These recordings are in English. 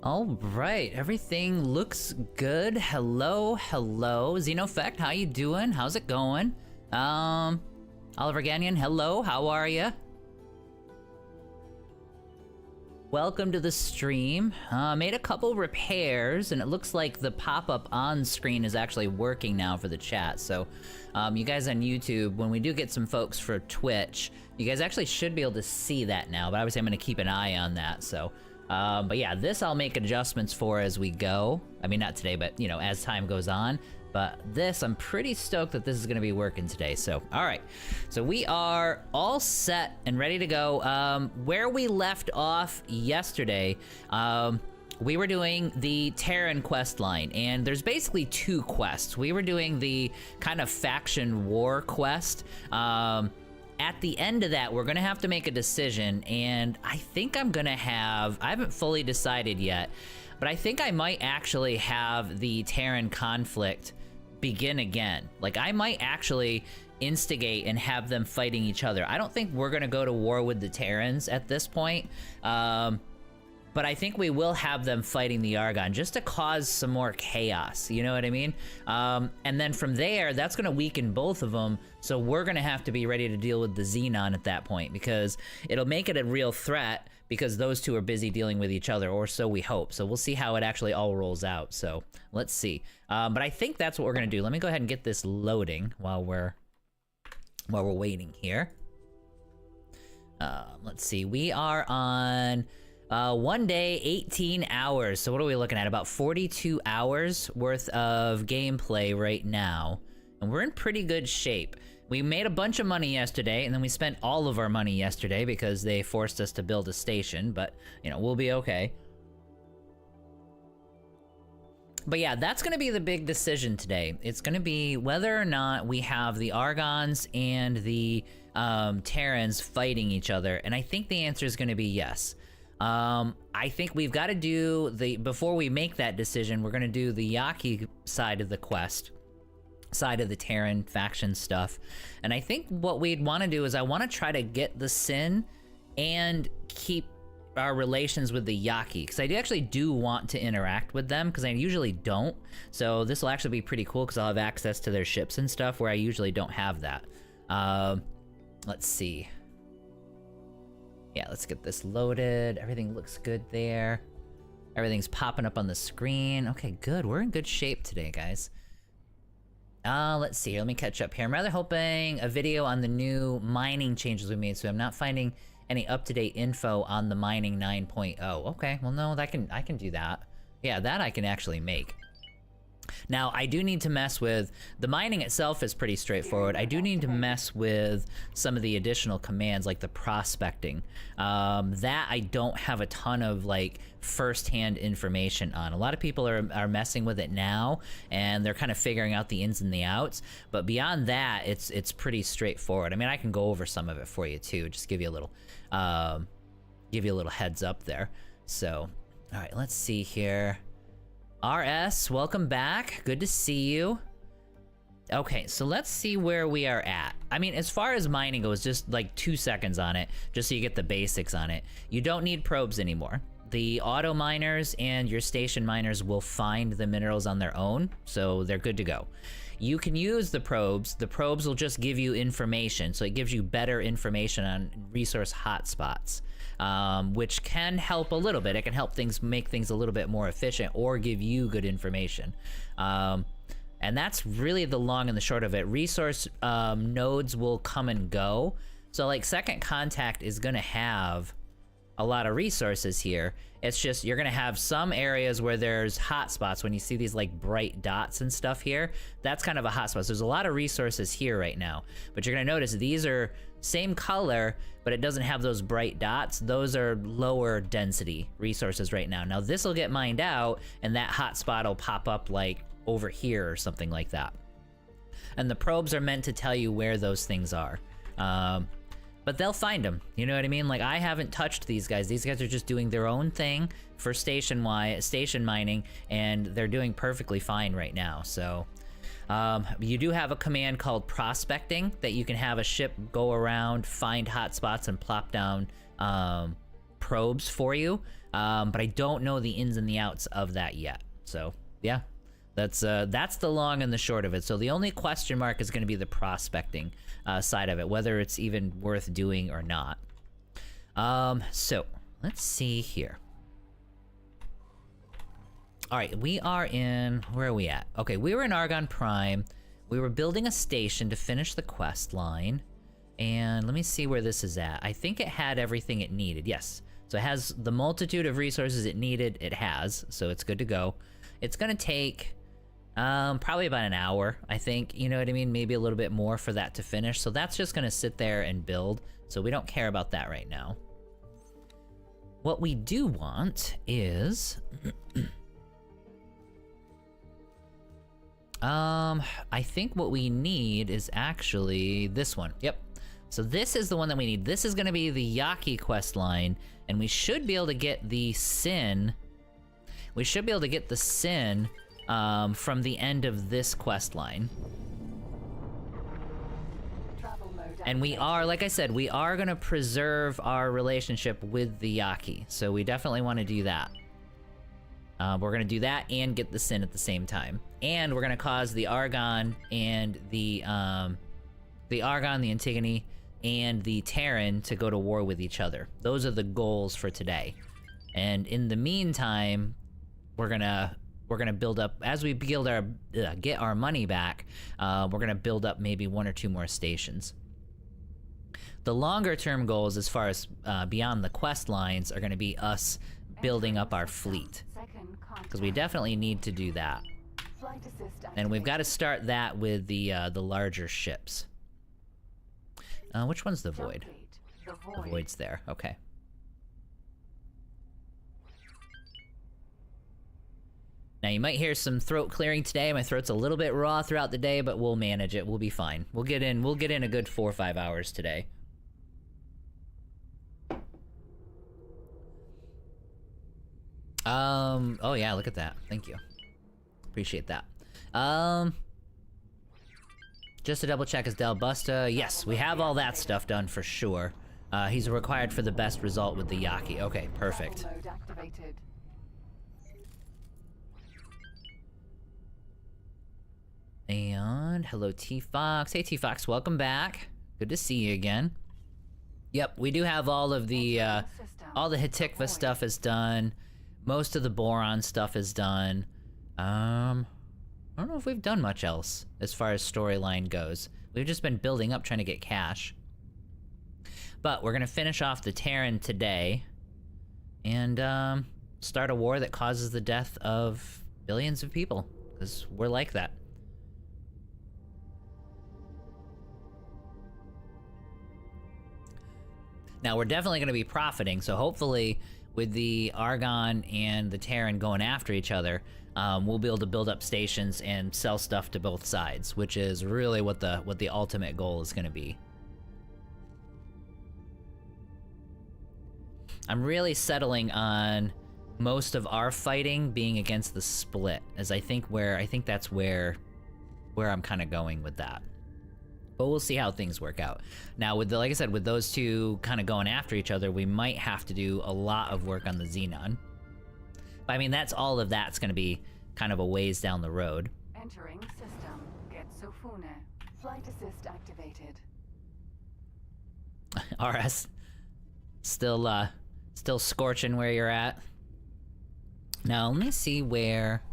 All right, everything looks good. Hello, hello, Xenofect, how you doing? How's it going? Oliver Gagnon, hello, how are you? Welcome to the stream. Made a couple repairs, and it looks like the pop-up on screen is actually working now for the chat. So, you guys on YouTube, when we do get some folks for Twitch, you guys actually should be able to see that now. But obviously, I'm going to keep an eye on that. So, but yeah, this I'll make adjustments for as we go. I mean, not today, but you know, as time goes on. But this, I'm pretty stoked that this is gonna be working today. So, all right. So we are all set and ready to go. Where we left off yesterday, we were doing the Terran quest line, and there's basically two quests. We were doing the kind of faction war quest. At the end of that, we're gonna have to make a decision, and I think I'm gonna have, I haven't fully decided yet, but I think I might actually have the Terran conflict begin again. Like, I might actually instigate and have them fighting each other. I don't think we're gonna go to war with the Terrans at this point, but I think we will have them fighting the Argon just to cause some more chaos, you know what I mean? And then from there, that's gonna weaken both of them, so we're gonna have to be ready to deal with the Xenon at that point, because it'll make it a real threat, because those two are busy dealing with each other, or so we hope. So we'll see how it actually all rolls out, so let's see. But I think that's what we're gonna do. Let me go ahead and get this loading while we're waiting here. Let's see, we are on 1 day, 18 hours. So what are we looking at? About 42 hours worth of gameplay right now. And we're in pretty good shape. We made a bunch of money yesterday, and then we spent all of our money yesterday because they forced us to build a station, but, you know, we'll be okay. But yeah, that's gonna be the big decision today. It's gonna be whether or not we have the Argons and the Terrans fighting each other, and I think the answer is gonna be yes. I think we've got to do before we make that decision, we're gonna do the Yaki side of the quest, side of the Terran faction stuff. And I think what we'd want to do is I want to try to get the Sin and keep our relations with the Yaki, because I actually do want to interact with them, because I usually don't. So this will actually be pretty cool, because I'll have access to their ships and stuff where I usually don't have that. Let's see. Yeah, let's get this loaded. Everything looks good there. Everything's popping up on the screen. Okay, good. We're in good shape today, guys. Let's see. Let me catch up here. I'm rather hoping a video on the new mining changes we made, so I'm not finding any up-to-date info on the mining 9.0. Okay, well, no, I can do that. Yeah, that I can actually make. Now, I do need to mess with, the mining itself is pretty straightforward. I do need to mess with some of the additional commands, like the prospecting. That I don't have a ton of, like, first-hand information on. A lot of people are messing with it now, and they're kind of figuring out the ins and the outs. But beyond that, it's pretty straightforward. I mean, I can go over some of it for you, too. Just give you a little heads up there. So, all right, let's see here. RS, welcome back. Good to see you. Okay, so let's see where we are at. I mean, as far as mining goes, just like 2 seconds on it, just so you get the basics on it. You don't need probes anymore. The auto miners and your station miners will find the minerals on their own, so they're good to go. You can use the probes. The probes will just give you information, so it gives you better information on resource hotspots. Which can help a little bit. It can help make things a little bit more efficient, or give you good information. And that's really the long and the short of it. Resource nodes will come and go. So like Second Contact is gonna have a lot of resources here. It's just, you're gonna have some areas where there's hotspots. When you see these like bright dots and stuff here, that's kind of a hotspot. So there's a lot of resources here right now, but you're gonna notice these are same color, but it doesn't have those bright dots. Those are lower density resources right now. Now this will get mined out, and that hotspot will pop up like over here or something like that. And the probes are meant to tell you where those things are. But they'll find them, you know what I mean? Like, I haven't touched these guys. These guys are just doing their own thing for station mining, and they're doing perfectly fine right now, so. You do have a command called prospecting that you can have a ship go around, find hotspots, and plop down probes for you, but I don't know the ins and the outs of that yet. So yeah, that's the long and the short of it. So the only question mark is going to be the prospecting side of it, whether it's even worth doing or not. So let's see here. All right, we are in, where are we at? Okay, we were in Argon Prime. We were building a station to finish the quest line. And let me see where this is at. I think it had everything it needed, yes. So it has the multitude of resources it needed, it has, so it's good to go. It's gonna take probably about an hour, I think, you know what I mean? Maybe a little bit more for that to finish. So that's just gonna sit there and build, so we don't care about that right now. What we do want is... I think what we need is actually this one. Yep. So this is the one that we need. This is gonna be the Yaki quest line, and we should be able to get the Sin. We should be able to get the Sin from the end of this quest line. And we are, like I said, we are gonna preserve our relationship with the Yaki. So we definitely want to do that. We're gonna do that and get the Sin at the same time. And we're gonna cause the Argon and the Antigone, and the Terran to go to war with each other. Those are the goals for today. And in the meantime, we're gonna build up, as we build our, get our money back, we're gonna build up maybe 1 or 2 more stations. The longer term goals, as far as beyond the quest lines, are gonna be us building up our fleet. Because we definitely need to do that. And we've got to start that with the larger ships. Which one's the Void? The Void's there, okay. Now you might hear some throat clearing today. My throat's a little bit raw throughout the day, but we'll manage it. We'll be fine. We'll get in a good 4 or 5 hours today. Oh yeah, look at that. Thank you. Appreciate that. Just to double check, is Del Busta? Yes, we have all that stuff done for sure. He's required for the best result with the Yaki. Okay, perfect. And hello T-Fox. Hey T-Fox, welcome back. Good to see you again. Yep, we do have all of the Hitikva stuff is done. Most of the Boron stuff is done. I don't know if we've done much else as far as storyline goes. We've just been building up trying to get cash. But we're gonna finish off the Terran today and start a war that causes the death of billions of people, because we're like that. Now we're definitely gonna be profiting, so hopefully with the Argon and the Terran going after each other, we'll be able to build up stations and sell stuff to both sides, which is really what the ultimate goal is going to be. I'm really settling on most of our fighting being against the split, as I think that's where I'm kind of going with that. But we'll see how things work out. Now, like I said, with those two kind of going after each other, we might have to do a lot of work on the Xenon. But I mean, all of that's going to be kind of a ways down the road. Entering system. Get Sofune. Flight assist activated. RS, still scorching where you're at. Now, let me see where...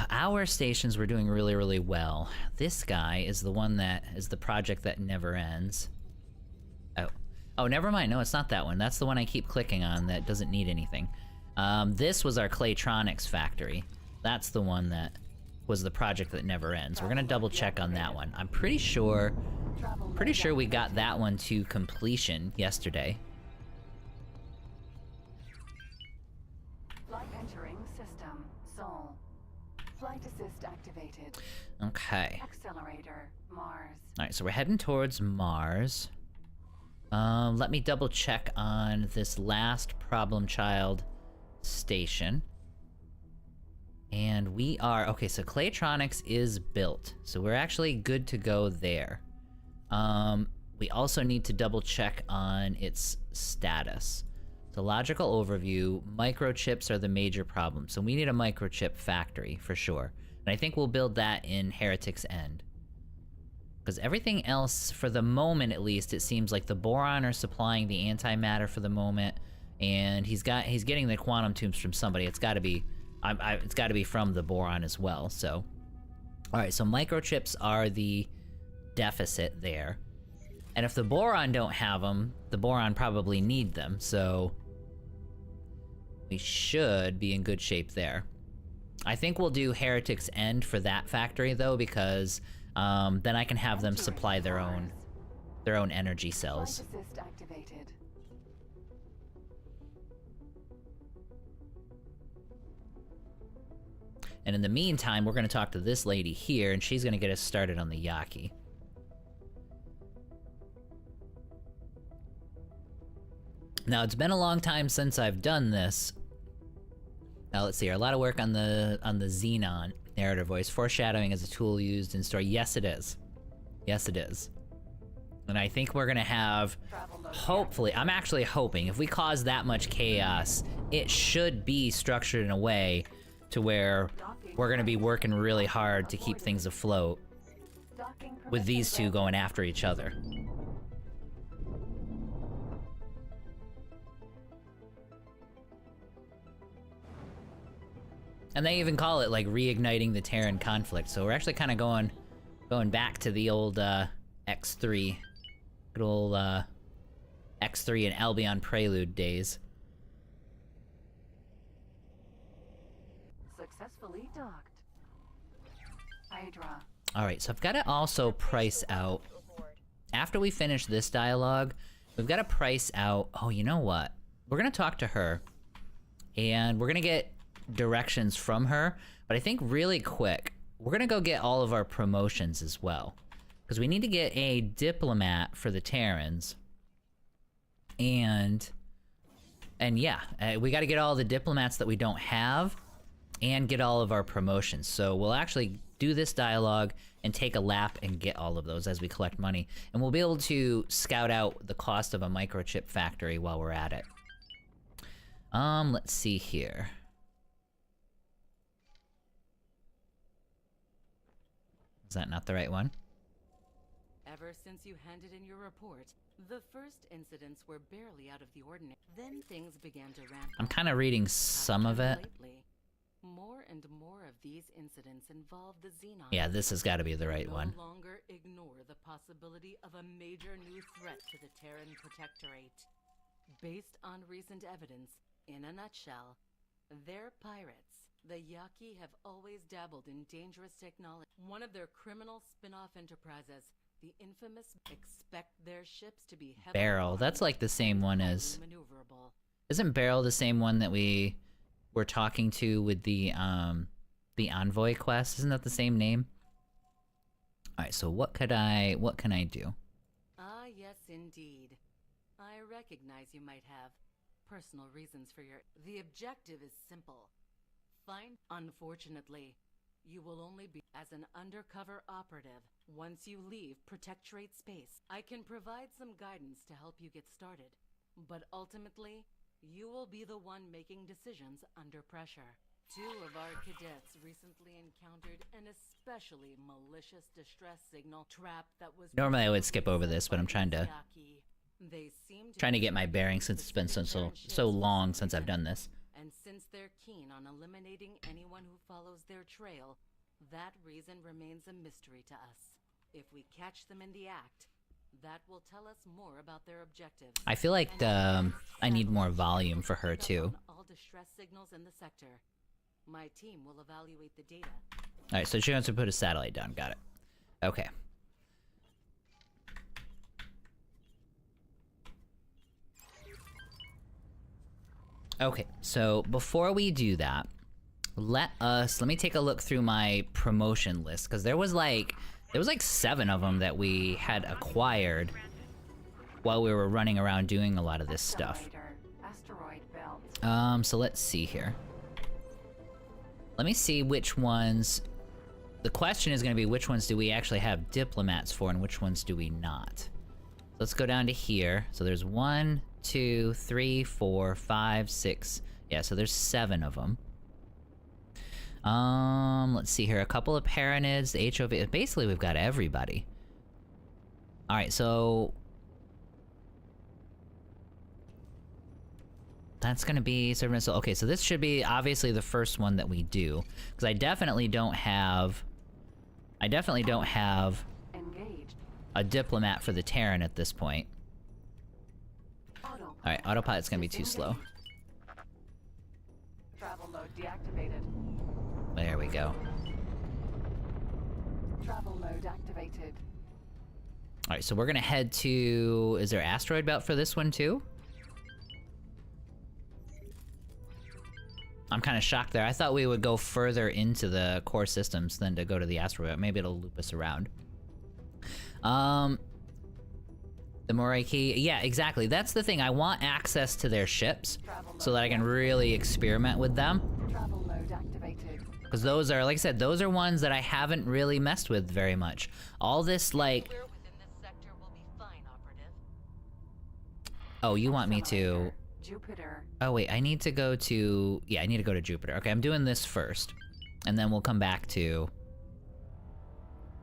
Our stations were doing really, really well. This guy is the one that is the project that never ends. Oh, never mind. No, it's not that one. That's the one I keep clicking on that doesn't need anything. This was our Claytronics factory. That's the one that was the project that never ends. We're gonna double check on that one. I'm pretty sure we got that one to completion yesterday. Flight entering system. Sol. Flight assist activated. Okay. Accelerator. Mars. Alright, so we're heading towards Mars. Let me double check on this last problem child station. And we are... Okay, so Claytronics is built. So we're actually good to go there. We also need to double check on its status. So logical overview, microchips are the major problem. So we need a microchip factory for sure. And I think we'll build that in Heretic's End. Because everything else, for the moment at least, it seems like the boron are supplying the antimatter for the moment, and he's getting the quantum tubes from somebody. It's got to be, it's got to be from the boron as well. So, all right. So microchips are the deficit there, and if the boron don't have them, the boron probably need them. So we should be in good shape there. I think we'll do Heretic's End for that factory though, because then I can have them supply their own energy cells. Flight assist activated. And in the meantime, we're going to talk to this lady here, and she's going to get us started on the Yaki. Now, it's been a long time since I've done this. Now, let's see, a lot of work on the Xenon narrator voice. Foreshadowing as a tool used in story. Yes, it is. Yes, it is. And I think we're gonna have, hopefully, I'm actually hoping, if we cause that much chaos, it should be structured in a way to where we're gonna be working really hard to keep things afloat with these two going after each other. And they even call it like reigniting the Terran conflict, so we're actually kind of going back to the old X3, good old X3 and Albion Prelude days. Successfully docked. Hydra. All right, so I've got to also price out, after we finish this dialogue, we've got to price out, oh, you know what? We're gonna talk to her, and we're gonna get directions from her, but I think really quick, we're gonna go get all of our promotions as well, because we need to get a diplomat for the Terrans, and yeah, we got to get all the diplomats that we don't have, and get all of our promotions. So we'll actually do this dialogue and take a lap and get all of those as we collect money, and we'll be able to scout out the cost of a microchip factory while we're at it. Let's see here. Is that not the right one? Ever since you handed in your report, the first incidents were barely out of the ordinary. Then things began to ramp up. I'm kind of reading some of it. Lately, more and more of these incidents involve the Xenon. Yeah, this has got to be the right one. No longer ignore the possibility of a major new threat to the Terran Protectorate. Based on recent evidence, in a nutshell, they're pirates. The Yaki have always dabbled in dangerous technology. One of their criminal spin-off enterprises, the infamous, expect their ships to be heavily Beryl, that's like the same one as... maneuverable. Isn't Beryl the same one that we were talking to with the Envoy quest? Isn't that the same name? Alright, so what can I do? Ah, yes, indeed. I recognize you might have personal reasons for your... The objective is simple. Unfortunately, you will only be as an undercover operative once you leave Protectorate space. I can provide some guidance to help you get started, but ultimately, you will be the one making decisions under pressure. Two of our cadets recently encountered an especially malicious distress signal trap that was... Normally I would skip over this, but I'm trying to get my bearings since it's been so long since I've done this. And since they're keen on eliminating anyone who follows their trail, that reason remains a mystery to us. If we catch them in the act, that will tell us more about their objectives. I feel like I need more volume for her too. All distress signals in the sector. My team will evaluate the data. All right, so she wants to put a satellite down. Got it. Okay. Okay, so before we do that, let me take a look through my promotion list, because there was like 7 of them that we had acquired while we were running around doing a lot of this stuff. Asteroid belt. So let's see here. Let me see which ones... The question is going to be which ones do we actually have diplomats for and which ones do we not. So Let's go down to here. So there's 1, 2, 3, 4, 5, 6. Yeah, so there's 7 of them. Let's see here. A couple of Paranids, the HOV. Basically, we've got everybody. Alright, so... that's gonna be server install. Okay, so this should be obviously the first one that we do. Because I definitely don't have... Engaged. a diplomat for the Terran at this point. Alright, autopilot's gonna be too slow. Travel mode deactivated. There we go. Travel mode activated. Alright, so we're gonna head to... is there asteroid belt for this one too? I'm kind of shocked there. I thought we would go further into the core systems than to go to the asteroid belt. Maybe it'll loop us around. The Moray Key. Yeah, exactly. That's the thing. I want access to their ships so that I can really experiment with them. Travel mode activated. Because those are, like I said, those are ones that I haven't really messed with very much. All this, like... Where within this sector will be fine, operative. oh, you want me to... Jupiter. oh, wait, I need to go to... yeah, I need to go to Jupiter. Okay, I'm doing this first. And then we'll come back to...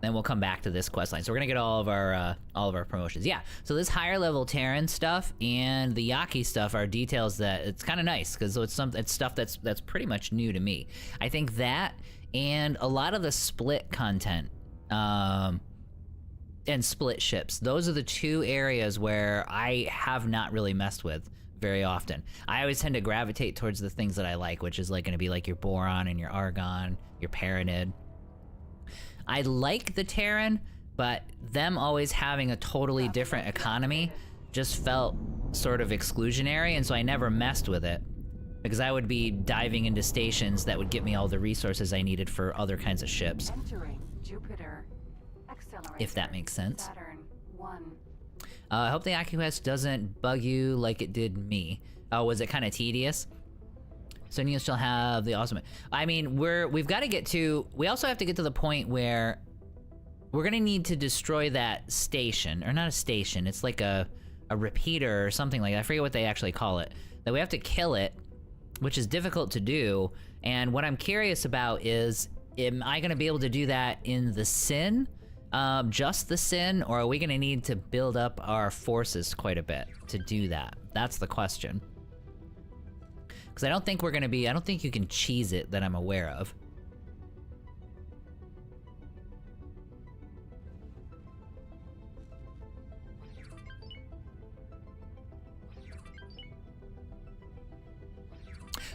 then we'll come back to this quest line. So we're gonna get all of our promotions. Yeah, so this higher level Terran stuff and the Yaki stuff are details that it's kind of nice because it's stuff that's pretty much new to me. I think that and a lot of the split content and split ships. Those are the two areas where I have not really messed with very often. I always tend to gravitate towards the things that I like, which is like gonna be like your Boron and your Argon, your Paranid. I like the Terran, but them always having a totally different economy just felt sort of exclusionary, and so I never messed with it. Because I would be diving into stations that would get me all the resources I needed for other kinds of ships. Entering Jupiter. Accelerator. If that makes sense. Saturn 1. I hope the AccuQuest doesn't bug you like it did me. Oh, was it kind of tedious? So you still have the awesome... I mean, we've got to get to... we also have to get to the point where we're gonna need to destroy that station. Or not a station, it's like a repeater or something like that. I forget what they actually call it. That we have to kill it, which is difficult to do. And what I'm curious about is, am I gonna be able to do that in the Sin? Just the Sin? Or are we gonna need to build up our forces quite a bit to do that? That's the question. Because I don't think we're gonna be... I don't think you can cheese it that I'm aware of.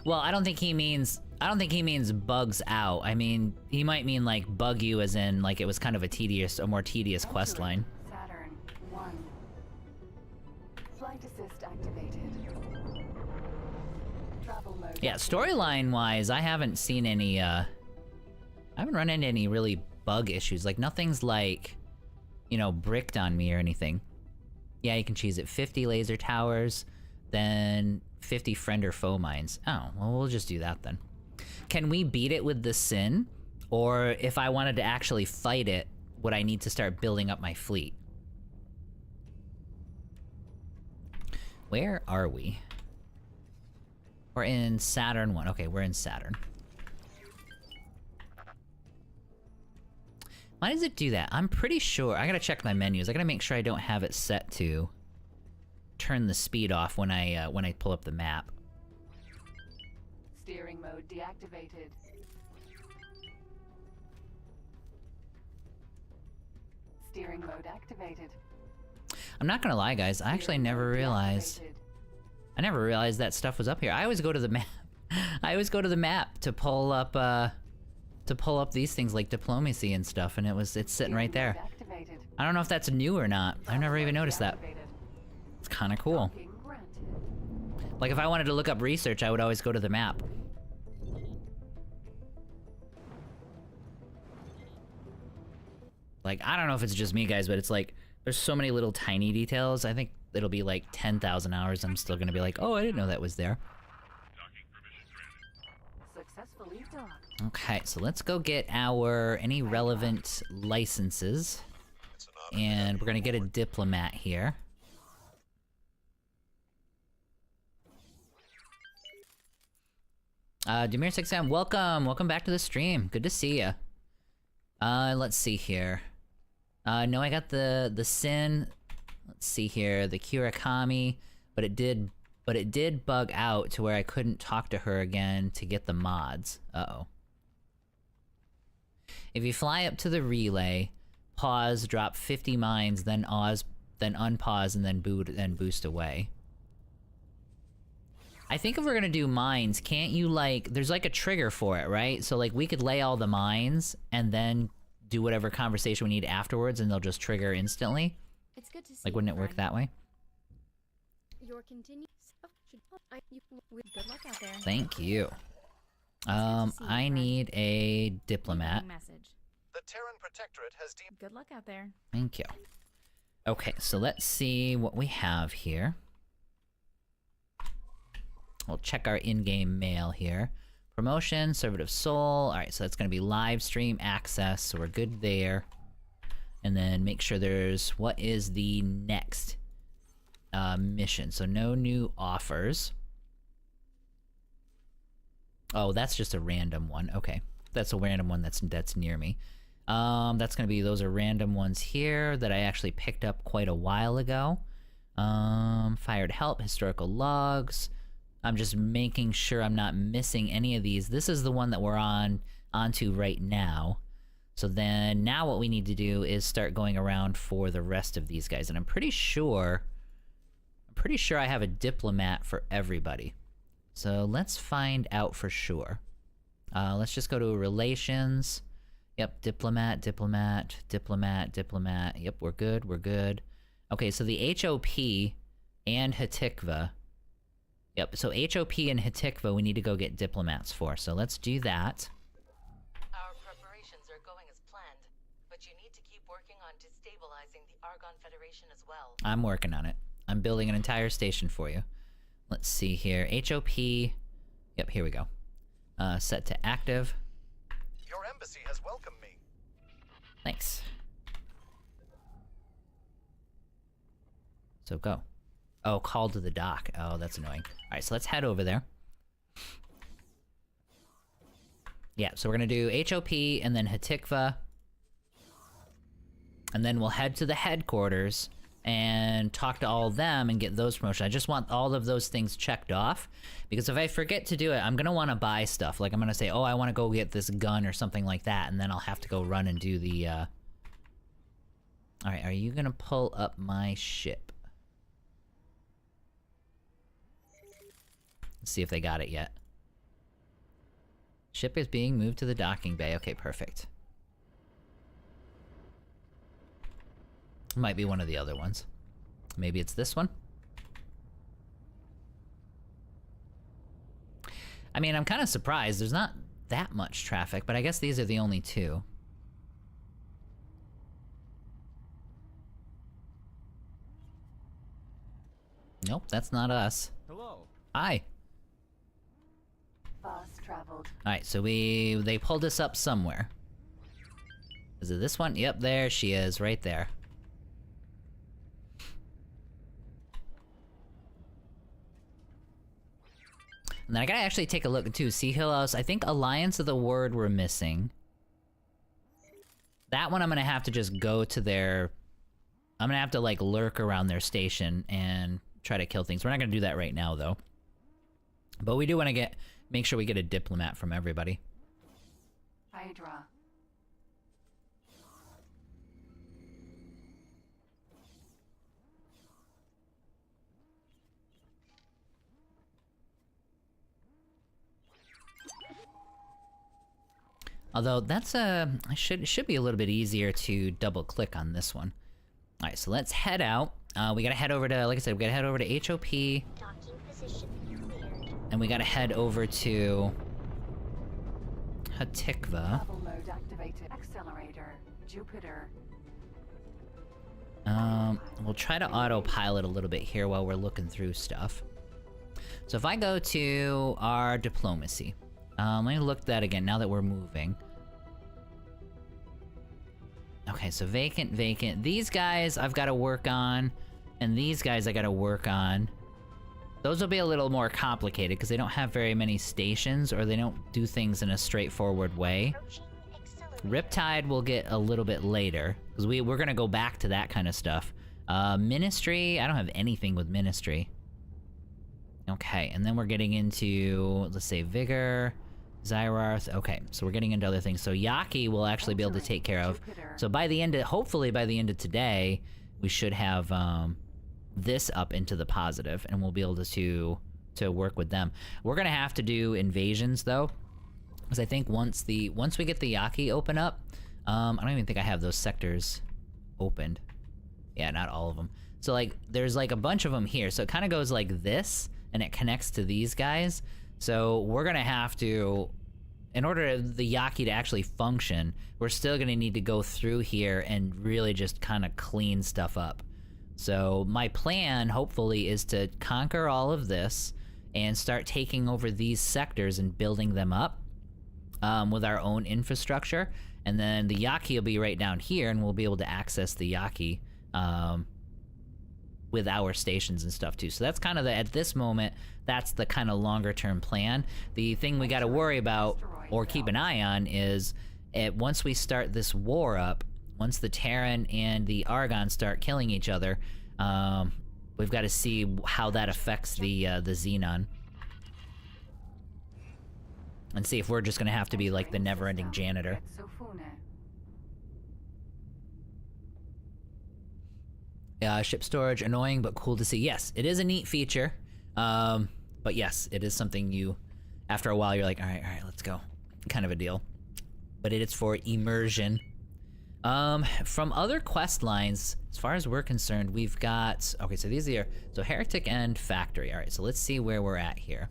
Well, I don't think he means bugs out. I mean, he might mean like bug you as in like it was kind of a more tedious quest line. Saturn 1. Flight assist activated. Travel mode. Yeah, storyline wise, I haven't seen any I haven't run into any really bug issues. Like nothing's like, you know, bricked on me or anything. Yeah, you can cheese it. 50 laser towers, then 50 friend or foe mines. Oh, well, we'll just do that then. Can we beat it with the Sin? Or if I wanted to actually fight it, would I need to start building up my fleet? Where are we? We're in Saturn 1. Okay, we're in Saturn. Why does it do that? I'm pretty sure... I gotta check my menus. I gotta make sure I don't have it set to turn the speed off when I pull up the map. Steering mode deactivated. Steering mode activated. I'm not gonna lie, guys. I actually never realized... I never realized that stuff was up here. I always go to the map. I always go to the map to pull up these things like diplomacy and stuff, and it's sitting right there. Activated. I don't know if that's new or not. I've never even noticed that. Activated. It's kind of cool. Docking granted. Like if I wanted to look up research, I would always go to the map. Like, I don't know if it's just me, guys, but it's like, there's so many little tiny details. I think it'll be like 10,000 hours. I'm still gonna be like, oh, I didn't know that was there. Successfully docked. Okay, so let's go get any relevant licenses. And we're gonna get a diplomat here. Demir6M, welcome back to the stream. Good to see ya. Let's see here. No, I got the Sin. Let's see here, the Kirakami, but it did bug out to where I couldn't talk to her again to get the mods. Uh-oh. If you fly up to the relay, pause, drop 50 mines, then unpause, and then boost away. I think if we're gonna do mines, can't you there's like a trigger for it, right? So like we could lay all the mines and then do whatever conversation we need afterwards and they'll just trigger instantly. It's good to see. Like, wouldn't it work that way? Your continued good luck out there. Thank you. I need a diplomat. Message. The Terran Protectorate has deemed. Good luck out there. Thank you. Okay, so let's see what we have here. We'll check our in-game mail here. Promotion, Servant of Soul. Alright, so that's gonna be live stream access, so we're good there. And then make sure what is the next mission? So no new offers. Oh, that's just a random one. Okay, that's a random one that's near me. That's gonna be, those are random ones here that I actually picked up quite a while ago. Fired Help, Historical Logs. I'm just making sure I'm not missing any of these. This is the one that we're onto right now. So then now what we need to do is start going around for the rest of these guys. And I'm pretty sure I have a diplomat for everybody. So let's find out for sure. Let's just go to relations. Yep, diplomat. Yep, we're good. Okay, so the HOP and Hatikva. Yep, so HOP and Hatikva we need to go get diplomats for, so let's do that. Our preparations are going as planned, but you need to keep working on destabilizing the Argon Federation as well. I'm working on it. I'm building an entire station for you. Let's see here. HOP. Yep, here we go. Set to active. Your embassy has welcomed me. Thanks. So go. Oh, call to the dock. Oh, that's annoying. Alright, so let's head over there. Yeah, so we're gonna do HOP and then Hatikva. And then we'll head to the headquarters and talk to all of them and get those promotions. I just want all of those things checked off, because if I forget to do it, I'm gonna want to buy stuff. Like, I'm gonna say, oh, I want to go get this gun or something like that, and then I'll have to go run and do the, Alright, are you gonna pull up my ship? Let's see if they got it yet. Ship is being moved to the docking bay. Okay, perfect. Might be one of the other ones. Maybe it's this one? I mean, I'm kind of surprised. There's not that much traffic, but I guess these are the only two. Nope, that's not us. Hello. Hi. Fast traveled. Alright, so they pulled us up somewhere. Is it this one? Yep, there she is, right there. And then I gotta actually take a look too. Sea Hill House, I think Alliance of the Word we're missing. That one I'm gonna have to just go to their... I'm gonna have to like lurk around their station and try to kill things. We're not gonna do that right now though. But we do want to make sure we get a diplomat from everybody. Hydra. Although that's should be a little bit easier to double click on this one. All right, so let's head out. We gotta head over to, like I said, we gotta head over to HOP. Docking position cleared. And we gotta head over to Hatikva. Travel mode activated. Accelerator. Jupiter. We'll try to autopilot a little bit here while we're looking through stuff. So if I go to our diplomacy, let me look at that again now that we're moving. Okay, so vacant. These guys I've got to work on, and these guys I got to work on. Those will be a little more complicated because they don't have very many stations, or they don't do things in a straightforward way. Approaching accelerator. Riptide will get a little bit later, because we're gonna go back to that kind of stuff. Ministry, I don't have anything with Ministry. Okay, and then we're getting into, let's say, Vigor, Zyrarth. Okay, so we're getting into other things. So Yaki will actually be able to take care of. So by the end of, hopefully by the end of today, we should have, this up into the positive, and we'll be able to work with them. We're gonna have to do invasions though, because I think once we get the Yaki open up, I don't even think I have those sectors opened. Yeah, not all of them. So like, there's like a bunch of them here. So it kind of goes like this, and it connects to these guys. So we're gonna have to, in order for the Yaki to actually function, we're still gonna need to go through here and really just kind of clean stuff up. So my plan, hopefully, is to conquer all of this and start taking over these sectors and building them up with our own infrastructure. And then the Yaki will be right down here, and we'll be able to access the Yaki with our stations and stuff too. So that's kind of at this moment, that's the kind of longer term plan. The thing we gotta worry about, or keep an eye on, is once we start this war up, once the Terran and the Argon start killing each other, we've got to see how that affects the Xenon. And see if we're just gonna have to be like the never-ending janitor. Ship storage, annoying but cool to see. Yes, it is a neat feature. But yes, it is something you, after a while, you're like, all right, let's go. Kind of a deal. But it is for immersion. From other quest lines, as far as we're concerned, we've got, okay, so these are, so Heretic and Factory. All right, so let's see where we're at here.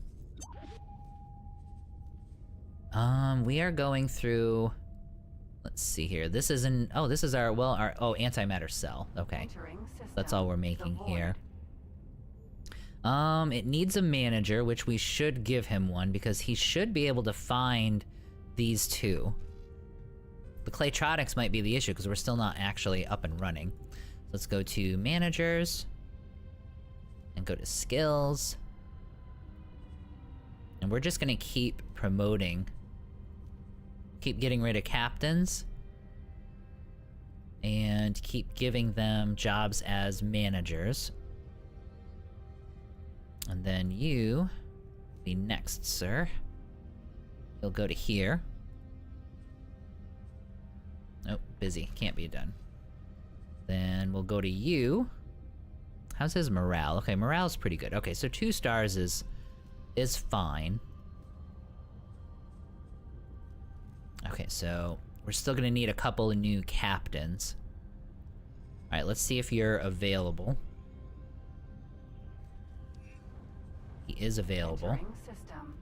We are going through, let's see here. This is this is our antimatter cell. Okay, that's all we're making here. It needs a manager, which we should give him one, because he should be able to find these two. The Claytronics might be the issue, because we're still not actually up and running. Let's go to managers, and go to skills. And we're just gonna keep promoting. Keep getting rid of captains. And keep giving them jobs as managers. And then you be next, sir. You'll go to here. Nope, busy. Can't be done. Then we'll go to you. How's his morale? Okay, morale's pretty good. Okay, so 2 stars is fine. Okay, so we're still gonna need a couple of new captains. Alright, let's see if you're available. He is available.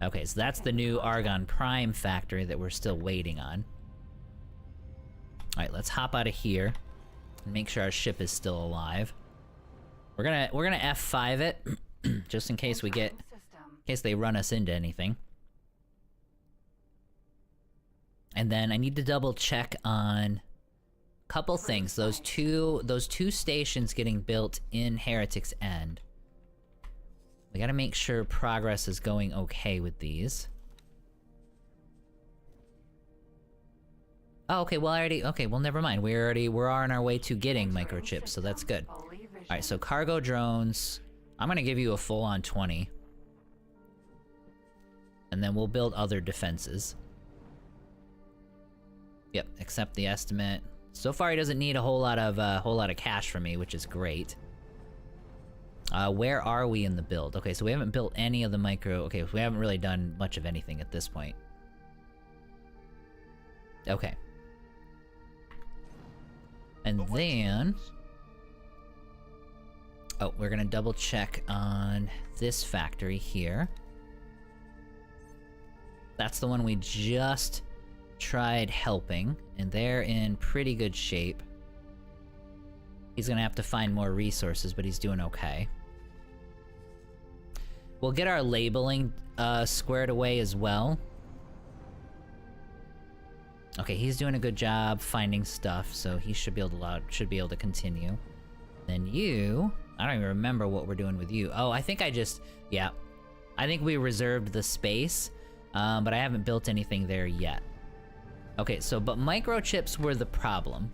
Okay, so that's the new Argon Prime factory that we're still waiting on. Alright, let's hop out of here and make sure our ship is still alive. We're gonna F5 it, just in case in case they run us into anything. And then I need to double check on a couple things. Those two stations getting built in Heretic's End. We gotta make sure progress is going okay with these. Oh, okay, well never mind. We're on our way to getting microchips, so that's good. Alright, so cargo drones. I'm gonna give you a full-on 20. And then we'll build other defenses. Yep, accept the estimate. So far he doesn't need a whole lot of cash from me, which is great. Where are we in the build? Okay, so we haven't built any of the micro... Okay, we haven't really done much of anything at this point. Okay. And then... Oh, we're gonna double check on this factory here. That's the one we just tried helping, and they're in pretty good shape. He's gonna have to find more resources, but he's doing okay. We'll get our labeling squared away as well. Okay, he's doing a good job finding stuff, so he should be able to continue. Then you, I don't even remember what we're doing with you. Oh, I think yeah. I think we reserved the space, but I haven't built anything there yet. Okay, so, but microchips were the problem.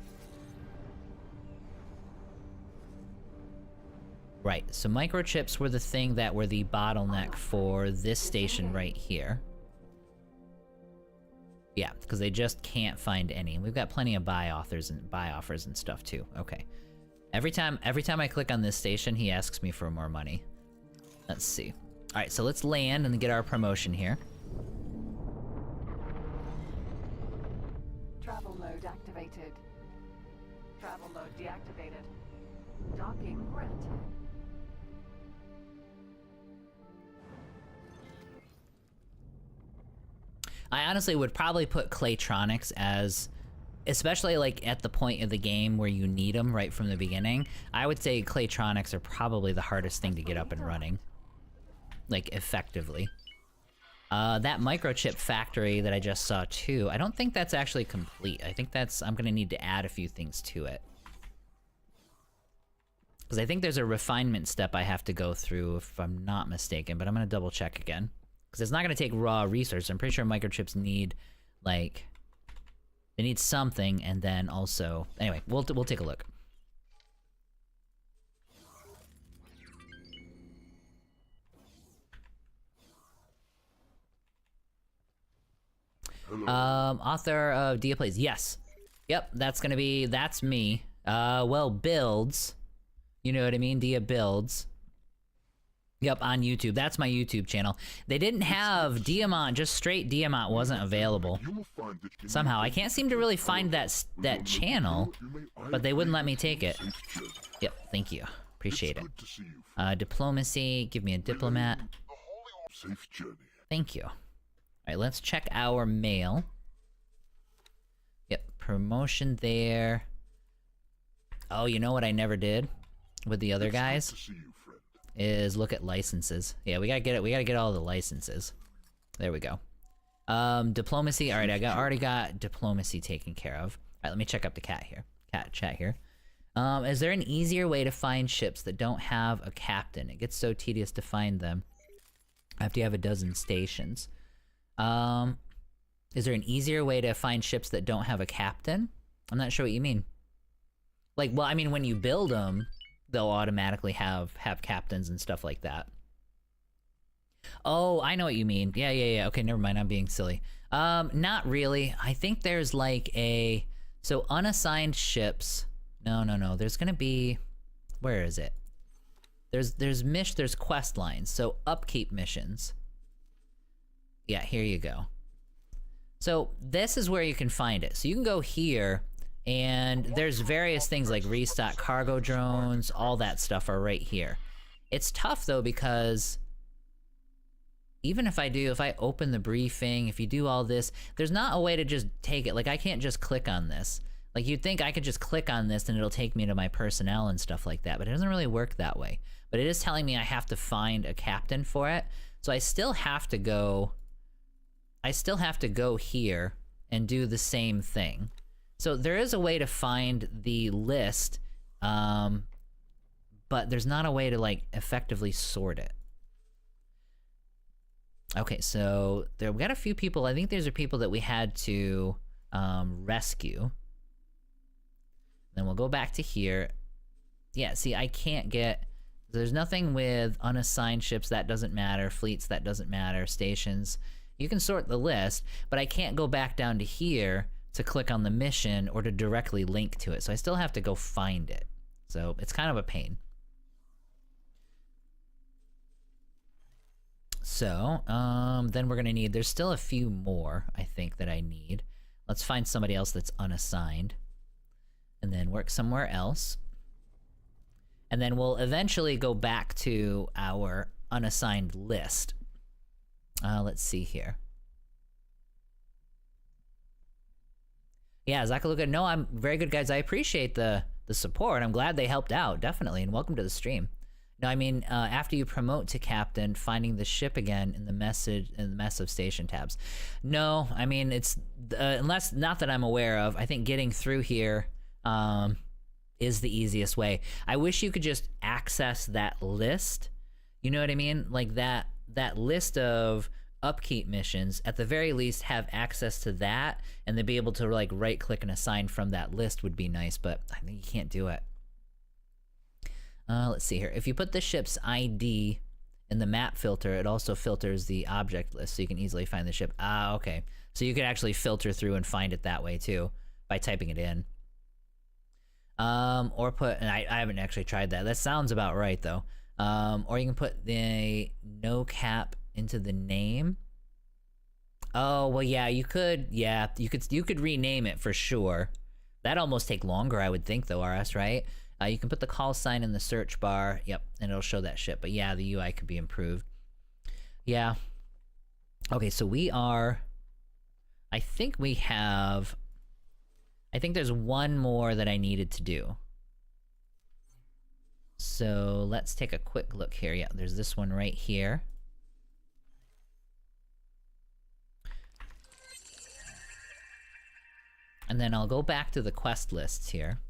Right, so microchips were the thing that were the bottleneck for this station right here. Yeah, because they just can't find any. We've got plenty of buy offers and stuff too. Okay. Every time I click on this station, he asks me for more money. Let's see. All right, so let's land and get our promotion here. Travel mode activated. Travel mode deactivated. Docking granted. I honestly would probably put Claytronics as, especially like at the point of the game where you need them right from the beginning, I would say Claytronics are probably the hardest thing to get up and running. Like, effectively. That microchip factory that I just saw too, I don't think that's actually complete. I think I'm gonna need to add a few things to it. Because I think there's a refinement step I have to go through if I'm not mistaken, but I'm gonna double check again. Because it's not going to take raw resources. I'm pretty sure microchips need, like, they need something, and then also... Anyway, we'll take a look. Author of Dia Plays. Yes. Yep, that's me. Well, builds. You know what I mean? Dia builds. Yep, on YouTube. That's my YouTube channel. They didn't have Diamant, just straight Diamant wasn't available. Somehow, I can't seem to really find that channel, but they wouldn't let me take it. Yep, thank you. Appreciate it. Diplomacy, give me a diplomat. Thank you. Alright, let's check our mail. Yep, promotion there. Oh, you know what I never did with the other guys? Is look at licenses. Yeah, we gotta get all the licenses. There we go. Diplomacy. All right, already got diplomacy taken care of. All right, let me check up the chat chat here. Is there an easier way to find ships that don't have a captain? It gets so tedious to find them after you have a dozen stations. Is there an easier way to find ships that don't have a captain? I'm not sure what you mean. Like, well, I mean, when you build them, they'll automatically have captains and stuff like that. Oh, I know what you mean. Yeah. Okay, never mind. I'm being silly. Not really. I think there's like so unassigned ships. No. There's gonna be, where is it? There's quest lines. So upkeep missions. Yeah, here you go. So this is where you can find it. So you can go here. And there's various things like restock cargo drones, all that stuff are right here. It's tough though because even if I open the briefing, if you do all this, there's not a way to just take it. Like I can't just click on this. Like you'd think I could just click on this and it'll take me to my personnel and stuff like that, but it doesn't really work that way. But it is telling me I have to find a captain for it. So I still have to go here and do the same thing. So there is a way to find the list, but there's not a way to like effectively sort it. Okay, so we got a few people. I think these are people that we had to rescue. Then we'll go back to here. Yeah, see, I can't get... There's nothing with unassigned ships, that doesn't matter. Fleets, that doesn't matter. Stations. You can sort the list, but I can't go back down to here to click on the mission or to directly link to it. So I still have to go find it. So it's kind of a pain. So, then we're gonna need, there's still a few more, I think, that I need. Let's find somebody else that's unassigned. And then work somewhere else. And then we'll eventually go back to our unassigned list. Let's see here. Yeah, Zakaluga, no, I'm very good, guys. I appreciate the support. I'm glad they helped out, definitely, and welcome to the stream. No, I mean, after you promote to captain, finding the ship again in the mess of station tabs. No, I mean, it's, unless, not that I'm aware of, I think getting through here, is the easiest way. I wish you could just access that list. You know what I mean? Like that list of upkeep missions, at the very least have access to that, and then be able to like right click and assign from that list would be nice, but I think you can't do it. Let's see here. If you put the ship's ID in the map filter, it also filters the object list so you can easily find the ship. Ah, okay. So you can actually filter through and find it that way too by typing it in. Or put, and I haven't actually tried that. That sounds about right though. Or you can put the no cap into the name. Oh, well, yeah, you could rename it for sure. That'd almost take longer, I would think though, RS, right? You can put the call sign in the search bar, yep, and it'll show that ship. But yeah, the UI could be improved. Yeah. Okay, so we are, I think there's one more that I needed to do. So let's take a quick look here. Yeah, there's this one right here. And then I'll go back to the quest lists here.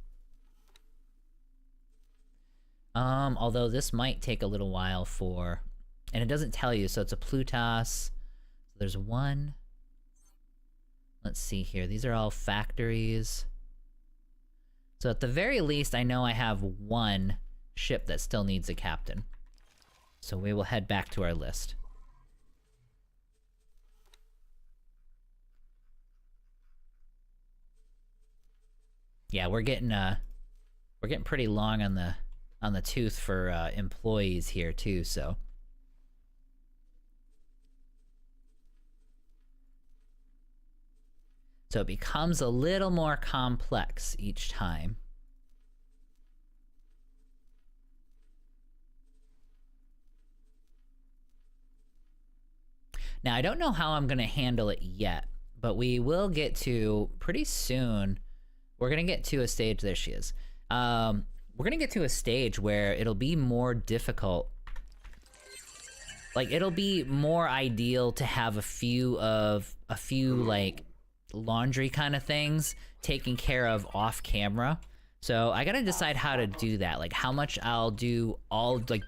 Although this might take a little while for, and it doesn't tell you, so it's a Plutos. So there's one. Let's see here, these are all factories. So at the very least, I know I have one ship that still needs a captain. So we will head back to our list. Yeah, we're getting pretty long on the tooth for employees here too, so. So it becomes a little more complex each time. Now, I don't know how I'm gonna handle it yet, but we will get to, pretty soon, we're gonna get to a stage, there she is. We're gonna get to a stage where it'll be more difficult. Like, it'll be more ideal to have a few like laundry kind of things taken care of off camera. So I gotta decide how to do that, like how much I'll do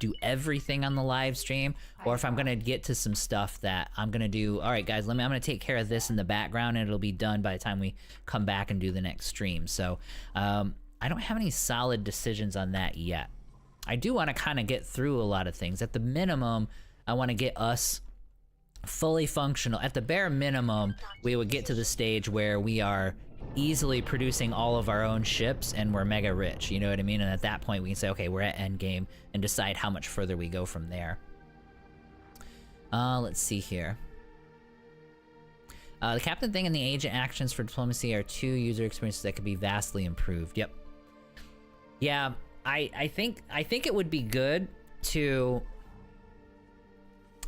do everything on the live stream, or if I'm gonna get to some stuff that I'm gonna do, all right guys, I'm gonna take care of this in the background and it'll be done by the time we come back and do the next stream. So I don't have any solid decisions on that yet. I do want to kind of get through a lot of things. At the minimum, I want to get us fully functional. At the bare minimum, we would get to the stage where we are easily producing all of our own ships and we're mega rich, you know what I mean? And at that point we can say, okay, we're at endgame, and decide how much further we go from there. Let's see here. The captain thing and the agent actions for diplomacy are two user experiences that could be vastly improved. Yep. Yeah, I think it would be good to,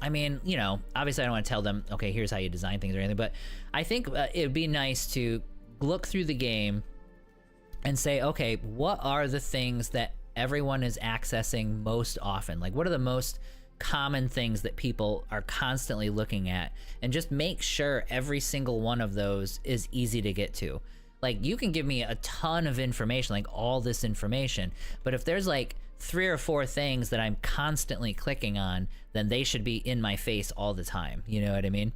I mean, you know, obviously I don't want to tell them, okay, here's how you design things or anything, but I think it would be nice to look through the game and say, okay, what are the things that everyone is accessing most often? Like, what are the most common things that people are constantly looking at? And just make sure every single one of those is easy to get to. Like, you can give me a ton of information, like all this information, but if there's like 3 or 4 things that I'm constantly clicking on, then they should be in my face all the time. You know what I mean?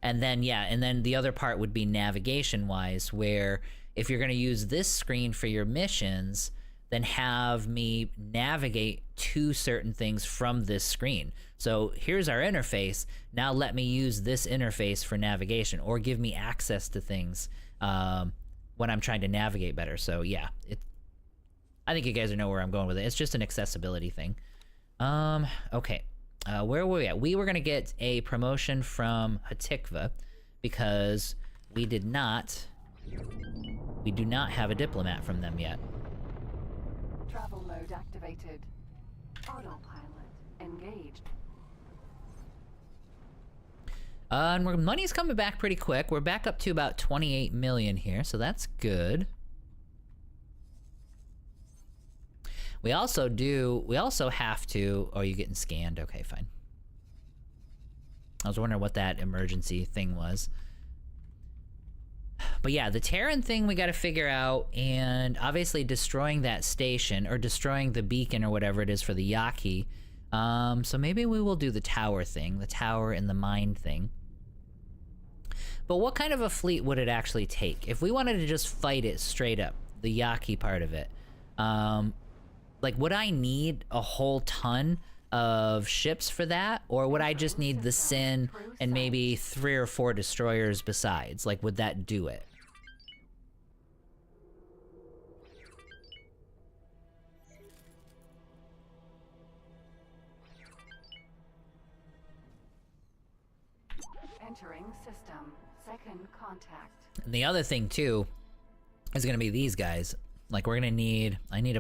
And then, yeah, and then the other part would be navigation-wise, where if you're going to use this screen for your missions, then have me navigate to certain things from this screen. So here's our interface. Now let me use this interface for navigation, or give me access to things when I'm trying to navigate better. So yeah, I think you guys know where I'm going with it. It's just an accessibility thing. Okay. Where were we at? We were gonna get a promotion from Hatikva because we do not have a diplomat from them yet. Travel mode activated. Autopilot engaged. And money's coming back pretty quick. We're back up to about 28 million here, so that's good. We also have to, oh, you're getting scanned. Okay, fine. I was wondering what that emergency thing was. But yeah, the Terran thing we got to figure out, and obviously destroying that station, or destroying the beacon or whatever it is for the Yaki. So maybe we will do the tower thing, the tower and the mine thing. But what kind of a fleet would it actually take? If we wanted to just fight it straight up, the Yaki part of it, like, would I need a whole ton of ships for that? Or would I just need the Sin and maybe 3 or 4 destroyers besides? Like, would that do it? Entering system. Second contact. And the other thing too is gonna be these guys. Like, we're gonna need, we're gonna need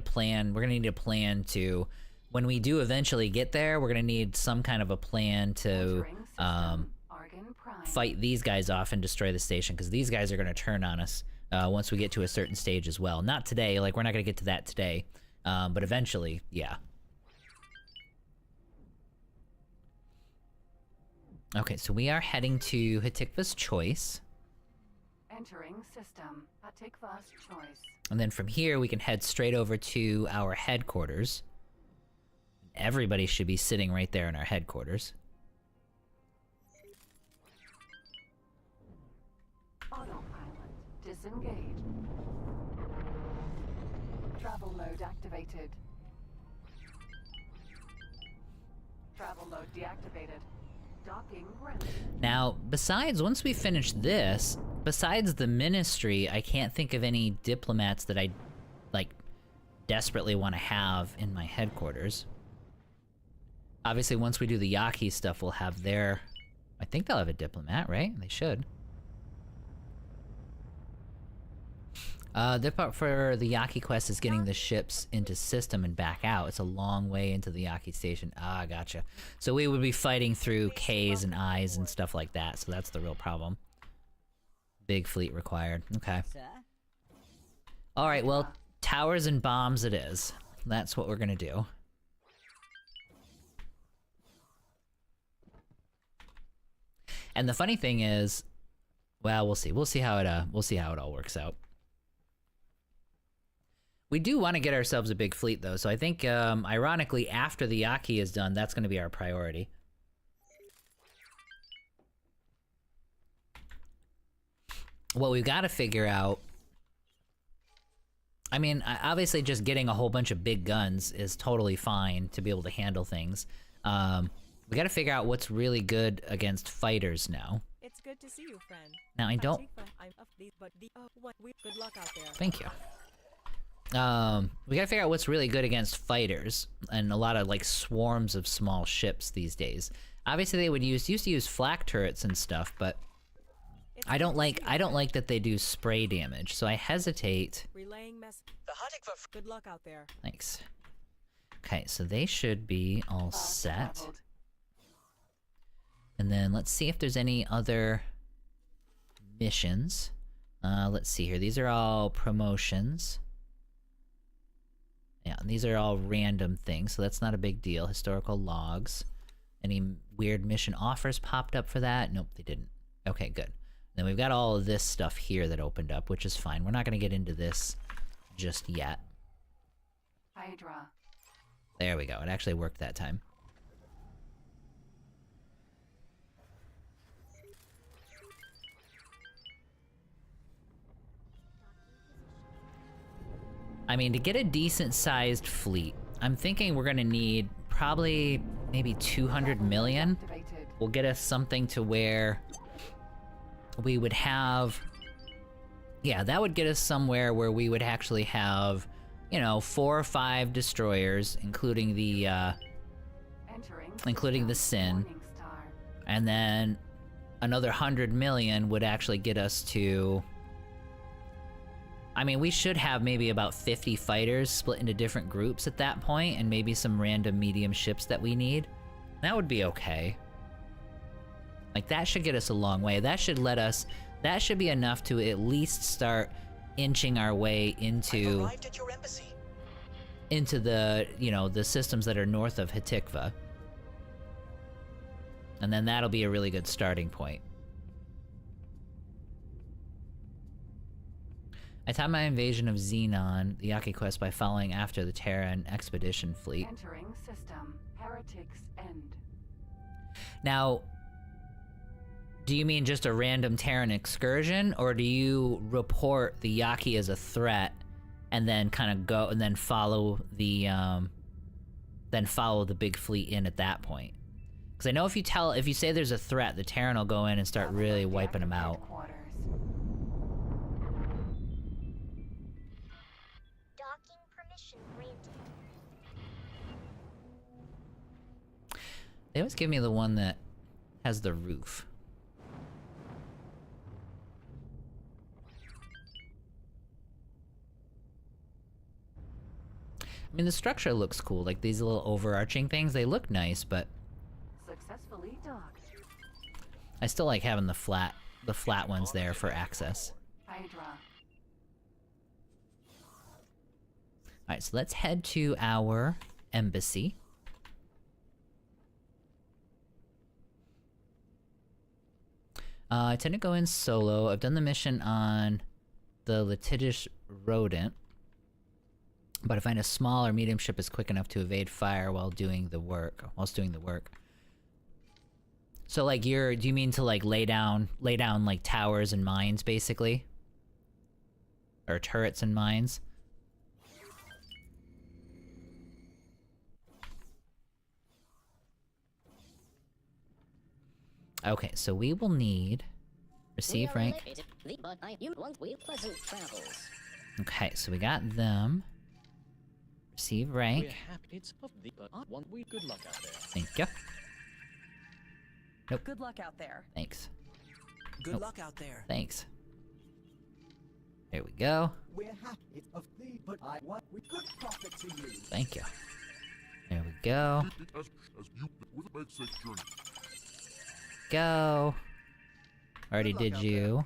a plan to, when we do eventually get there, we're gonna need some kind of a plan to Entering system. Argon Prime. fight these guys off and destroy the station, because these guys are gonna turn on us once we get to a certain stage as well. Not today, like, we're not gonna get to that today, but eventually, yeah. Okay, so we are heading to Hatikva's Choice. Entering system. Hatikva's choice. And then from here, we can head straight over to our headquarters. Everybody should be sitting right there in our headquarters. Autopilot. Disengage. Travel mode activated. Travel mode deactivated. Docking ready. Now, besides, once we finish this, besides the Ministry, I can't think of any diplomats that I, like, desperately want to have in my headquarters. Obviously, once we do the Yaki stuff, we'll have their... I think they'll have a diplomat, right? They should. The part for the Yaki quest is getting the ships into system and back out. It's a long way into the Yaki station. Ah, gotcha. So we would be fighting through K's and I's and stuff like that, so that's the real problem. Big fleet required. Okay. Alright, well, towers and bombs it is. That's what we're gonna do. And the funny thing is, well, we'll see. We'll see how it all works out. We do want to get ourselves a big fleet, though, so I think, ironically, after the Yaki is done, that's going to be our priority. What we've got to figure out... I mean, obviously just getting a whole bunch of big guns is totally fine to be able to handle things. We got to figure out what's really good against fighters now. It's good to see you, friend. Now, I don't... Good luck out there. Thank you. We gotta figure out what's really good against fighters, and a lot of, like, swarms of small ships these days. Obviously they used to use flak turrets and stuff, but I don't like that they do spray damage, so I hesitate. Relaying mess. The Hatikva Good luck out there. Thanks. Okay, so they should be all set. Traveled. And then let's see if there's any other missions. Let's see here. These are all promotions. Yeah, and these are all random things, so that's not a big deal. Historical logs. Any weird mission offers popped up for that? Nope, they didn't. Okay, good. Then we've got all of this stuff here that opened up, which is fine. We're not going to get into this just yet. Hydra. There we go. It actually worked that time. I mean, to get a decent-sized fleet, I'm thinking we're gonna need probably maybe 200 million. Activated. Will get us something to where we would have... Yeah, that would get us somewhere where we would actually have, you know, 4 or 5 destroyers, including the, Entering the system. Sin. Morning Star. And then another 100 million would actually get us to... I mean, we should have maybe about 50 fighters split into different groups at that point, and maybe some random medium ships that we need. That would be okay. Like, that should get us a long way. That should be enough to at least start inching our way I've into arrived at your embassy. the, you know, the systems that are north of Hatikva. And then that'll be a really good starting point. I timed my invasion of Xenon, the Yaki quest, by following after the Terran expedition fleet. Entering system. Heretics end. Now, do you mean just a random Terran excursion, or do you report the Yaki as a threat and then kind of go and then follow the big fleet in at that point? Because I know if you say there's a threat, the Terran will go in and start really wiping them out. Docking permission granted. They always give me the one that has the roof. I mean, the structure looks cool, like these little overarching things, they look nice, but Successfully docked. I still like having the flat ones there for access. Hydra. Alright, so let's head to our embassy. I tend to go in solo. I've done the mission on the litigious rodent. But I find a small or medium ship is quick enough to evade fire whilst doing the work. So like do you mean to like lay down like towers and mines basically? Or turrets and mines? Okay, so we will need receive rank. Okay, so we got them. Receive rank. Good luck out there. Thank you. Nope. Good luck out there. Thanks. Good luck out there. Thanks. There we go. We're happy of thee, but I want we could profit to you. Thank you. There we go. Go. Already did you.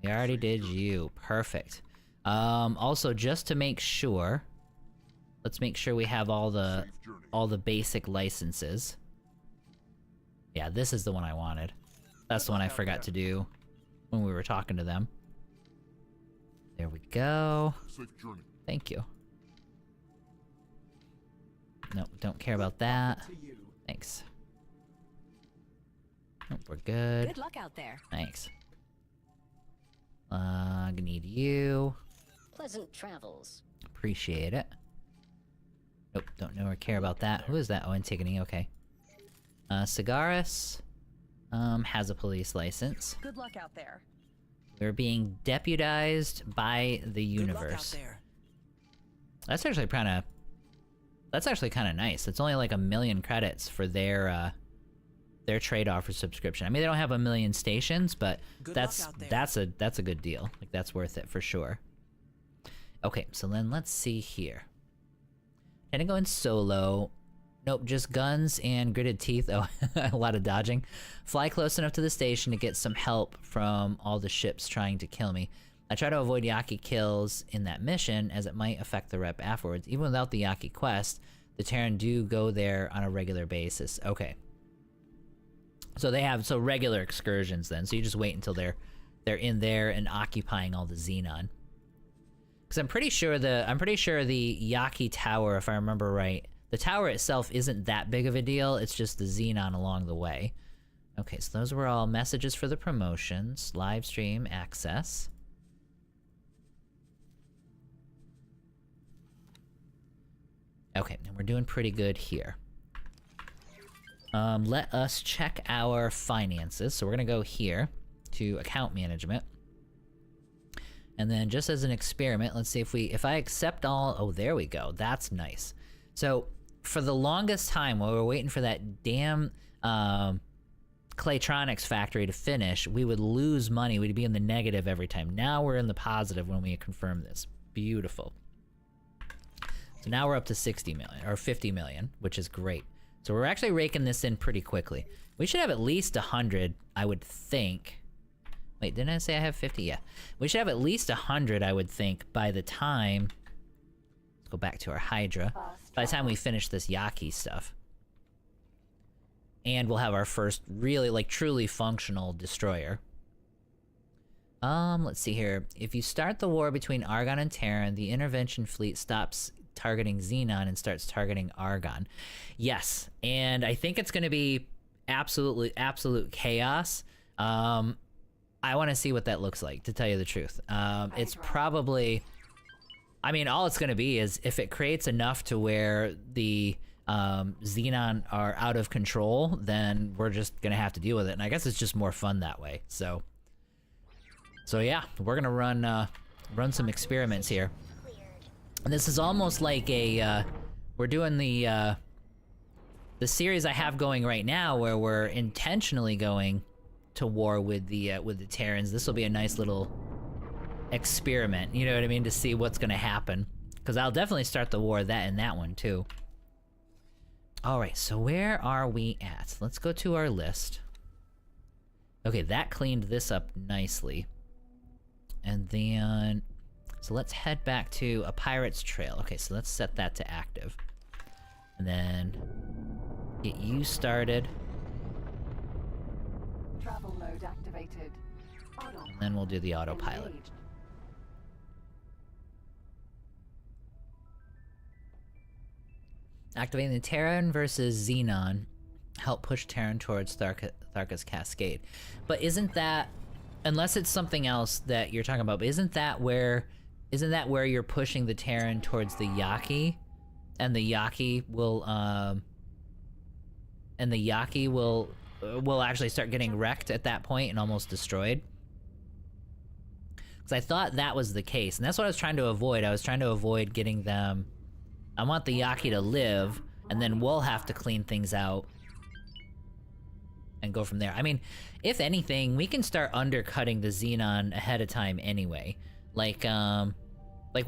We already did you. Perfect. Also, just to make sure, let's make sure we have all the basic licenses. Yeah, this is the one I wanted. That's the one I forgot to do when we were talking to them. There we go. Thank you. Nope, don't care about that. Thanks. Nope, we're good. Good luck out there. Thanks. I need you. Pleasant travels. Appreciate it. Nope, don't know or care about that. Who is that? Oh, Antigone, okay. Cigaris, has a police license. Good luck out there. We're being deputized by the universe. That's actually kinda nice. It's only like 1,000,000 credits for their trade offer subscription. I mean, they don't have 1,000,000 stations, but that's a good deal. Like, that's worth it for sure. Okay, so then let's see here. Gonna go in solo. Nope, just guns and gritted teeth. Oh, a lot of dodging. Fly close enough to the station to get some help from all the ships trying to kill me. I try to avoid Yaki kills in that mission, as it might affect the rep afterwards. Even without the Yaki quest, the Terran do go there on a regular basis. Okay. So they have regular excursions then. So you just wait until they're in there and occupying all the Xenon. Because I'm pretty sure the Yaki tower, if I remember right, the tower itself isn't that big of a deal. It's just the Xenon along the way. Okay, so those were all messages for the promotions. Live stream access. Okay, and we're doing pretty good here. Let us check our finances. So we're gonna go here to account management. And then just as an experiment, let's see if I accept all, oh, there we go. That's nice. So for the longest time while we were waiting for that damn Claytronics factory to finish, we would lose money. We'd be in the negative every time. Now we're in the positive when we confirm this. Beautiful. So now we're up to 60 million, or 50 million, which is great. So we're actually raking this in pretty quickly. We should have at least 100, I would think. Wait, didn't I say I have 50? Yeah. We should have at least 100, I would think, by the time... Let's go back to our Hydra. By the time we finish this Yaki stuff. And we'll have our first really, like, truly functional destroyer. Let's see here. If you start the war between Argon and Terran, the intervention fleet stops targeting Xenon and starts targeting Argon. Yes, and I think it's going to be absolute chaos. I want to see what that looks like, to tell you the truth. It's probably... I mean, all it's going to be is if it creates enough to where the Xenon are out of control, then we're just going to have to deal with it. And I guess it's just more fun that way. So yeah, we're going to run some experiments here. And this is almost like a... we're doing the series I have going right now where we're intentionally going to war with the Terrans. This will be a nice little experiment, you know what I mean, to see what's gonna happen. Because I'll definitely start the war in that one too. Alright, so where are we at? Let's go to our list. Okay, that cleaned this up nicely. And then... so let's head back to a pirate's trail. Okay, so let's set that to active. And then... get you started. Travel mode activated. And then we'll do the autopilot. Engaged. Activating the Terran versus Xenon. Help push Terran towards Tharka's Cascade. But isn't that... unless it's something else that you're talking about, but isn't that where you're pushing the Terran towards the Yaki? And the Yaki will, will actually start getting wrecked at that point and almost destroyed? Because I thought that was the case, and that's what I was trying to avoid. I was trying to avoid getting them... I want the Yaki to live, and then we'll have to clean things out and go from there. I mean, if anything, we can start undercutting the Xenon ahead of time anyway. Like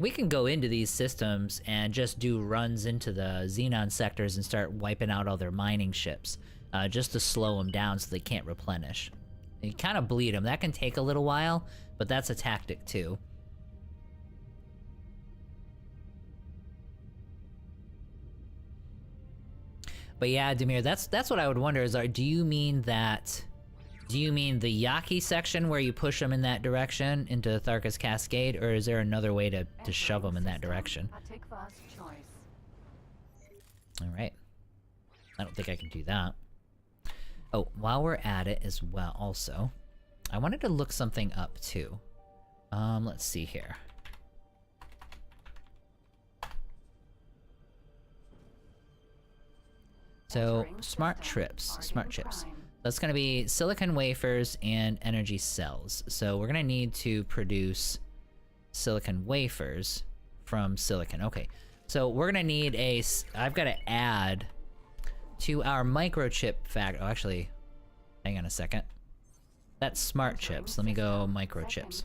we can go into these systems and just do runs into the Xenon sectors and start wiping out all their mining ships, just to slow them down so they can't replenish. And you kind of bleed them. That can take a little while, but that's a tactic too. But yeah, Demir, that's what I would wonder is, do you mean the Yaki section where you push them in that direction into Tharka's Cascade, or is there another way to shove them in that direction? Take fast choice. Alright. I don't think I can do that. Oh, while we're at it as well, also, I wanted to look something up too. Let's see here. So, smart chips. That's gonna be silicon wafers and energy cells. So we're gonna need to produce silicon wafers from silicon. Okay, so we're gonna need I've gotta add to our microchip oh, actually, hang on a second. That's smart chips. Let me go microchips.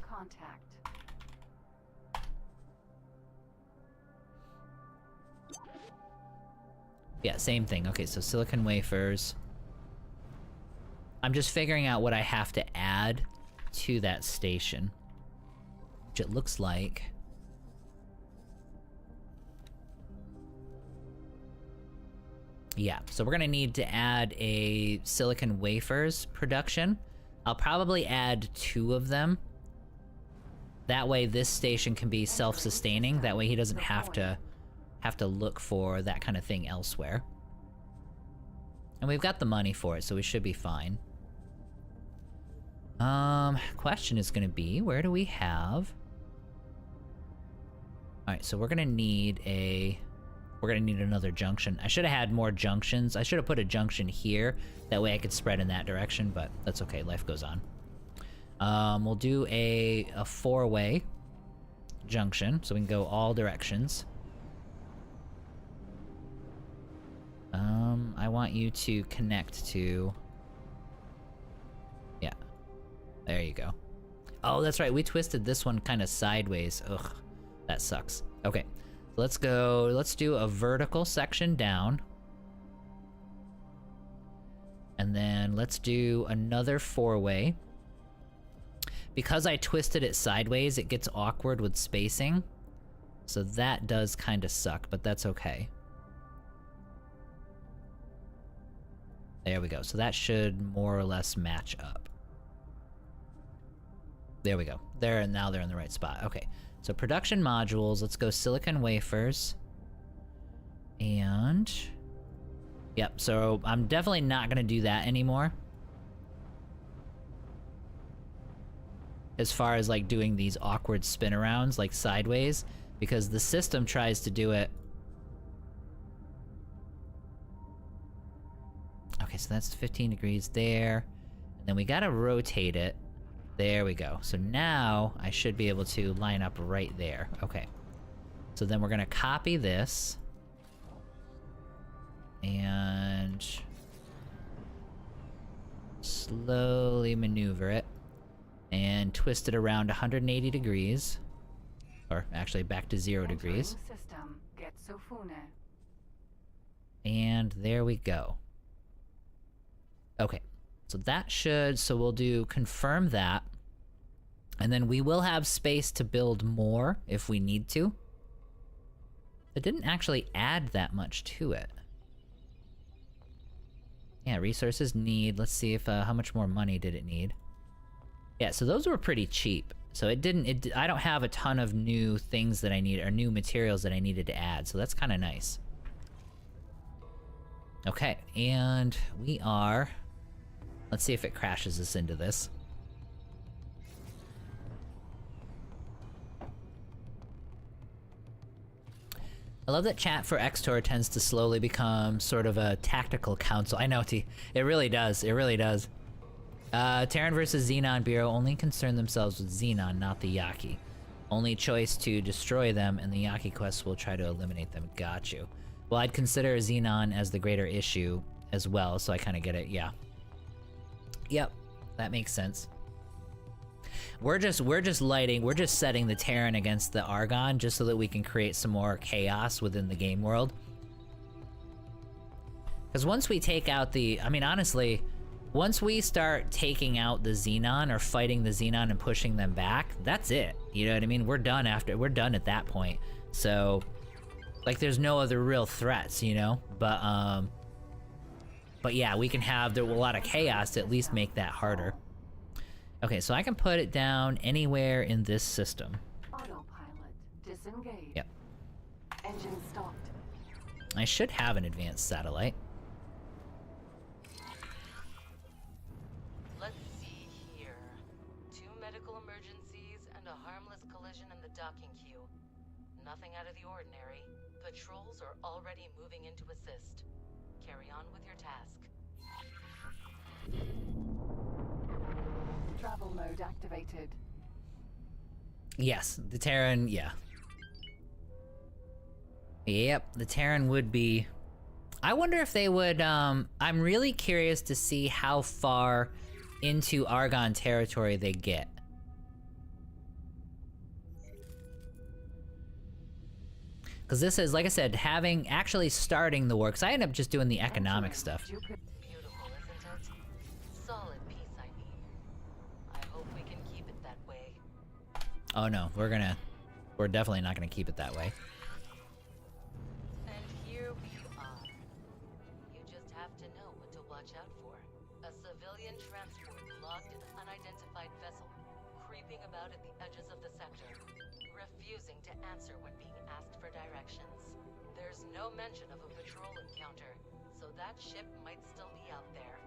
Yeah, same thing. Okay, so silicon wafers. I'm just figuring out what I have to add to that station. Which it looks like... yeah, so we're gonna need to add a silicon wafers production. I'll probably add 2 of them. That way this station can be self-sustaining. That way he doesn't have to look for that kind of thing elsewhere. And we've got the money for it, so we should be fine. Question is gonna be, where do we have... alright, so we're gonna need another junction. I should have had more junctions. I should have put a junction here. That way I could spread in that direction, but that's okay, life goes on. We'll do a 4-way junction, so we can go all directions. I want you to connect to... yeah. There you go. Oh, that's right, we twisted this one kind of sideways. Ugh, that sucks. Okay, let's do a vertical section down. And then let's do another 4-way. Because I twisted it sideways, it gets awkward with spacing. So that does kind of suck, but that's okay. There we go. So that should more or less match up. There we go. Now they're in the right spot. Okay, so production modules. Let's go silicon wafers. And... Yep, so I'm definitely not gonna do that anymore. As far as like doing these awkward spin arounds, like sideways, because the system tries to do it. Okay, so that's 15 degrees there. And then we gotta rotate it. There we go. So now I should be able to line up right there. Okay. So then we're gonna copy this. And slowly maneuver it. And twist it around 180 degrees. Or actually back to 0 degrees. System. Get Sofune. And there we go. Okay. So that should, so we'll do confirm that. And then we will have space to build more if we need to. It didn't actually add that much to it. Yeah, resources need, let's see if, how much more money did it need? Yeah, so those were pretty cheap. So it didn't, I don't have a ton of new things that I need, or new materials that I needed to add, so that's kind of nice. Okay, and we are, let's see if it crashes us into this. I love that chat for Xtor tends to slowly become sort of a tactical council. I know, T. It really does. It really does. Terran versus Xenon Bureau only concern themselves with Xenon, not the Yaki. Only choice to destroy them, and the Yaki quest will try to eliminate them. Got you. Well, I'd consider Xenon as the greater issue as well, so I kind of get it, yeah. Yep, that makes sense. We're just setting the Terran against the Argon just so that we can create some more chaos within the game world. Because once we take out the, I mean, honestly, once we start taking out the Xenon or fighting the Xenon and pushing them back, that's it. You know what I mean? We're done at that point. So, like, there's no other real threats, you know? But yeah, we can have a lot of chaos to at least make that harder. Okay, so I can put it down anywhere in this system. Autopilot. Disengage. Yep. Engine stopped. I should have an advanced satellite. Let's see here. 2 medical emergencies and a harmless collision in the docking queue. Nothing out of the ordinary. Patrols are already moving in to assist. Carry on with your task. Travel mode activated. Yes, the Terran, yeah. Yep, the Terran would be... I wonder if they would, I'm really curious to see how far into Argon territory they get. Because this is, like I said, actually starting the war, because I end up just doing the economic stuff. Beautiful, isn't it? Solid piece, I mean. I hope we can keep it that way. Oh no, we're definitely not gonna keep it that way. And here we are. You just have to know what to watch out for. A civilian transport logged an unidentified vessel, creeping about at the edges of the sector, refusing to answer when being asked for directions. There's no mention of a patrol encounter, so that ship might still be out there.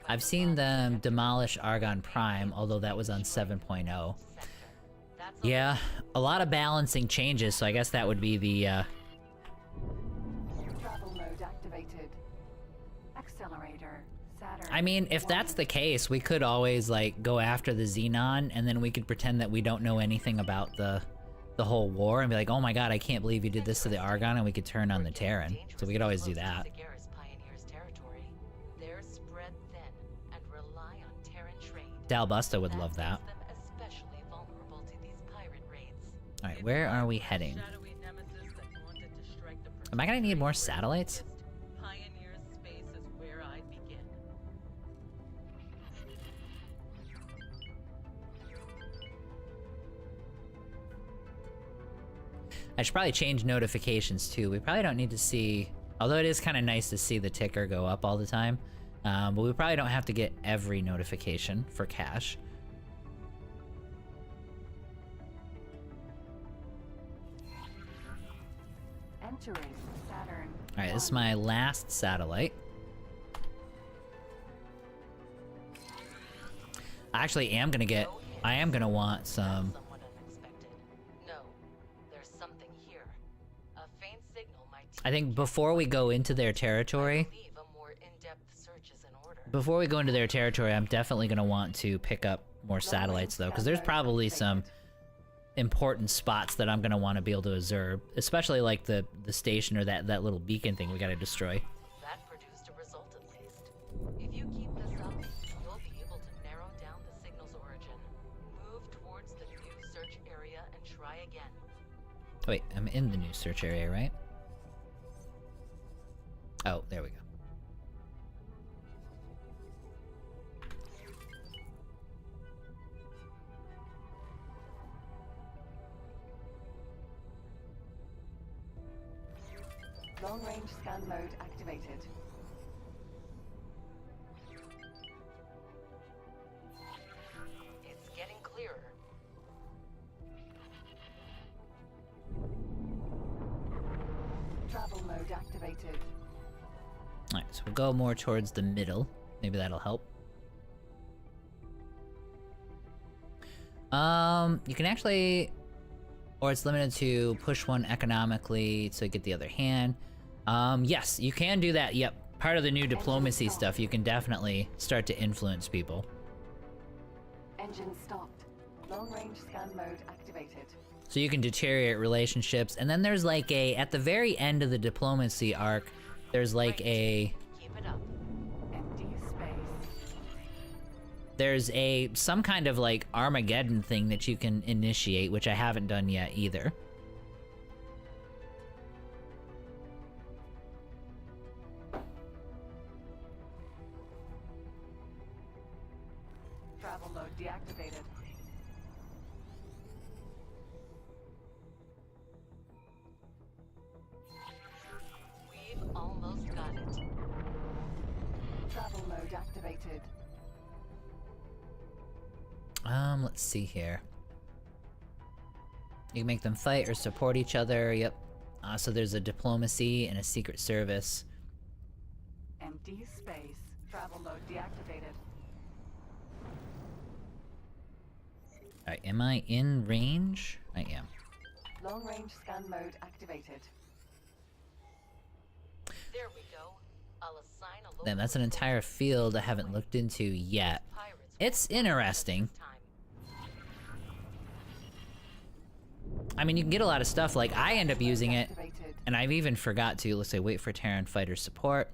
I've seen them demolish Argon Prime, although that was on 7.0. Yeah, a lot of balancing changes, so I guess that would be the, Travel mode activated. Accelerator. Saturn. I mean, if that's the case, we could always, like, go after the Xenon, and then we could pretend that we don't know anything about the whole war, and be like, oh my god, I can't believe you did this to the Argon, and we could turn on the Terran. So we could always do that. Dalbusta would love that. Alright, where are we heading? Am I gonna need more satellites? Pioneer's space is where I begin. I should probably change notifications too. We probably don't need to see, although it is kind of nice to see the ticker go up all the time, but we probably don't have to get every notification for cash. Entering Saturn. Alright, this is my last satellite. I actually am gonna get... I am gonna want some... Somewhat unexpected. No, there's something here. A faint signal might I think before we go into their territory... leave a more in-depth search is in order. Before we go into their territory, I'm definitely gonna want to pick up more satellites, though, because there's probably some important spots that I'm gonna want to be able to observe, especially like the station or that little beacon thing we gotta destroy. That produced a result at least. If you keep this up, you'll be able to narrow down the signal's origin. Move towards the new search area and try again. Wait, I'm in the new search area, right? Oh, there we go. Long-range scan mode activated. It's getting clearer. Travel mode activated. Alright, so we'll go more towards the middle. Maybe that'll help. You can actually... Or it's limited to push one economically to get the other hand. Yes, you can do that, yep. Part of the new diplomacy stuff, you can definitely start to influence people. Engine stopped. Long-range scan mode activated. So you can deteriorate relationships, and then there's like a... At the very end of the diplomacy arc, there's like a... Keep it up. Empty space. There's some kind of like Armageddon thing that you can initiate, which I haven't done yet either. Travel mode deactivated. We've almost got it. Travel mode activated. Let's see here. You can make them fight or support each other, yep. So there's a diplomacy and a secret service. Empty space. Travel mode deactivated. Alright, am I in range? I am. Long-range scan mode activated. There we go. I'll assign a Then that's an entire field I haven't looked into yet. It's interesting. I mean, you can get a lot of stuff, like I end up using it, and I've even forgot to, let's say, wait for Terran fighter support.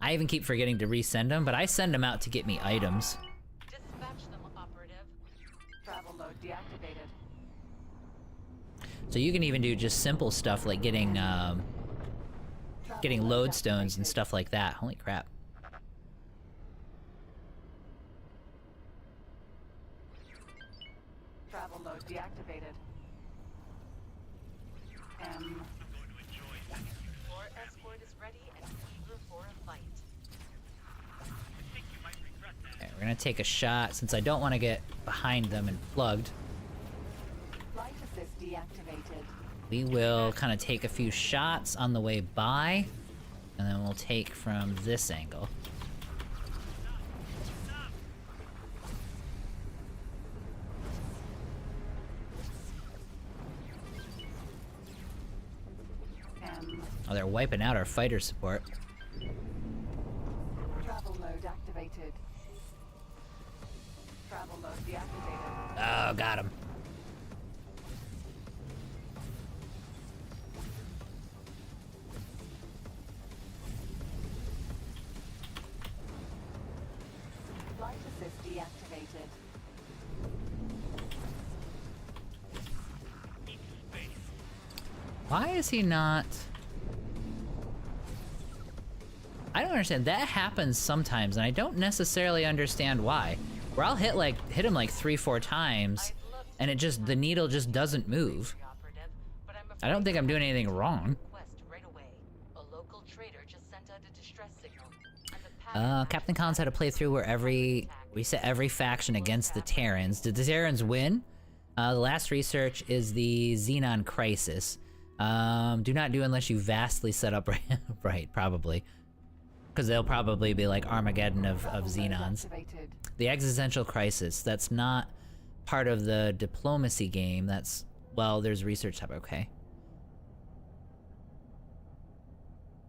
I even keep forgetting to resend them, but I send them out to get me items. Dispatch them, operative. Travel mode deactivated. So you can even do just simple stuff like getting lodestones and stuff like that. Holy crap. Travel mode deactivated. Your escort is ready and eager for a fight. Okay, we're gonna take a shot since I don't want to get behind them and plugged. Flight assist deactivated. We will kind of take a few shots on the way by, and then we'll take from this angle. Oh, they're wiping out our fighter support. Travel mode activated. Travel mode deactivated. Oh, got him. Flight assist deactivated. Why is he not... I don't understand. That happens sometimes, and I don't necessarily understand why. Where I'll hit him like 3-4 times, and it just, the needle just doesn't move. I don't think I'm doing anything wrong. Captain Collins had a playthrough where we set every faction against the Terrans. Did the Terrans win? The last research is the Xenon Crisis. Do not do unless you vastly set up right, probably. Because they'll probably be like Armageddon of Xenons. Activated. The existential crisis, that's not part of the diplomacy game, that's, well, there's research tab, okay.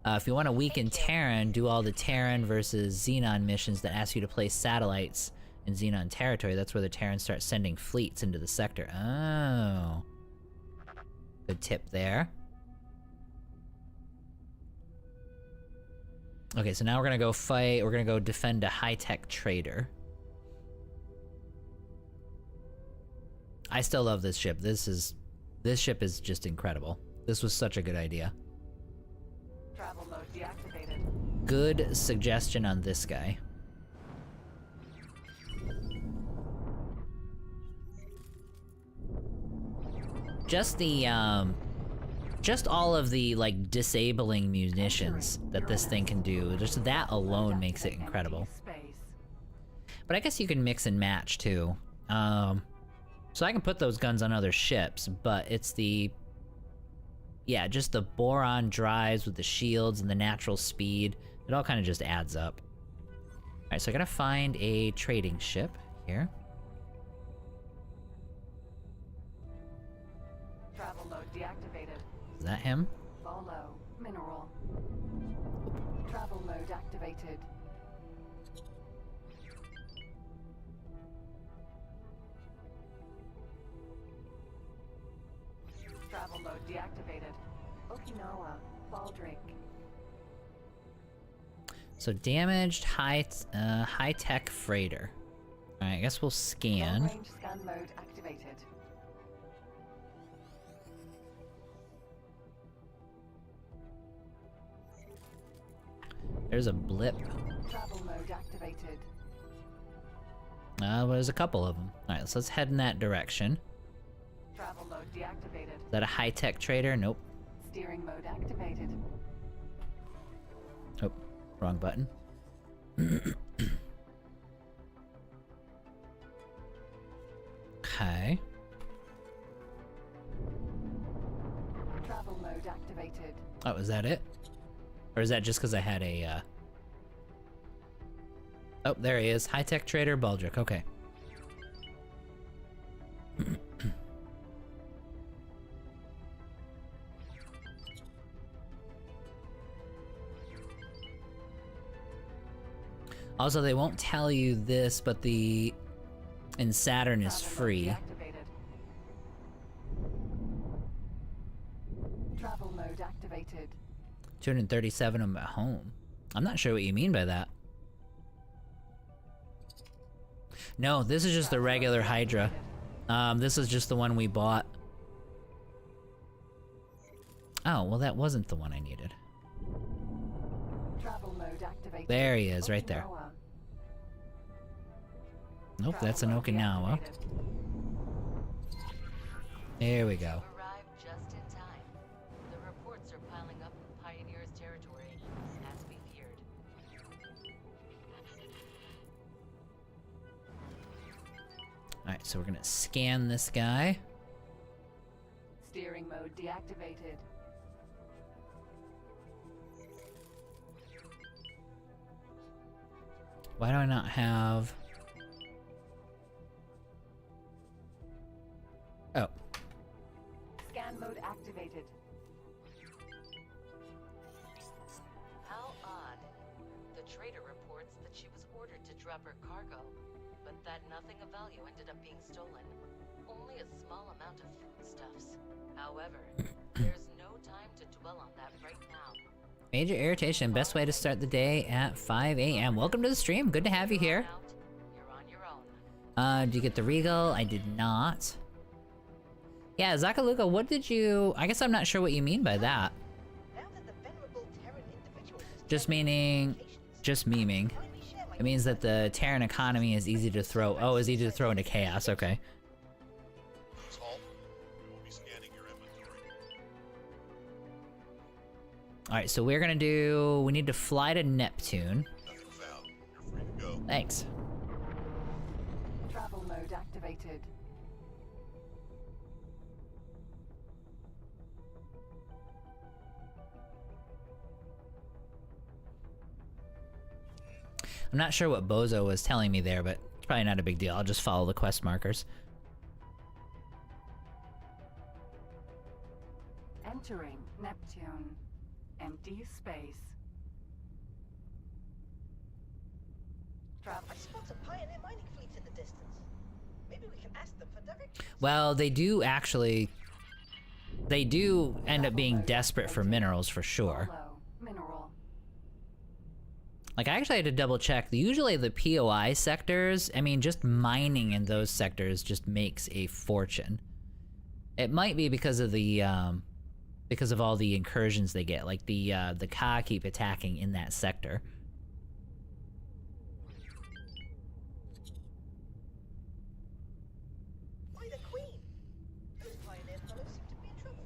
If you want to weaken Terran, do all the Terran versus Xenon missions that ask you to place satellites in Xenon territory. That's where the Terrans start sending fleets into the sector. Oh. Good tip there. Okay, so now we're gonna go fight, we're gonna go defend a high-tech trader. I still love this ship. This ship is just incredible. This was such a good idea. Travel mode deactivated. Good suggestion on this guy. Just the, just all of the, like, disabling munitions that this thing can do, just that alone makes it incredible. Space. But I guess you can mix and match, too. So I can put those guns on other ships, but it's the... Yeah, just the boron drives with the shields and the natural speed. It all kind of just adds up. Alright, so I gotta find a trading ship here. Travel mode deactivated. Is that him? Follow. Mineral. Travel mode activated. Travel mode deactivated. Okinawa. Baldric. So damaged high-tech freighter. Alright, I guess we'll scan. Long-range scan mode activated. There's a blip. Travel mode activated. Well, there's a couple of them. Alright, so let's head in that direction. Travel mode deactivated. Is that a high-tech trader? Nope. Steering mode activated. Oh, wrong button. Okay. Travel mode activated. Oh, is that it? Or is that just because I had a, Oh, there he is. High-tech trader Baldric. Okay. Also, they won't tell you this, but the... in Saturn is free. Travel mode activated. 237 of them at home. I'm not sure what you mean by that. No, this is just the regular Hydra. This is just the one we bought. Oh, well that wasn't the one I needed. Travel mode activated. There he is, right there. Okinawa. Nope, that's an Travel mode Okinawa. deactivated. There we go. Arrived just in time. The reports are piling up in Pioneer's territory, as we feared. Alright, so we're gonna scan this guy. Steering mode deactivated. Why do I not have... Oh. Scan mode activated. How odd. The trader reports that she was ordered to drop her cargo, but that nothing of value ended up being stolen. Only a small amount of foodstuffs. However, there's no time to dwell on that right now. Major irritation. Best way to start the day at 5 a.m. Welcome to the stream. Good to have you here. You're on your own. Did you get the Regal? I did not. Yeah, Zakaluka, what did you... I guess I'm not sure what you mean by that. Now that the venerable Terran individual has Just meaning... just memeing. It means that the Terran economy is easy to throw... Oh, is easy to throw into chaos, okay. Halt. We will be scanning your inventory. Alright, so we're gonna do... We need to fly to Neptune. Nothing found. You're free to go. Thanks. Travel mode activated. I'm not sure what Bozo was telling me there, but it's probably not a big deal. I'll just follow the quest markers. Entering Neptune. Empty space. I spot a pioneer mining fleet in the distance. Maybe we can ask them for directions. Well, they do actually... They do end up being desperate for minerals for sure. Follow. Mineral. Like, I actually had to double check. Usually the POI sectors, I mean, just mining in those sectors just makes a fortune. It might be because of the, because of all the incursions they get. Like, the Ka keep attacking in that sector. Why the Queen? Those pioneer fellows seem to be in trouble.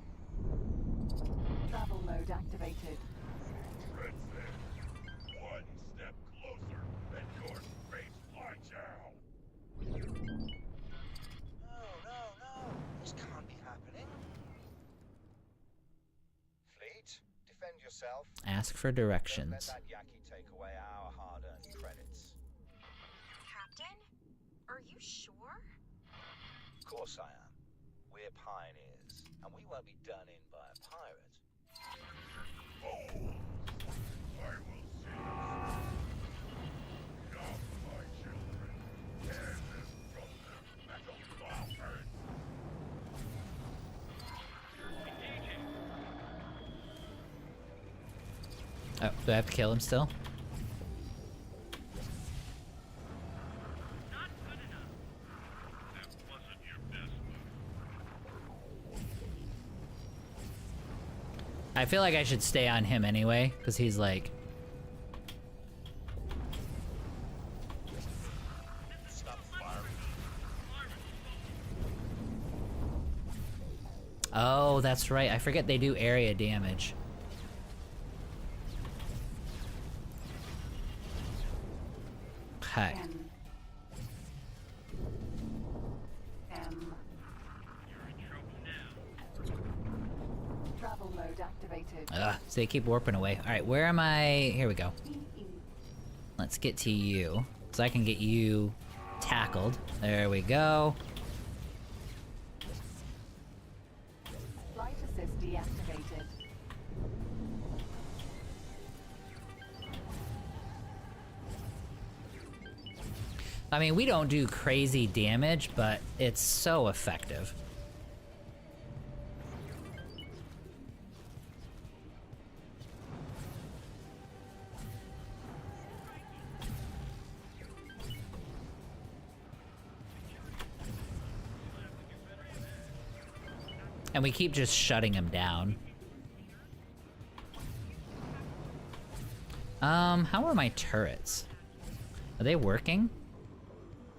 Travel mode activated. One step closer, and your face flies out. No. This can't be happening. Fleet, defend yourself. Ask for Don't let directions. that Yaki take away our hard-earned credits. Captain? Are you sure? Of course I am. We're pioneers, and we won't be done in by a pirate. Oh, I will see you. Not my children. Tear them from their metal coffins. Oh, do I have to kill him still? That wasn't your best move. I feel like I should stay on him anyway, because he's like... Stop firing. Oh, that's right. I forget they do area damage. Okay. N. M. Travel mode activated. Ugh, so they keep warping away. Alright, where am I? Here we go. EE. Let's get to you. So I can get you tackled. There we go. Flight assist deactivated. I mean, we don't do crazy damage, but it's so effective. And we keep just shutting him down. How are my turrets? Are they working?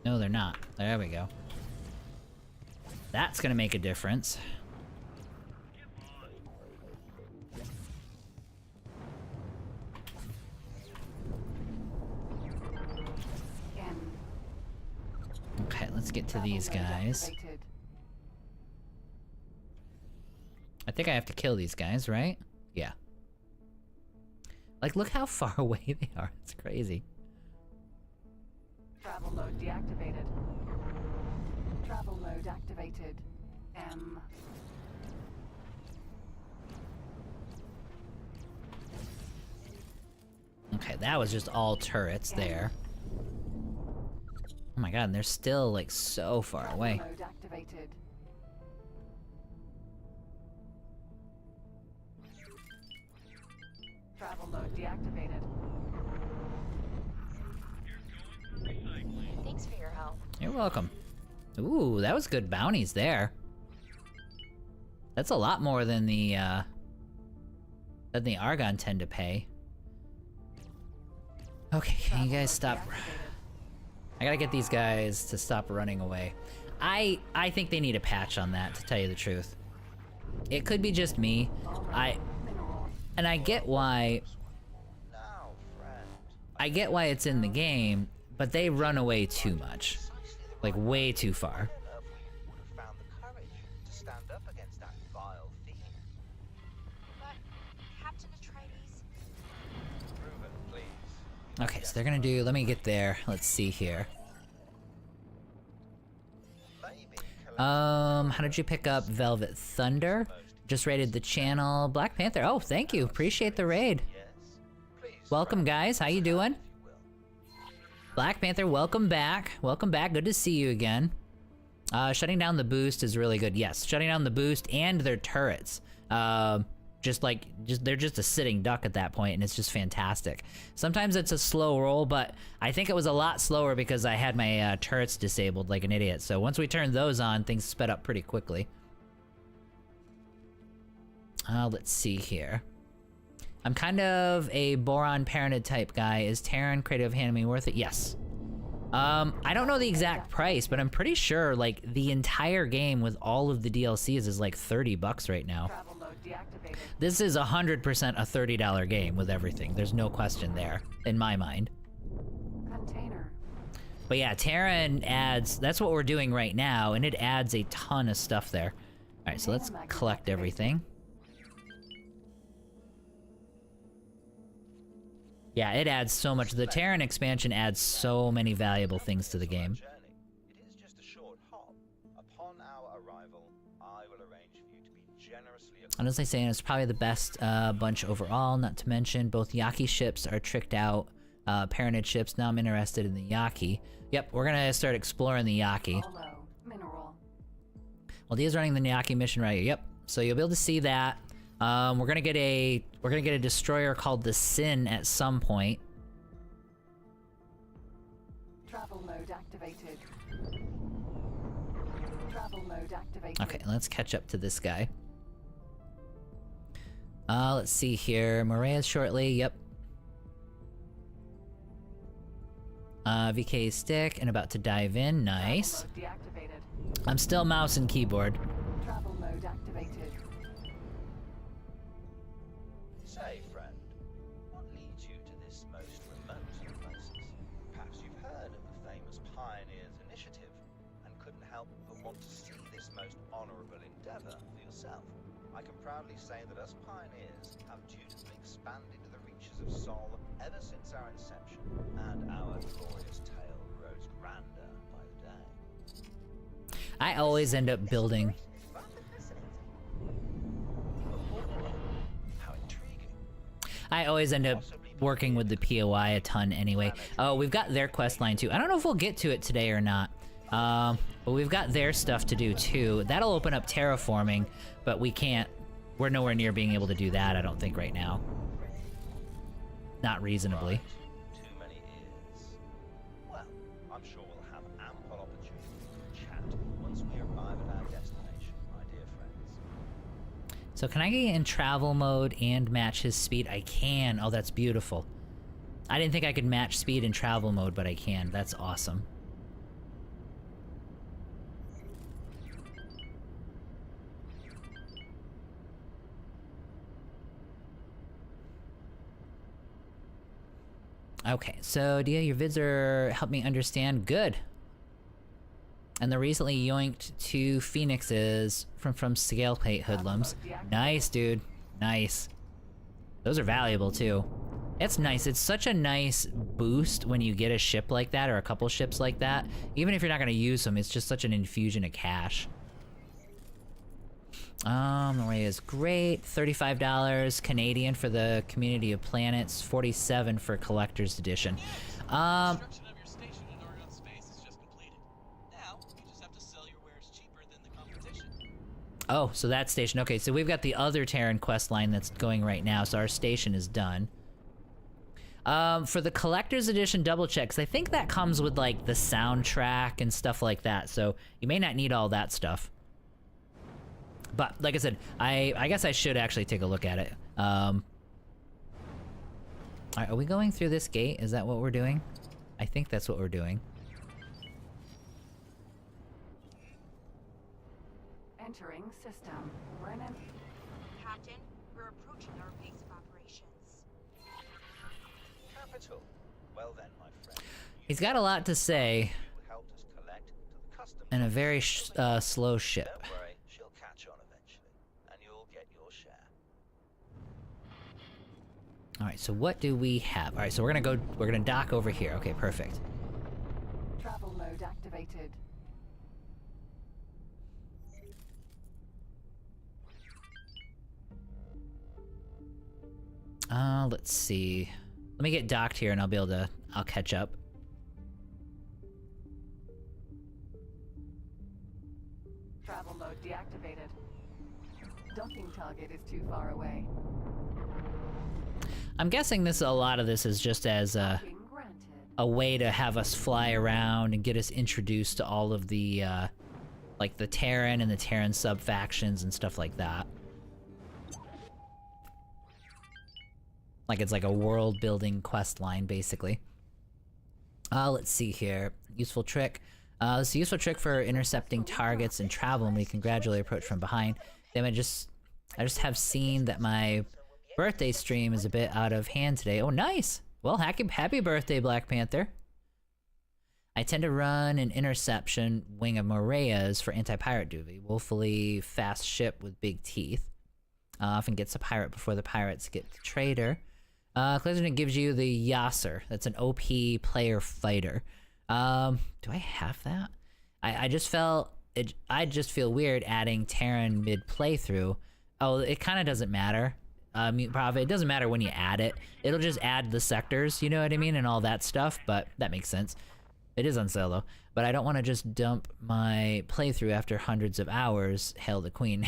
No, they're not. There we go. That's gonna make a difference. N. Okay, let's get to Travel these mode guys. activated. I think I have to kill these guys, right? Yeah. Like, look how far away they are. It's crazy. Travel mode deactivated. Travel mode activated. M. Okay, that was just all turrets there. Oh my god, and they're still, like, so far Travel away. mode activated. Travel mode deactivated. Thanks for your help. You're welcome. Ooh, that was good bounties there. That's a lot more than the Argon tend to pay. Okay, can you guys stop? I gotta get these guys to stop running away. I think they need a patch on that, to tell you the truth. It could be just me. And I get why. Now, friend. I get why it's in the game, but they run away too much. Like, way too far. Earth would have found the courage to stand up against that vile fiend. But, Captain Atreides, Reuben, please. Okay, so they're gonna do. Let me get there. Let's see here. How did you pick up Velvet Thunder? Just raided the channel. Black Panther. Oh, thank you. Appreciate the raid. Welcome, guys. How you doing? Black Panther, welcome back. Welcome back. Good to see you again. Shutting down the boost is really good. Yes, shutting down the boost and their turrets. They're just a sitting duck at that point, and it's just fantastic. Sometimes it's a slow roll, but I think it was a lot slower because I had my turrets disabled like an idiot. So once we turned those on, things sped up pretty quickly. Let's see here. I'm kind of a Boron Paranid type guy. Is Terran Creative Handling worth it? Yes. I don't know the exact price, but I'm pretty sure like the entire game with all of the DLCs is like $30 right now. Travel mode deactivated. This is 100% a $30 game with everything. There's no question there, in my mind. Container. But yeah, Terran adds, that's what we're doing right now, and it adds a ton of stuff there. Alright, so let's collect everything. Yeah, it adds so much. The Terran expansion adds so many valuable things to the game. It is just a short hop. Upon our arrival, I will arrange for you to be generously. Honestly saying it's probably the best bunch overall, not to mention both Yaki ships are tricked out, Paranid ships. Now I'm interested in the Yaki. Yep, we're gonna start exploring the Yaki. Hollow. Mineral. Well, Dia's running the Yaki mission right here. Yep, so you'll be able to see that. We're gonna get a destroyer called the Sin at some point. Travel mode activated. Travel mode activated. Okay, let's catch up to this guy. Let's see here. Morea's shortly, yep. VK stick and about to dive in, nice. Travel mode deactivated. I'm still mouse and keyboard. Travel mode activated. Say, friend, what leads you to this most remote of places? Perhaps you've heard of the famous Pioneers Initiative and couldn't help but want to see this most honorable endeavor for yourself. I can proudly say that us pioneers have dutifully expanded to the reaches of Sol ever since our inception, and our glorious tale grows grander by the day. I always end up building. How intriguing. I always end up working with the POI a ton anyway. Oh, we've got their quest line too. I don't know if we'll get to it today or not. But we've got their stuff to do too. That'll open up terraforming, but we can't. We're nowhere near being able to do that, I don't think, right now. Not reasonably. Right. Too many ears. Well, I'm sure we'll have ample opportunity to chat once we arrive at our destination, my dear friends. So can I get in travel mode and match his speed? I can. Oh, that's beautiful. I didn't think I could match speed in travel mode, but I can. That's awesome. Okay, so Dia, your vids are help me understand. Good. And the recently yoinked 2 phoenixes from scale plate hoodlums. Nice, dude. Nice. Those are valuable too. It's nice. It's such a nice boost when you get a ship like that or a couple ships like that. Even if you're not gonna use them, it's just such an infusion of cash. The way is great. $35 Canadian for the Community of Planets, $47 for Collector's Edition. Construction of your station in Oregon Space is just completed. Now, you just have to sell your wares cheaper than the competition. Oh, so that station. Okay, so we've got the other Terran quest line that's going right now, so our station is done. For the Collector's Edition double checks, I think that comes with like the soundtrack and stuff like that, so you may not need all that stuff. But like I said, I guess I should actually take a look at it. Alright, are we going through this gate? Is that what we're doing? I think that's what we're doing. Entering system. Brennan. Captain, we're approaching our base of operations. Capital. Well then, my friend. He's got a lot to say You helped us collect to the customs. in a very slow ship. Don't worry, she'll catch on eventually, and you'll get your share. Alright, so what do we have? Alright, so we're gonna dock over here. Okay, perfect. Travel mode activated. Let's see. Let me get docked here and I'll catch up. Travel mode deactivated. Docking target is too far away. I'm guessing a lot of this is just as Docking granted. a way to have us fly around and get us introduced to all of the, like the Terran and the Terran sub-factions and stuff like that. Like it's like a world-building quest line, basically. Let's see here. Useful trick. It's a useful trick for intercepting targets and travel, and we can gradually approach from behind. Then I just have seen that my birthday stream is a bit out of hand today. Oh, nice! Well, happy birthday, Black Panther. I tend to run an interception wing of Moreas for anti-pirate duty. Woefully fast ship with big teeth. Often gets a pirate before the pirates get the trader. Cleansing gives you the Yasser. That's an OP player fighter. Do I have that? I just feel weird adding Terran mid playthrough. Oh, it kind of doesn't matter. Mute Prophet, it doesn't matter when you add it. It'll just add the sectors, you know what I mean, and all that stuff, but that makes sense. It is on sale though. But I don't want to just dump my playthrough after hundreds of hours. Hail the Queen.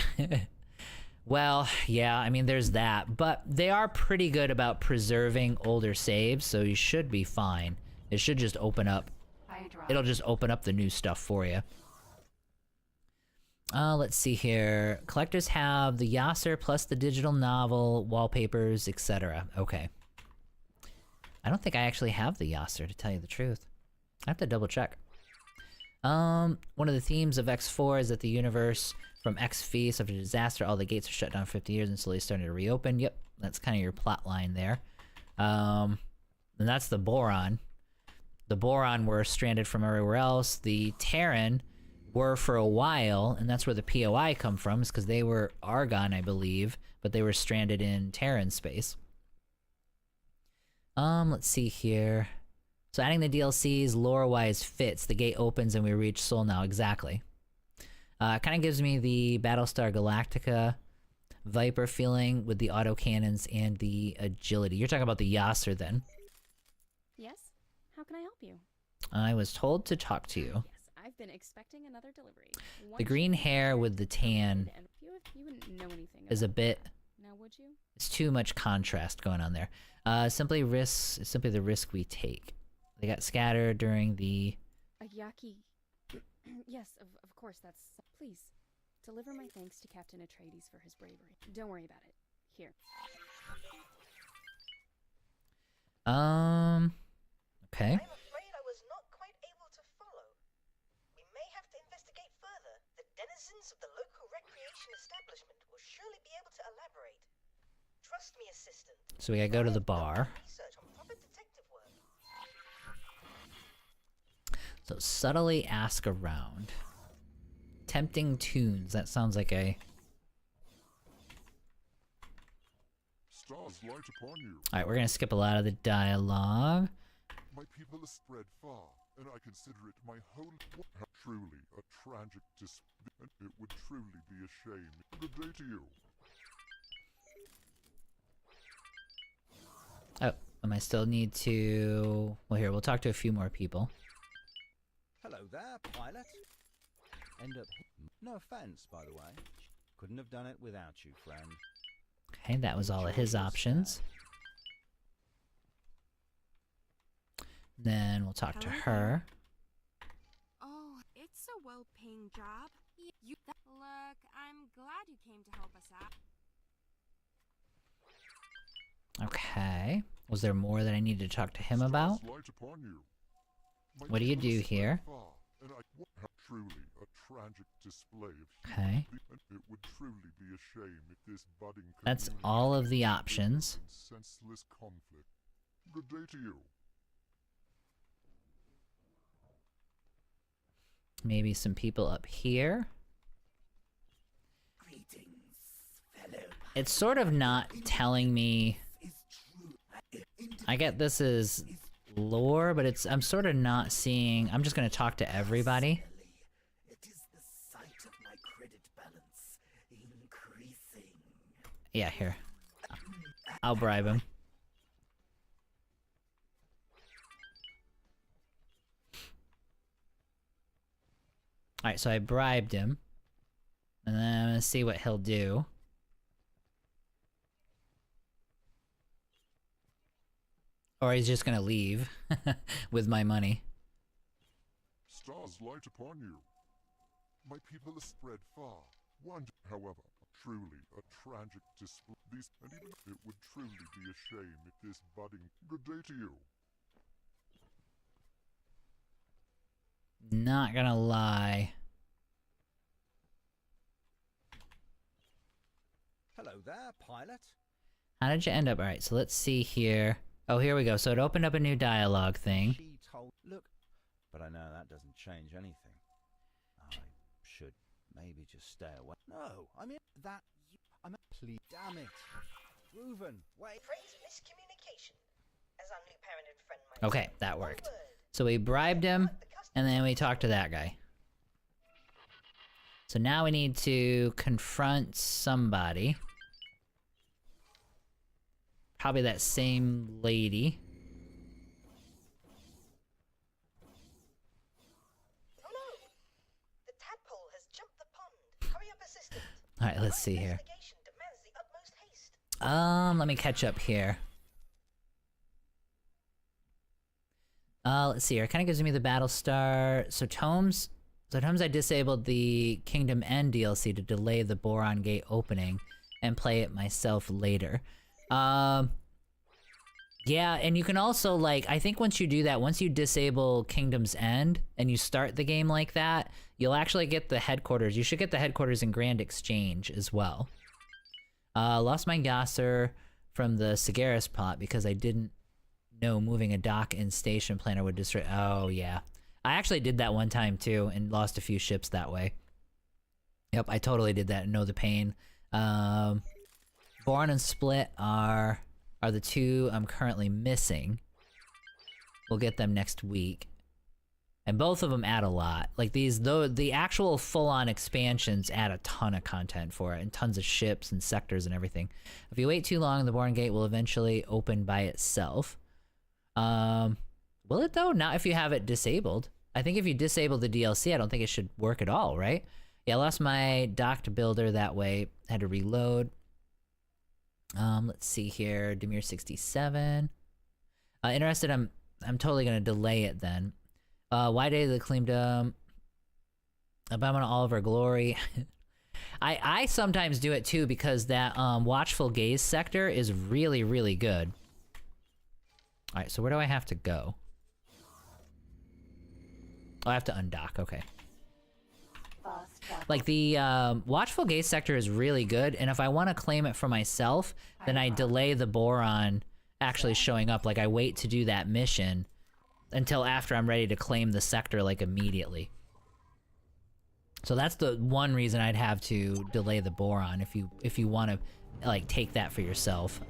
Well, yeah, I mean, there's that, but they are pretty good about preserving older saves, so you should be fine. It should just open up. It'll just open up the new stuff for you. Let's see here. Collectors have the Yasser plus the digital novel, wallpapers, etc. Okay. I don't think I actually have the Yasser, to tell you the truth. I have to double check. One of the themes of X4 is that the universe from XV suffered a disaster. All the gates are shut down for 50 years and slowly starting to reopen. Yep, that's kind of your plot line there. And that's the Boron. The Boron were stranded from everywhere else. The Terran were for a while, and that's where the POI come from, is because they were Argon, I believe, but they were stranded in Terran space. Let's see here. So adding the DLCs lore-wise fits. The gate opens and we reach Sol now. Exactly. Kind of gives me the Battlestar Galactica Viper feeling with the autocannons and the agility. You're talking about the Yasser then. Yes? How can I help you? I was told to talk to you. Yes, I've been expecting another delivery. The green hair with the tan You wouldn't know anything is a bit... Now would you? It's too much contrast going on there. Simply the risk we take. They got scattered during the... Yaki. Yes, of course, that's... Please, deliver my thanks to Captain Atreides for his bravery. Don't worry about it. Here. Okay. I'm afraid I was not quite able to follow. We may have to investigate further. The denizens of the local recreation establishment will surely be able to elaborate. Trust me, assistant. So we gotta go to the bar. Research on proper detective work. So subtly ask around. Tempting tunes. That sounds like a... Stars light upon you. Alright, we're gonna skip a lot of the dialogue. My people are spread far, and I consider it my whole... Truly a tragic and it would truly be a shame. Good day to you. Oh, I still need to... Well, here, we'll talk to a few more people. Hello there, pilot. End up... No offense, by the way. Couldn't have done it without you, friend. Okay, that was all of his options. Then we'll talk to her. Oh, it's a well-paying job. Look, I'm glad you came to help us out. Okay. Was there more that I needed to talk to him about? Light upon you. What do you do here? Truly a tragic display of Okay. It would truly be a shame if this budding That's all of the options. senseless conflict. Good day to you. Maybe some people up here. It's sort of not telling me I get this is lore, but I'm sort of not seeing. I'm just gonna talk to everybody. It is the sight of my credit balance increasing. Yeah, here. I'll bribe him. Alright, so I bribed him. And then I'm gonna see what he'll do. Or he's just gonna leave with my money. Stars light upon you. My people are spread far. One, however, truly a tragic display. And even it would truly be a shame if this budding. Good day to you. Not gonna lie. Hello there, pilot. How did you end up? Alright, so let's see here. Oh, here we go. So it opened up a new dialogue thing. She told. Look, but I know that doesn't change anything. I should maybe just stay away. No, I mean that. I'm please. Damn it, Reuven. Wait. Praise miscommunication, as our new parent and friend might Okay, say. that worked. One word. So we bribed him, and then we talked to that guy. So now we need to confront somebody. Probably that same lady. Oh no! The tadpole has jumped the pond. Hurry up, assistant. Alright, let's see here. Investigation demands the utmost haste. Let me catch up here. Let's see here. It kind of gives me the battle star. So Tomes I disabled the Kingdom End DLC to delay the Boron Gate opening and play it myself later. Yeah, and you can also, like, I think once you do that, once you disable Kingdom's End and you start the game like that, you'll actually get the headquarters. You should get the headquarters in Grand Exchange as well. Lost my Gasser from the Sagaris pot because I didn't know moving a dock and station planner would destroy. Oh, yeah. I actually did that one time too and lost a few ships that way. Yep, I totally did that and know the pain. Bourne and Split are the two I'm currently missing. We'll get them next week. And both of them add a lot. Like these, though, the actual full-on expansions add a ton of content for it and tons of ships and sectors and everything. If you wait too long, the Bourne Gate will eventually open by itself. Will it though? Not if you have it disabled. I think if you disable the DLC, I don't think it should work at all, right? Yeah, I lost my docked builder that way. Had to reload. Let's see here. Demir 67. Interested, I'm totally gonna delay it then. Why Day of the Kingdom? Abominable Oliver Glory. I sometimes do it too because that Watchful Gaze sector is really, really good. Alright, so where do I have to go? Oh, I have to undock, okay. Like the Watchful Gaze sector is really good, and if I want to claim it for myself, then I delay the Boron actually showing up. Like I wait to do that mission until after I'm ready to claim the sector, like immediately. So that's the one reason I'd have to delay the Boron if you want to like take that for yourself.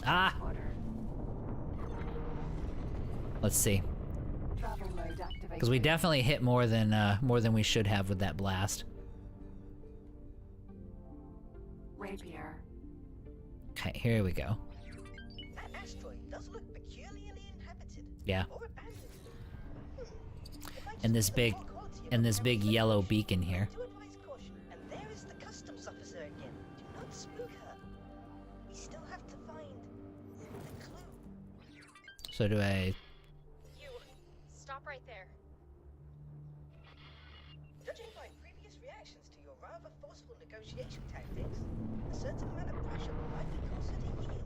Ah! Let's see. Because we definitely hit more than we should have with that blast. Rapier. Okay, here we go. That asteroid does look peculiarly inhabited. Yeah. Or abandoned. And this big yellow beacon here. Do advise caution, and there is the customs officer again. Do not spook her. We still have to find the clue. So do I? You stop right there. Judging by previous reactions to your rather forceful negotiation tactics, a certain amount of pressure might be closer to yield.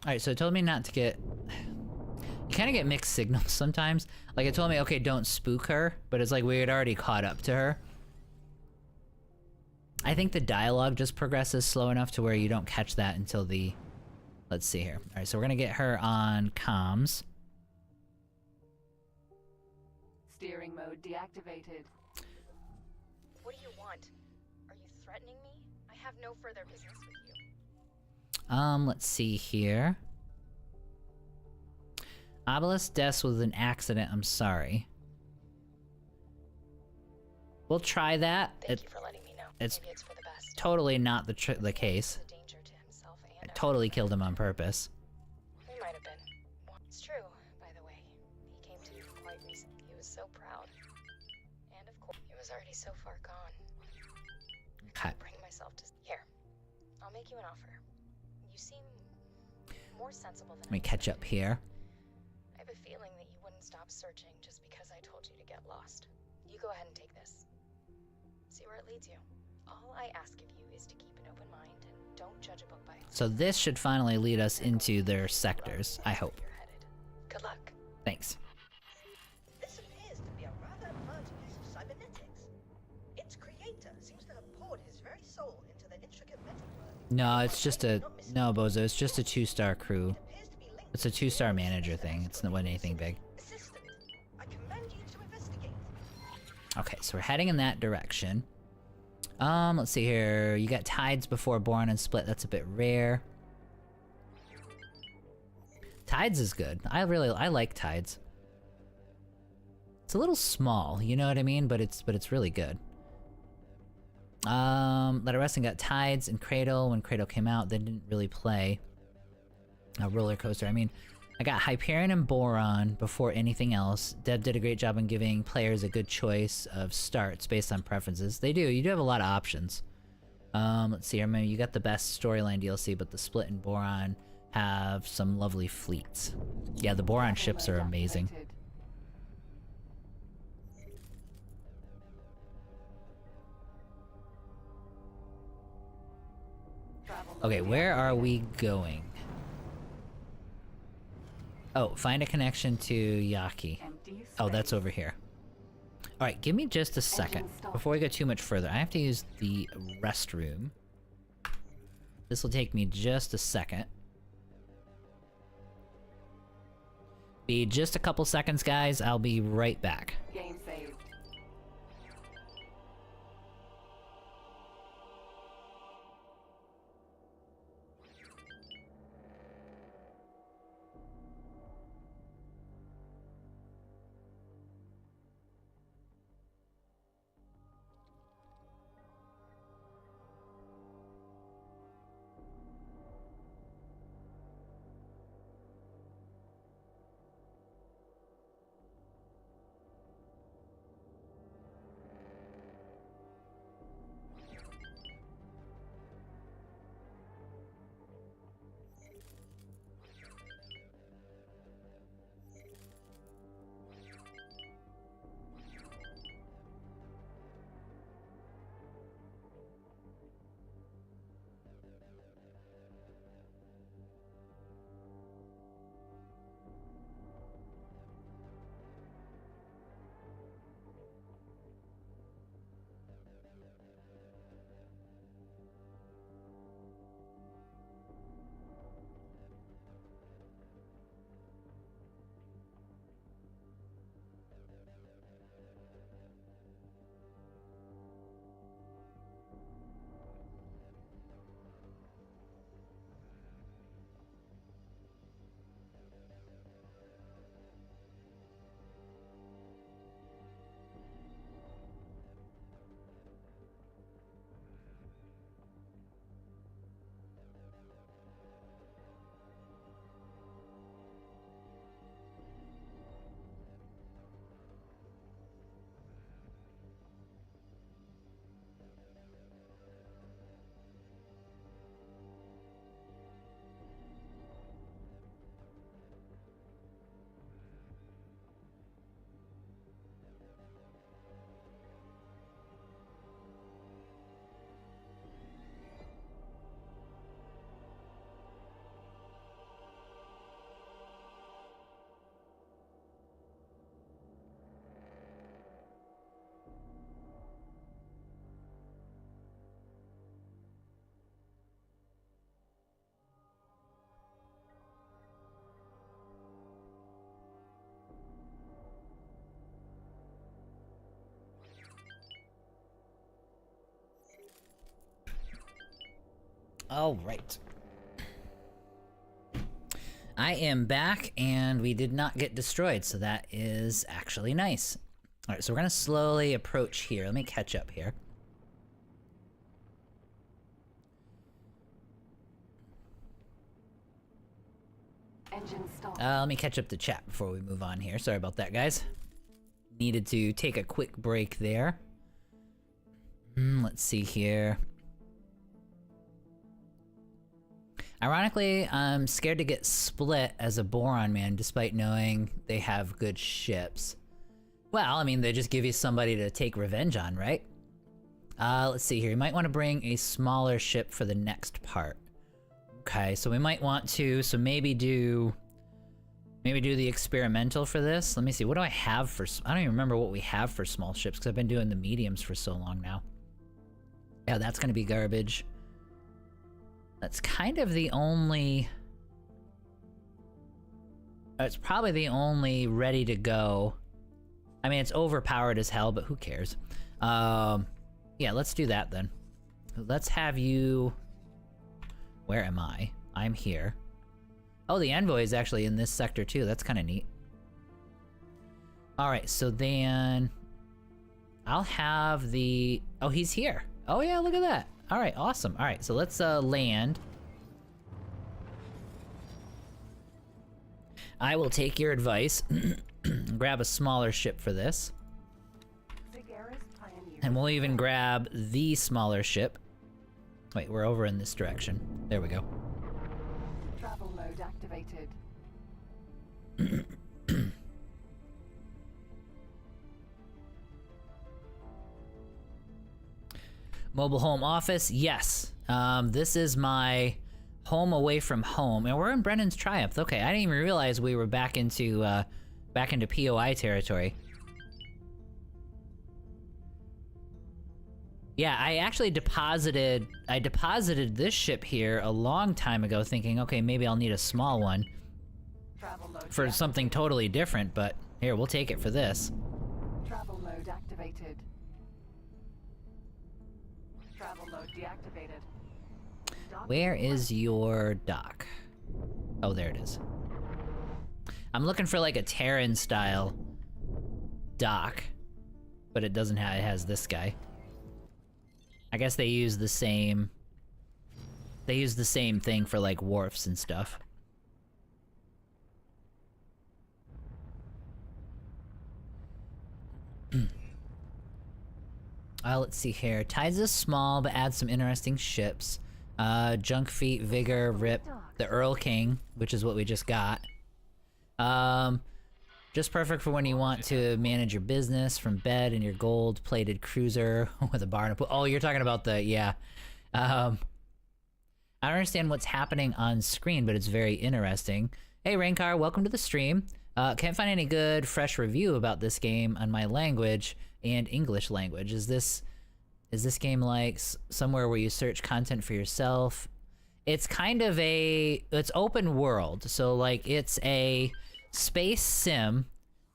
Alright, so it told me not to get... You kind of get mixed signals sometimes. Like it told me, okay, don't spook her, but it's like we had already caught up to her. I think the dialogue just progresses slow enough to where you don't catch that until the... Let's see here. Alright, so we're gonna get her on comms. Steering mode deactivated. What do you want? Are you threatening me? I have no further business with you. Let's see here. Obelisk death was an accident, I'm sorry. We'll try that. Thank you for letting me know. It's Maybe it's for the best. totally not the case. A danger to himself I and totally killed him on purpose. He might have been. It's true, by the way. He came to me quite recently. He was so proud. And of course, he was already so far gone. I couldn't bring myself to... Here. I'll make you an offer. You seem more sensible than Let me catch up here. I have a feeling that you wouldn't stop searching just because I told you to get lost. You go ahead and take this. See where it leads you. All I ask of you is to keep an open mind and don't judge a book by its... So this should finally lead us into their sectors, I hope. Good luck. Thanks. This appears to be a rather advanced piece of cybernetics. Its creator seems to have poured his very soul into the intricate metalwork. No, it's just a... No, Bozo, it's just a 2-star crew. It's a 2-star manager thing. It's not anything big. I command you to investigate. Okay, so we're heading in that direction. Let's see here. You got Tides before Boron and Split. That's a bit rare. Tides is good. I like Tides. It's a little small, you know what I mean? But it's really good. Letter Wrestling got Tides and Cradle. When Cradle came out, they didn't really play a roller coaster. I mean, I got Hyperion and Boron before anything else. Dev did a great job in giving players a good choice of starts based on preferences. They do. You do have a lot of options. Let's see. I mean, you got the best storyline DLC, but the Split and Boron have some lovely fleets. Yeah, the Boron ships are amazing. Okay, where are we going? Oh, find a connection to Yaki. Oh, that's over here. Alright, give me just a second. Before we go too much further, I have to use the restroom. This will take me just a second. Be just a couple seconds, guys. I'll be right back. Game saved. All right. I am back, and we did not get destroyed, so that is actually nice. Alright, so we're gonna slowly approach here. Let me catch up here. Engine stop. Let me catch up the chat before we move on here. Sorry about that, guys. Needed to take a quick break there. Let's see here. Ironically, I'm scared to get split as a Boron man, despite knowing they have good ships. Well, I mean, they just give you somebody to take revenge on, right? Let's see here. You might want to bring a smaller ship for the next part. Okay, so we might want to, maybe do the experimental for this. Let me see, what do I have for, I don't even remember what we have for small ships, because I've been doing the mediums for so long now. Yeah, that's gonna be garbage. That's kind of the only... It's probably the only ready to go. I mean, it's overpowered as hell, but who cares? Yeah, let's do that then. Let's have you... Where am I? I'm here. Oh, the Envoy is actually in this sector too. That's kind of neat. Alright, so then... I'll have the... Oh, he's here. Oh yeah, look at that. Alright, awesome. Alright, so let's land. I will take your advice. Grab a smaller ship for this. And we'll even grab the smaller ship. Wait, we're over in this direction. There we go. Travel mode activated. Mobile home office, yes. This is my home away from home, and we're in Brennan's Triumph. Okay, I didn't even realize we were back into POI territory. Yeah, I actually deposited this ship here a long time ago, thinking, okay, maybe I'll need a small one for something totally different, but here, we'll take it for this. Travel mode activated. Travel mode deactivated. Where is your dock? Oh, there it is. I'm looking for like a Terran style dock, but it doesn't have, it has this guy. I guess they use the same thing for like wharfs and stuff. Let's see here. Tides is small, but adds some interesting ships. Junk Feet, Vigor, Rip, the Earl King, which is what we just got. Just perfect for when you want to manage your business from bed in your gold-plated cruiser with a bar and a pool. Oh, you're talking about the, yeah. I don't understand what's happening on screen, but it's very interesting. Hey, Rainkar, welcome to the stream. Can't find any good, fresh review about this game on my language and English language. Is this game like somewhere where you search content for yourself? It's kind of it's open world, so like it's a space sim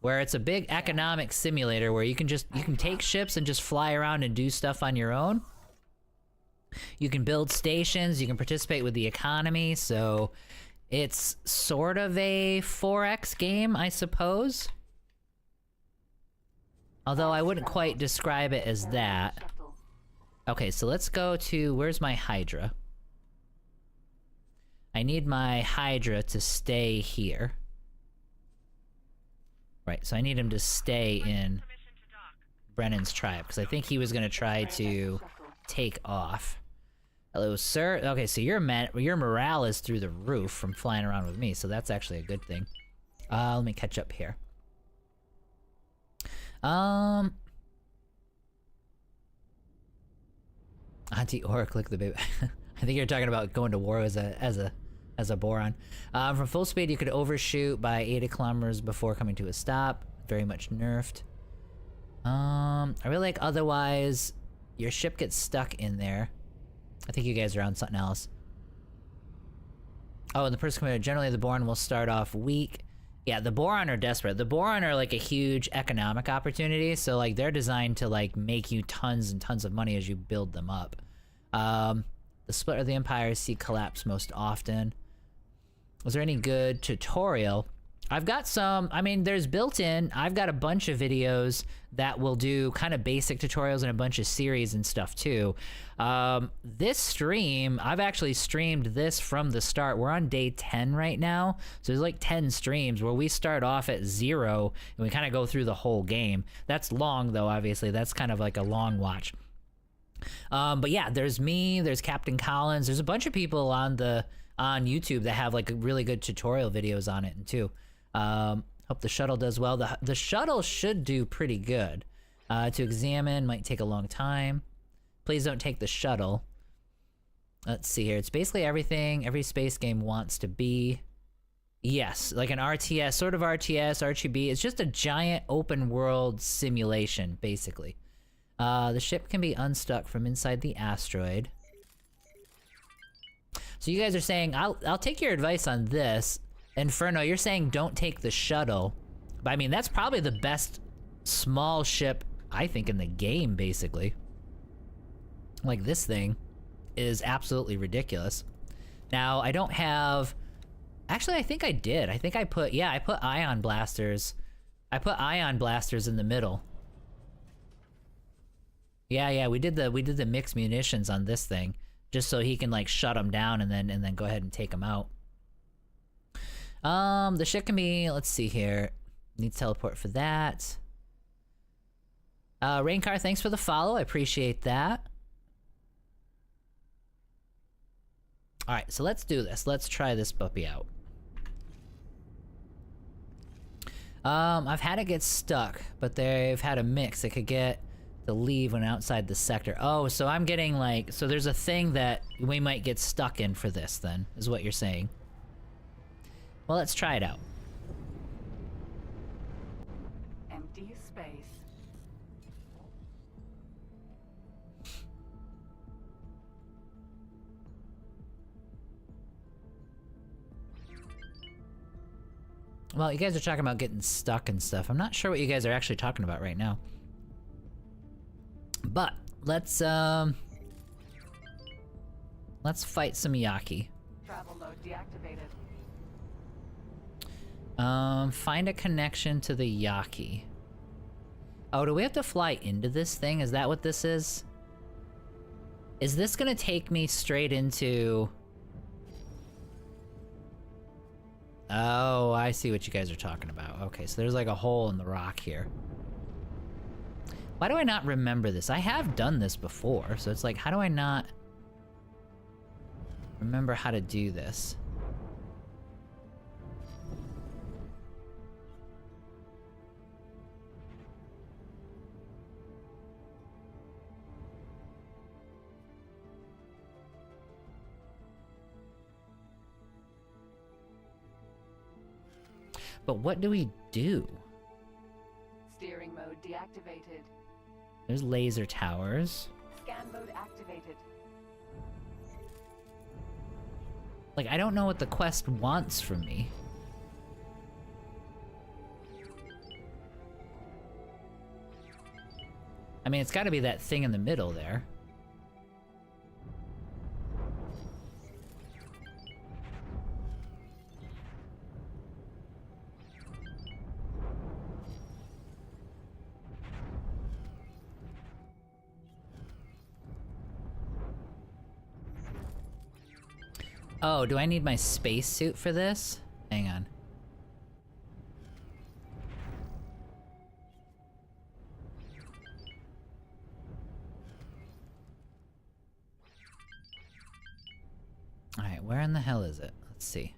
where it's a big economic simulator where you can take ships and just fly around and do stuff on your own. You can build stations, you can participate with the economy, so it's sort of a 4X game, I suppose. Although I wouldn't quite describe it as that. Okay, so let's go to, where's my Hydra? I need my Hydra to stay here. Right, so I need him to stay in Brennan's Triumph, because I think he was going to try to take off. Hello, sir. Okay, so your morale is through the roof from flying around with me, so that's actually a good thing. Let me catch up here. Auntie Aura, click the baby. I think you're talking about going to war as a Boron. From full speed, you could overshoot by 80 kilometers before coming to a stop. Very much nerfed. I really like otherwise, your ship gets stuck in there. I think you guys are on something else. Oh, and the person commander, generally the Boron will start off weak. Yeah, the Boron are desperate. The Boron are like a huge economic opportunity, so like they're designed to like make you tons and tons of money as you build them up. The split of the Empire see collapse most often. Was there any good tutorial? I've got some, I mean, there's built-in, I've got a bunch of videos that will do kind of basic tutorials and a bunch of series and stuff too. This stream, I've actually streamed this from the start. We're on day 10 right now. So there's like 10 streams where we start off at 0 and we kind of go through the whole game. That's long though, obviously. That's kind of like a long watch. But yeah, there's me, there's Captain Collins. There's a bunch of people on YouTube that have like really good tutorial videos on it too. Hope the shuttle does well. The shuttle should do pretty good. To examine might take a long time. Please don't take the shuttle. Let's see here. It's basically everything every space game wants to be. Yes, like an RTS, sort of RTS, RGB. It's just a giant open world simulation, basically. The ship can be unstuck from inside the asteroid. So you guys are saying, I'll take your advice on this. Inferno, you're saying don't take the shuttle. But I mean, that's probably the best small ship, I think, in the game, basically. Like, this thing is absolutely ridiculous. Now, I don't have... Actually, I think I did. I think I put ion blasters. I put ion blasters in the middle. Yeah, we did the mixed munitions on this thing. Just so he can, like, shut them down and then go ahead and take them out. The ship can be, let's see here. Needs teleport for that. Raincar, thanks for the follow. I appreciate that. Alright, so let's do this. Let's try this puppy out. I've had it get stuck, but they've had a mix that could get to leave when outside the sector. Oh, so I'm getting like, so there's a thing that we might get stuck in for this then, is what you're saying. Well, let's try it out. Empty space. Well, you guys are talking about getting stuck and stuff. I'm not sure what you guys are actually talking about right now. But let's fight some Yaki. Travel mode deactivated. Find a connection to the Yaki. Oh, do we have to fly into this thing? Is that what this is? Is this gonna take me straight into... Oh, I see what you guys are talking about. Okay, so there's like a hole in the rock here. Why do I not remember this? I have done this before, so it's like, how do I not remember how to do this? But what do we do? Steering mode deactivated. There's laser towers. Scan mode activated. Like, I don't know what the quest wants from me. I mean, it's gotta be that thing in the middle there. Oh, do I need my spacesuit for this? Hang on. Alright, where in the hell is it? Let's see.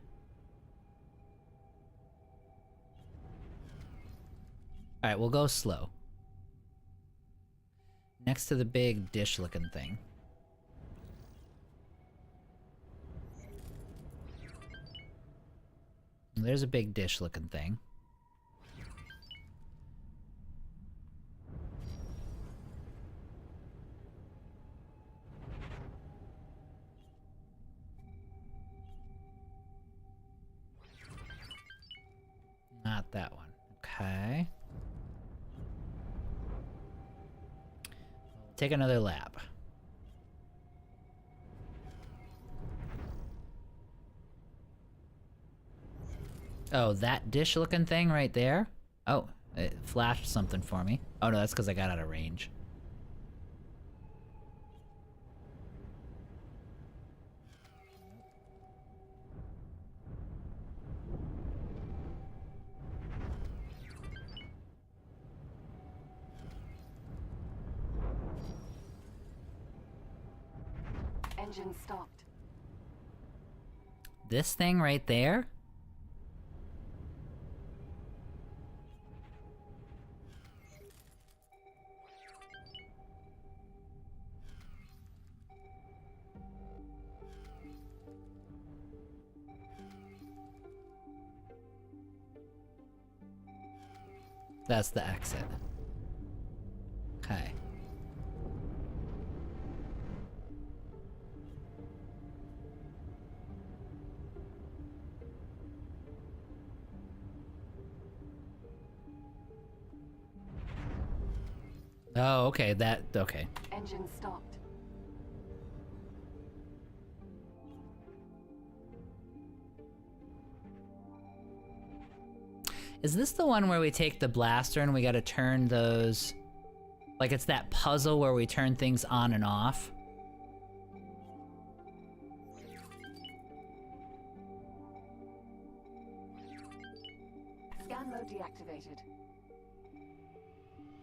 Alright, we'll go slow. Next to the big dish-looking thing. There's a big dish-looking thing. Not that one. Okay. Take another lap. Oh, that dish-looking thing right there? Oh, it flashed something for me. Oh no, that's because I got out of range. Engine stopped. This thing right there? That's the exit. Okay. Oh, okay, okay. Engine stopped. Is this the one where we take the blaster and we gotta turn those... Like it's that puzzle where we turn things on and off? Scan mode deactivated.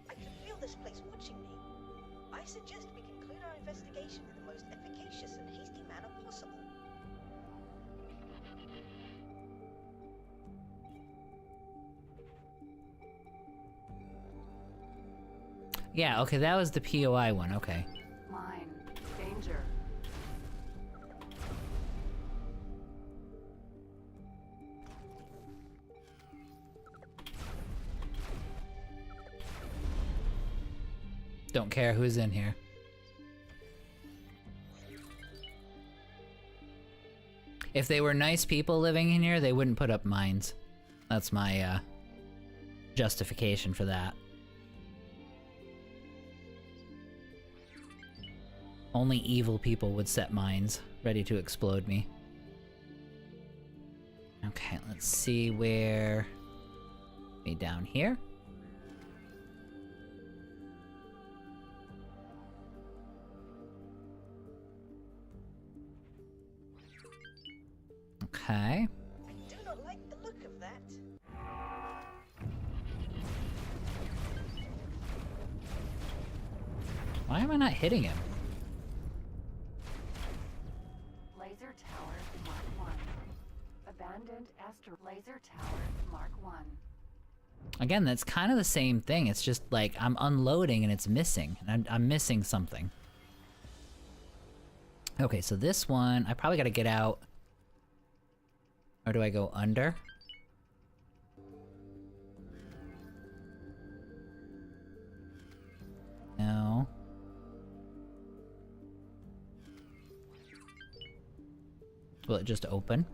I can feel this place watching me. I suggest we conclude our investigation in the most efficacious and hasty manner possible. Yeah, okay, that was the POI one, okay. Mine. Danger. Don't care who's in here. If they were nice people living in here, they wouldn't put up mines. That's my, justification for that. Only evil people would set mines, ready to explode me. Okay, let's see where... Be down here. Okay. I do not like the look of that. Why am I not hitting him? Laser Tower Mark 1. Abandoned Laser Tower Mark 1. Again, that's kind of the same thing. It's just like I'm unloading and it's missing. And I'm missing something. Okay, so this one, I probably gotta get out. Or do I go under? No. Will it just open?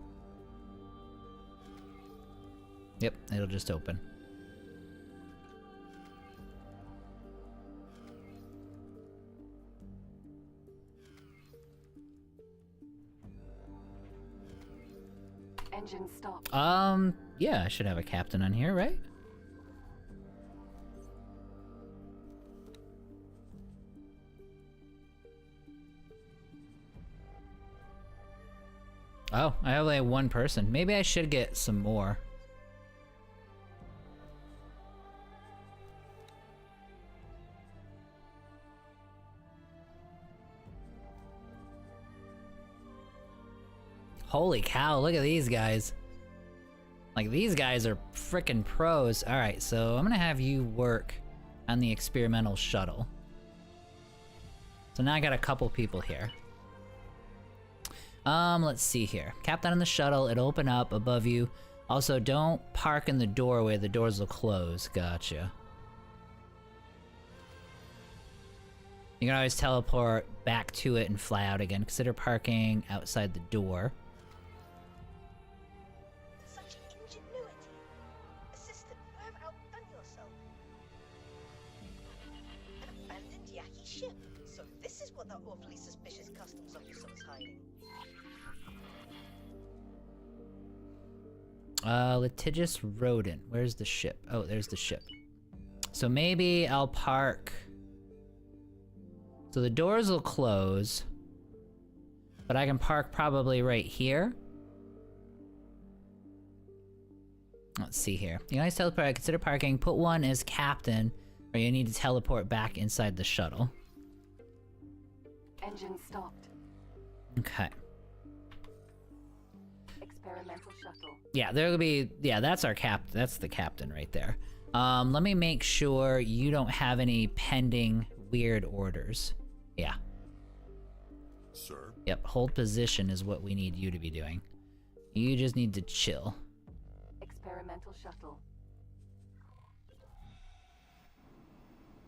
Yep, it'll just open. Engine stopped. Yeah, I should have a captain on here, right? Oh, I only have one person. Maybe I should get some more. Holy cow, look at these guys. Like, these guys are frickin' pros. Alright, so I'm gonna have you work on the experimental shuttle. So now I got a couple people here. Let's see here. Captain on the shuttle, it'll open up above you. Also, don't park in the doorway, the doors will close. Gotcha. You can always teleport back to it and fly out again. Consider parking outside the door. Such ingenuity. Assistant, you have outdone yourself. An abandoned Yaki ship. So this is what that awfully suspicious customs officer was hiding. Litigious rodent. Where's the ship? Oh, there's the ship. So maybe I'll park. So the doors will close, but I can park probably right here. Let's see here. You guys teleport. Consider parking. Put one as captain, or you need to teleport back inside the shuttle. Engine stopped. Okay. Experimental shuttle. Yeah, there'll be. Yeah, that's our cap. That's the captain right there. Let me make sure you don't have any pending weird orders. Yeah. Sir? Yep. Hold position is what we need you to be doing. You just need to chill. Experimental shuttle.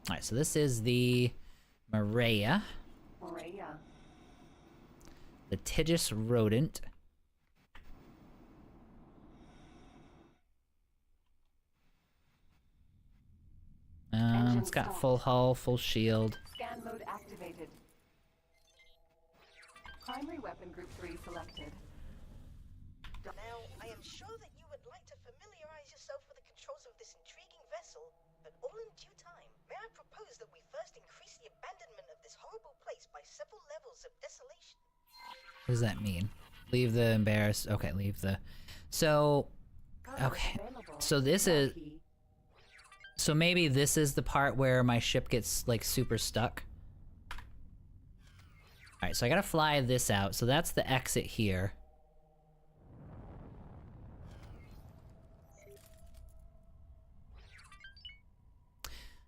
Alright, so this is the Maria. Maria. Litigious rodent. It's got full hull, full shield. Scan mode activated. Primary weapon group 3 selected. Now, I am sure that you would like to familiarize yourself with the controls of this intriguing vessel, but all in due time. May I propose that we first increase the abandonment of this horrible place by several levels of desolation? What does that mean? Leave the embarrassed. Okay, leave the. So. Okay. So this is. So maybe this is the part where my ship gets like super stuck. Alright, so I gotta fly this out. So that's the exit here.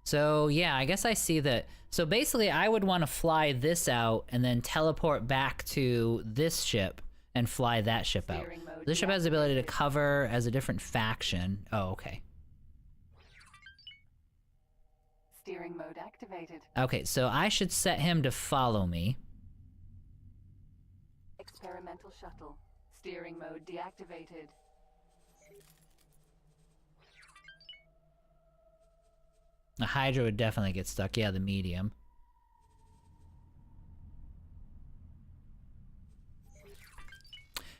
So yeah, I guess I see that. So basically I would want to fly this out and then teleport back to this ship and fly that ship out. This ship has the ability to cover as a different faction. Oh, okay. Steering mode activated. Okay, so I should set him to follow me. Experimental shuttle. Steering mode deactivated. The Hydra would definitely get stuck. Yeah, the medium.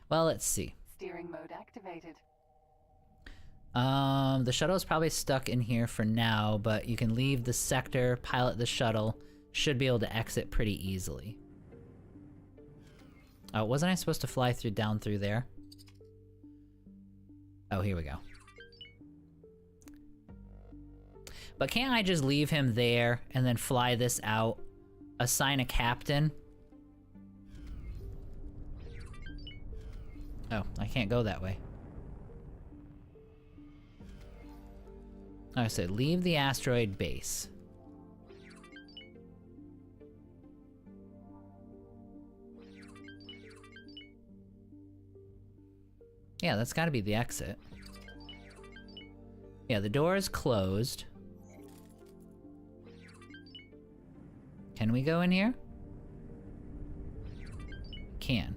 Well, let's see. Steering mode activated. The shuttle is probably stuck in here for now, but you can leave the sector, pilot the shuttle. Should be able to exit pretty easily. Oh, wasn't I supposed to fly down through there? Oh, here we go. But can't I just leave him there and then fly this out? Assign a captain? Oh, I can't go that way. I said leave the asteroid base. Yeah, that's gotta be the exit. Yeah, the door is closed. Can we go in here? Can.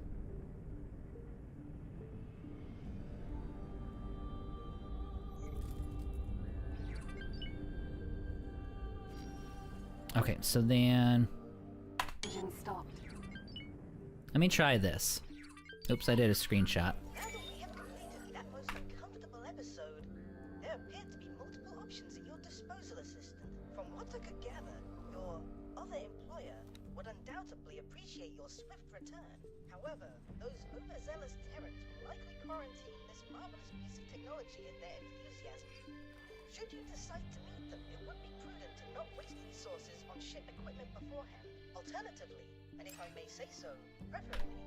Okay, so then... Engine stopped. Let me try this. Oops, I did a screenshot. Now that we have completed that most uncomfortable episode, there appear to be multiple options at your disposal, Assistant. From what I could gather, your other employer would undoubtedly appreciate your swift return. However, those overzealous Terrans will likely quarantine this marvelous piece of technology in their enthusiasm. Should you decide to meet them, it would be prudent to not waste resources on ship equipment beforehand. Alternatively, and if I may say so, preferably,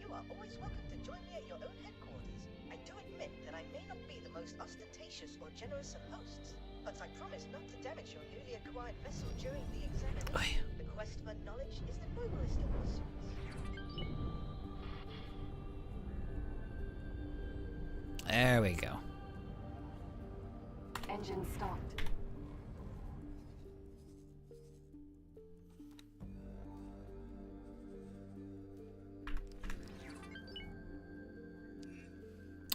you are always welcome to join me at your own headquarters. I do admit that I may not be the most ostentatious or generous of hosts, but I promise not to damage your newly acquired vessel during the examination. The quest for knowledge is the noblest of pursuits. There we go. Engine stopped.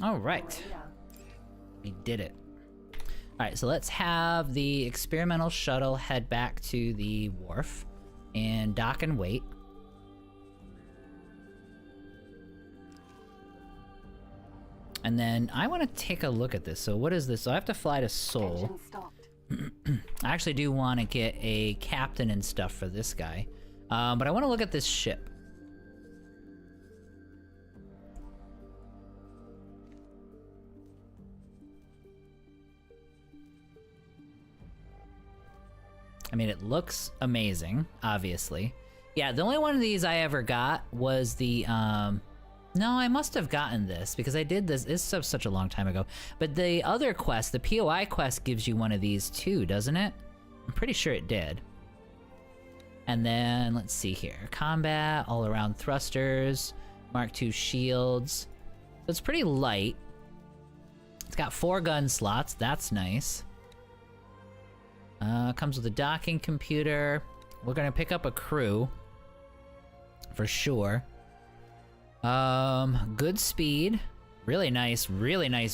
All right. We did it. All right, so let's have the experimental shuttle head back to the wharf and dock and wait. And then I want to take a look at this. So what is this? So I have to fly to Seoul. Engine stopped. I actually do want to get a captain and stuff for this guy. But I want to look at this ship. I mean, it looks amazing, obviously. Yeah, the only one of these I ever got was the, no, I must have gotten this because I did this. This is such a long time ago. But the other quest, the POI quest, gives you one of these too, doesn't it? I'm pretty sure it did. And then, let's see here. Combat, all-around thrusters, Mark II shields. So it's pretty light. It's got 4 gun slots. That's nice. Comes with a docking computer. We're gonna pick up a crew. For sure. Good speed. Really nice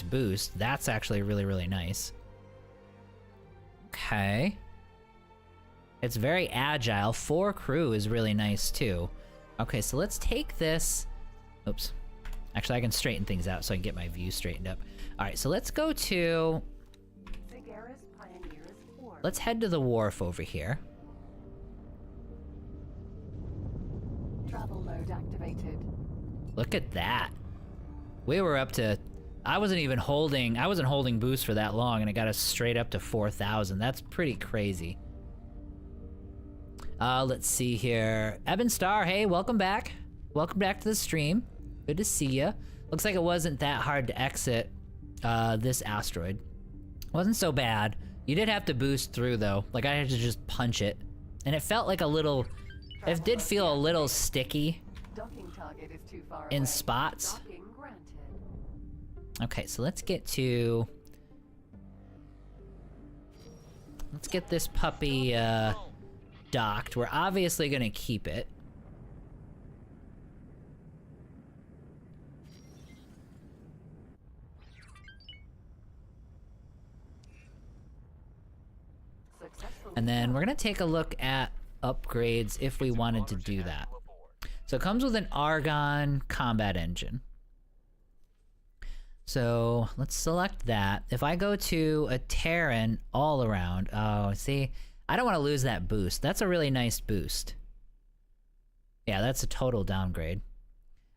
boost. That's actually really, really nice. Okay. It's very agile. 4 crew is really nice too. Okay, so let's take this. Oops. Actually, I can straighten things out so I can get my view straightened up. Alright, so let's go to... Let's head to the wharf over here. Travel mode activated. Look at that. We were up to... I wasn't holding boost for that long and it got us straight up to 4,000. That's pretty crazy. Let's see here. Eben Star, hey, welcome back. Welcome back to the stream. Good to see ya. Looks like it wasn't that hard to exit this asteroid. Wasn't so bad. You did have to boost through though. Like I had to just punch it. And it felt like a little... It did feel a little sticky Docking target is too far in away. spots. Docking granted. Okay, so let's get to... Let's get this puppy docked. We're obviously gonna keep it. And then we're gonna take a look at upgrades if we wanted to do that. So it comes with an Argon combat engine. So let's select that. If I go to a Terran all around, oh, see, I don't want to lose that boost. That's a really nice boost. Yeah, that's a total downgrade.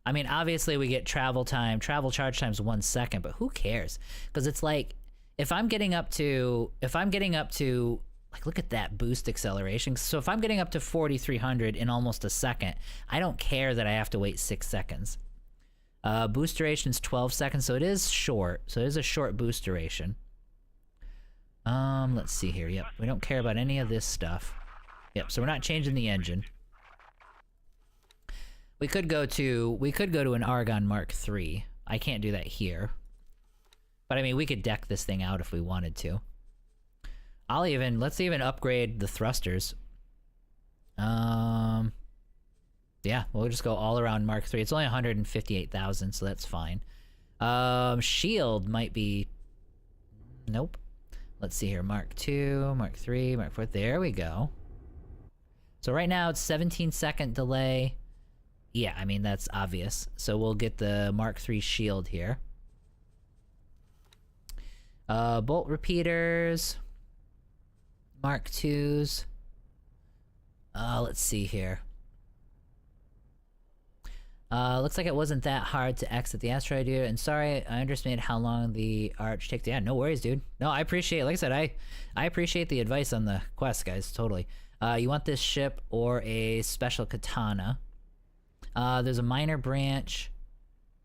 I mean, obviously we get travel charge time's 1 second, but who cares? Because it's like, if I'm getting up to, like, look at that boost acceleration. So if I'm getting up to 4,300 in almost a second, I don't care that I have to wait 6 seconds. Boost duration's 12 seconds, so it is short. So it is a short boost duration. Let's see here. Yep, we don't care about any of this stuff. Yep, so we're not changing the engine. We could go to an Argon Mark III. I can't do that here. But I mean, we could deck this thing out if we wanted to. Let's even upgrade the thrusters. Yeah, we'll just go all around Mark III. It's only 158,000, so that's fine. Shield might be... Nope. Let's see here. Mark II, Mark III, Mark IV. There we go. So right now it's 17-second delay. Yeah, I mean, that's obvious. So we'll get the Mark III shield here. Bolt repeaters. Mark IIs. Let's see here. Looks like it wasn't that hard to exit the asteroid here, and sorry, I underestimated how long the arch takes. Yeah, no worries, dude. No, I appreciate, like I said, I appreciate the advice on the quest, guys, totally. You want this ship or a special katana. There's a minor branch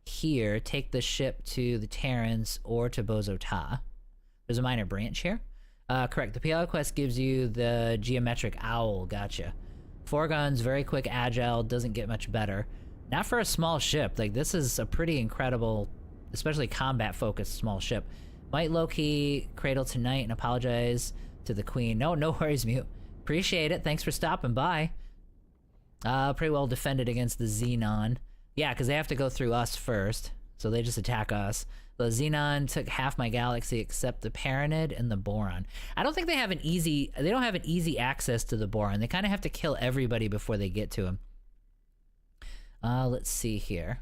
here. Take the ship to the Terrans or to Bozota. There's a minor branch here. Correct. The PL quest gives you the geometric owl. Gotcha. 4 guns, very quick, agile, doesn't get much better. Not for a small ship. Like, this is a pretty incredible, especially combat-focused small ship. Might low-key cradle tonight and apologize to the queen. No worries, Mute. Appreciate it. Thanks for stopping by. Pretty well defended against the Xenon. Yeah, because they have to go through us first, so they just attack us. The Xenon took half my galaxy except the Paranid and the Boron. I don't think they have they don't have an easy access to the Boron. They kind of have to kill everybody before they get to him. Let's see here.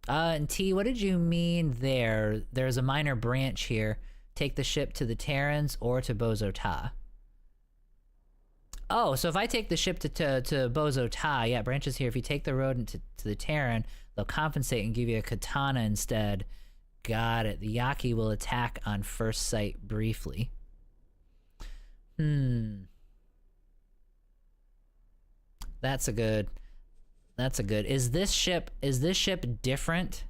And T, what did you mean there? There's a minor branch here. Take the ship to the Terrans or to Bozo Ta. Oh, so if I take the ship to Bozo Ta, yeah, branches here. If you take the rodent to the Terran, they'll compensate and give you a katana instead. Got it. The Yaki will attack on first sight briefly. That's a good. Is this ship different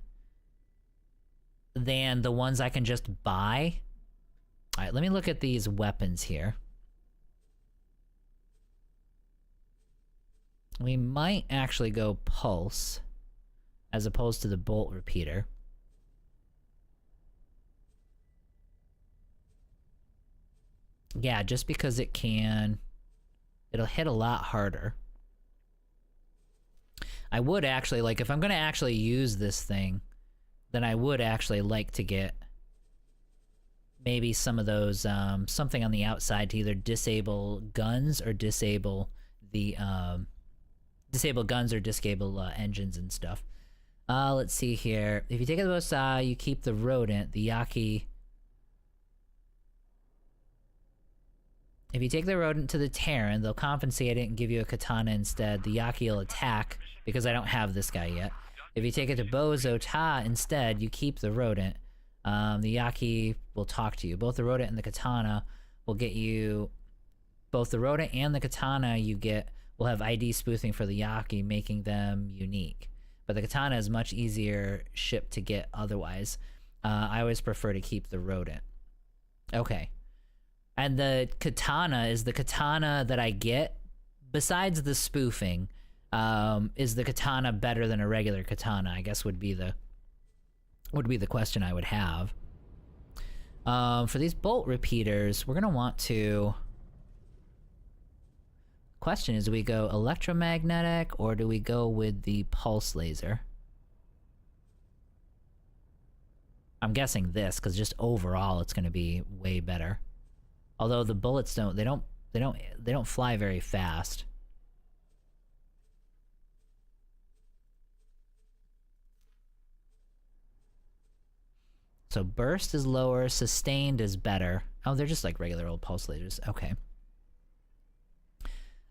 than the ones I can just buy? All right, let me look at these weapons here. We might actually go pulse as opposed to the bolt repeater. Yeah, just because it'll hit a lot harder. I would actually, like, if I'm gonna actually use this thing, then I would actually like to get maybe some of those, something on the outside to either disable guns or disable the, engines and stuff. Let's see here. If you take it to Bosa, you keep the rodent, the Yaki. If you take the rodent to the Terran, they'll compensate it and give you a katana instead. The Yaki will attack, because I don't have this guy yet. If you take it to Bozo Ta instead, you keep the rodent. The Yaki will talk to you. Both the rodent and the katana will get you... Both the rodent and the katana you get will have ID spoofing for the Yaki, making them unique. But the katana is much easier ship to get otherwise. I always prefer to keep the rodent. Okay. And the katana is the katana that I get, besides the spoofing, is the katana better than a regular katana, I guess would be the question I would have. For these bolt repeaters, we're gonna want to... Question is, do we go electromagnetic or do we go with the pulse laser? I'm guessing this, because just overall it's gonna be way better. Although the bullets don't fly very fast. So burst is lower, sustained is better. Oh, they're just like regular old pulse lasers. Okay.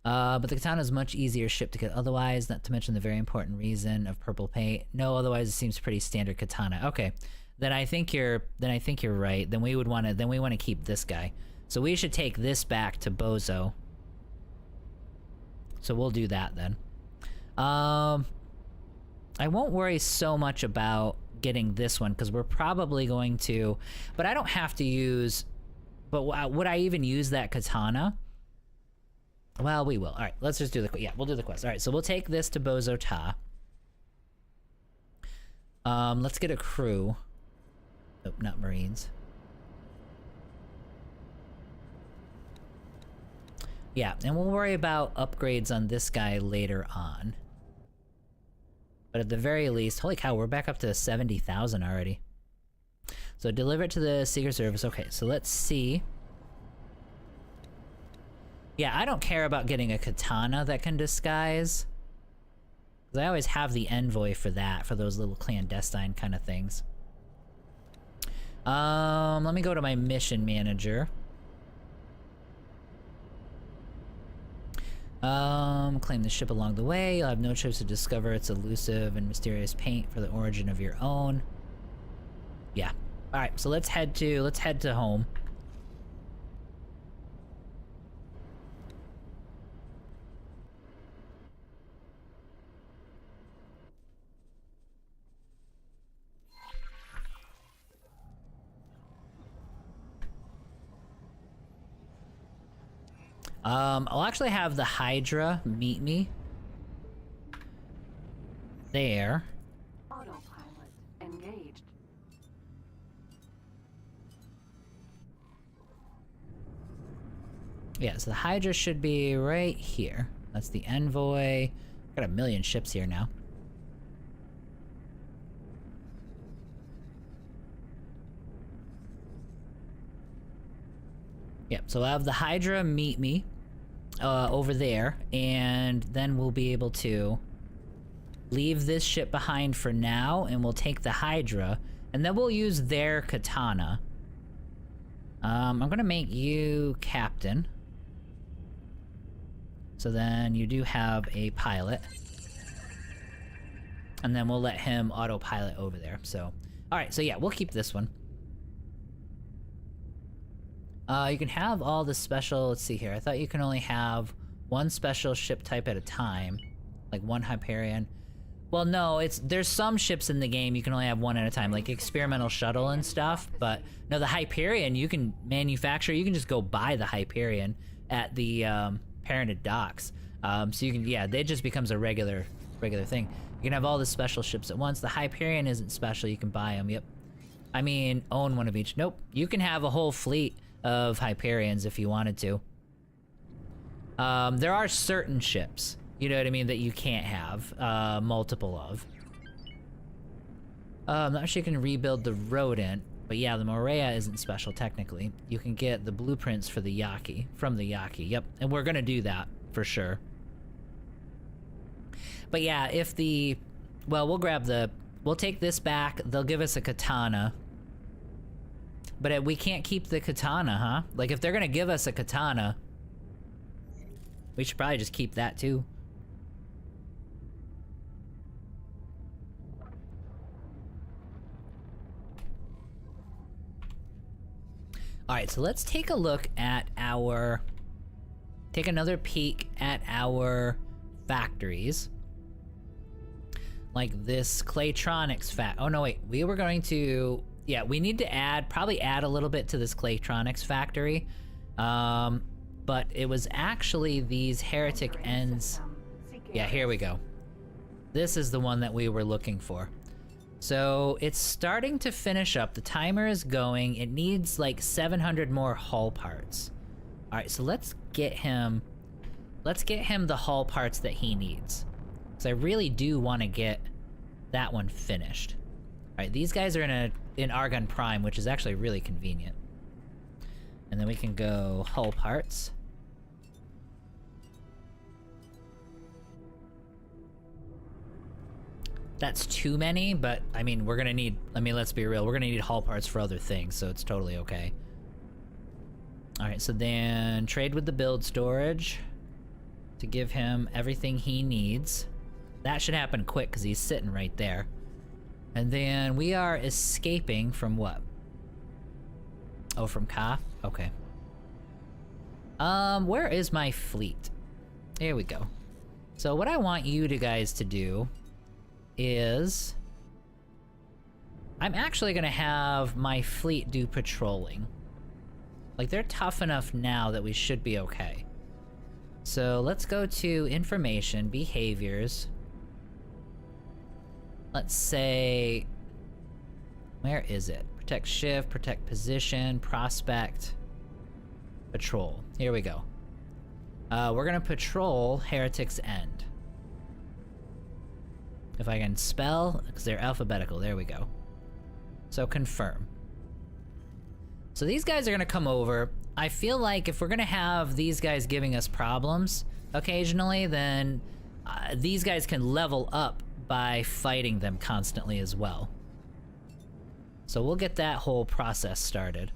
But the katana is much easier shipped to get otherwise, not to mention the very important reason of purple paint. No, otherwise it seems pretty standard katana. Okay. Then I think you're right. Then we want to keep this guy. So we should take this back to Bozo. So we'll do that then. I won't worry so much about getting this one, because we're probably going to... But I don't have to use... But would I even use that katana? Well, we will. Alright, let's just do the... Yeah, we'll do the quest. Alright, so we'll take this to Bozo Ta. Let's get a crew. Nope, not Marines. Yeah, and we'll worry about upgrades on this guy later on. But at the very least, holy cow, we're back up to 70,000 already. So deliver it to the Secret Service. Okay, so let's see. Yeah, I don't care about getting a katana that can disguise. Because I always have the envoy for that, for those little clandestine kind of things. Let me go to my mission manager. Claim the ship along the way. You'll have no choice to discover its elusive and mysterious paint for the origin of your own. Yeah. Alright, so let's head to home. I'll actually have the Hydra meet me there. Autopilot engaged. Yeah, so the Hydra should be right here. That's the envoy. Got a million ships here now. Yep, so I'll have the Hydra meet me over there, and then we'll be able to leave this ship behind for now, and we'll take the Hydra, and then we'll use their katana. I'm gonna make you captain. So then you do have a pilot. And then we'll let him autopilot over there, so... Alright, so yeah, we'll keep this one. You can have all the special... Let's see here, I thought you can only have one special ship type at a time. Like one Hyperion. Well, no, there's some ships in the game you can only have one at a time, like experimental shuttle and stuff, but no, the Hyperion you can manufacture, you can just go buy the Hyperion at the Parented docks. So you can, yeah, it just becomes a regular thing. You can have all the special ships at once. The Hyperion isn't special, you can buy them, yep. I mean, own one of each. Nope, you can have a whole fleet of Hyperions if you wanted to. There are certain ships, you know what I mean, that you can't have multiple of. I'm not sure you can rebuild the Rodent, but yeah, the Morea isn't special technically. You can get the blueprints for the Yaki, from the Yaki, yep. And we're gonna do that, for sure. But yeah, if the... Well, we'll take this back, they'll give us a katana. But we can't keep the katana, huh? Like, if they're gonna give us a katana, we should probably just keep that too. Alright, so let's take a look at our... Take another peek at our factories. Like this Claytronics oh no, wait. We were going to... Yeah, we need to probably add a little bit to this Claytronics factory. But it was actually these Heretic Ends... Yeah, here we go. This is the one that we were looking for. So it's starting to finish up. The timer is going. It needs like 700 more hull parts. All right, so let's get him the hull parts that he needs. Because I really do want to get that one finished. All right, these guys are in Argon Prime, which is actually really convenient. And then we can go hull parts. That's too many, but I mean, we're gonna need, I mean, let's be real, we're gonna need hull parts for other things, so it's totally okay. Alright, so then trade with the build storage to give him everything he needs. That should happen quick because he's sitting right there. And then we are escaping from what? Oh, from Ka? Okay. Where is my fleet? Here we go. So what I want you guys to do is... I'm actually gonna have my fleet do patrolling. Like, they're tough enough now that we should be okay. So let's go to information, behaviors. Let's say... Where is it? Protect shift, protect position, prospect, patrol. Here we go. We're gonna patrol Heretic's End. If I can spell, because they're alphabetical, there we go. So confirm. So these guys are gonna come over. I feel like if we're gonna have these guys giving us problems occasionally, then these guys can level up by fighting them constantly as well. So we'll get that whole process started.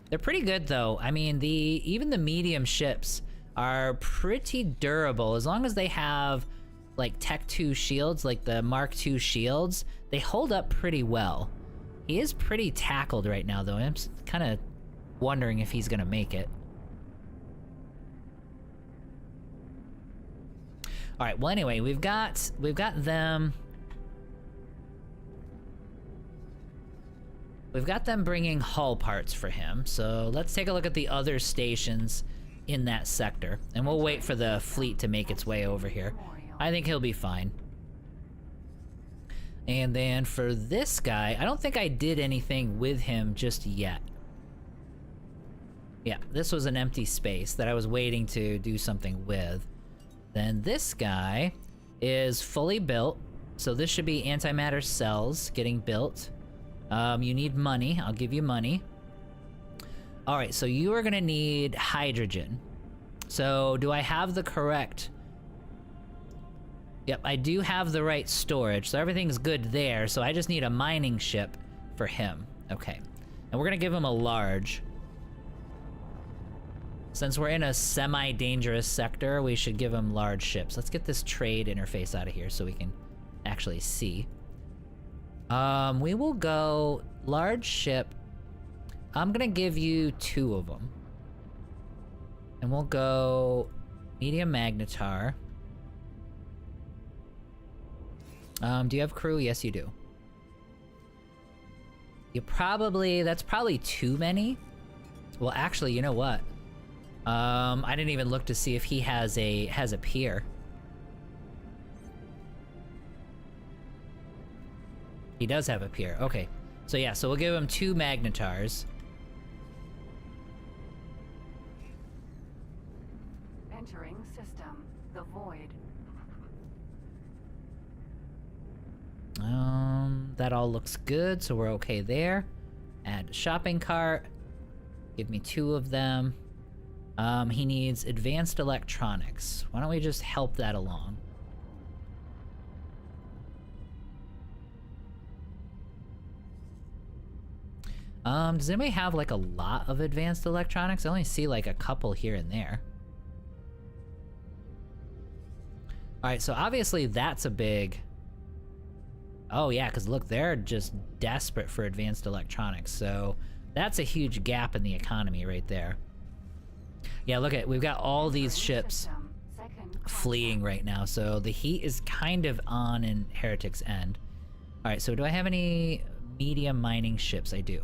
They're pretty good though. I mean, even the medium ships are pretty durable as long as they have like Tech 2 shields, like the Mark II shields. They hold up pretty well. He is pretty tackled right now though. I'm kind of wondering if he's gonna make it. All right, well anyway, we've got them. We've got them bringing hull parts for him, so let's take a look at the other stations in that sector, and we'll wait for the fleet to make its way over here. I think he'll be fine. And then for this guy, I don't think I did anything with him just yet. Yeah, this was an empty space that I was waiting to do something with. Then this guy is fully built, so this should be antimatter cells getting built. You need money. I'll give you money. Alright, so you are gonna need hydrogen. So, do I have the correct... Yep, I do have the right storage, so everything's good there, so I just need a mining ship for him. Okay. And we're gonna give him a large. Since we're in a semi-dangerous sector, we should give him large ships. Let's get this trade interface out of here so we can actually see. We will go large ship. I'm gonna give you 2 of them. And we'll go medium magnetar. Do you have crew? Yes, you do. That's probably too many. Well, actually, you know what? I didn't even look to see if he has a pier. He does have a pier. Okay. So yeah, so we'll give him 2 magnetars. Entering system. The void. That all looks good, so we're okay there. Add shopping cart. Give me 2 of them. He needs advanced electronics. Why don't we just help that along? Does anybody have like a lot of advanced electronics? I only see like a couple here and there. Alright, so obviously that's a big... Oh yeah, because look, they're just desperate for advanced electronics, so that's a huge gap in the economy right there. Yeah, look at, we've got all these ships fleeing right now, so the heat is kind of on in Heretic's end. Alright, so do I have any medium mining ships? I do.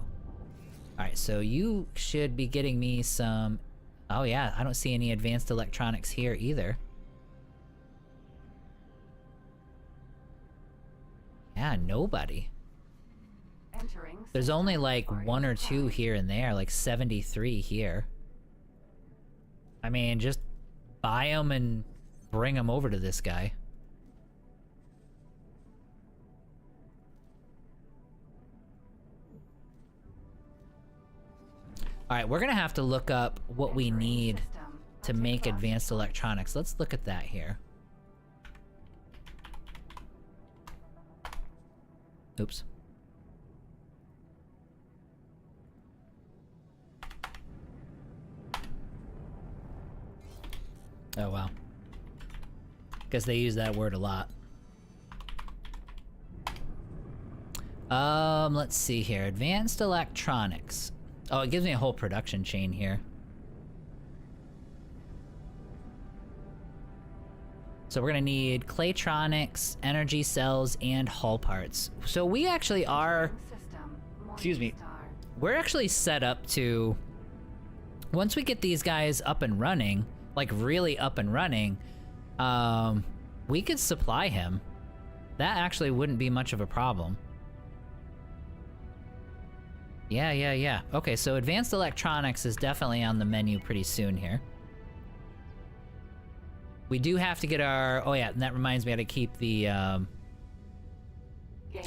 Alright, so you should be getting me some... Oh yeah, I don't see any advanced electronics here either. Yeah, nobody. There's only like 1 or 2 here and there, like 73 here. I mean, just buy them and bring them over to this guy. Alright, we're gonna have to look up what we need to make advanced electronics. Let's look at that here. Oops. Oh, wow. Guess they use that word a lot. Let's see here. Advanced electronics. Oh, it gives me a whole production chain here. So we're gonna need Claytronics, energy cells, and hull parts. So we actually are... Excuse me. We're actually set up to... Once we get these guys up and running, like really up and running, we could supply him. That actually wouldn't be much of a problem. Yeah. Okay, so advanced electronics is definitely on the menu pretty soon here. We do have to get our... Oh yeah, and that reminds me, I gotta keep the, Oh,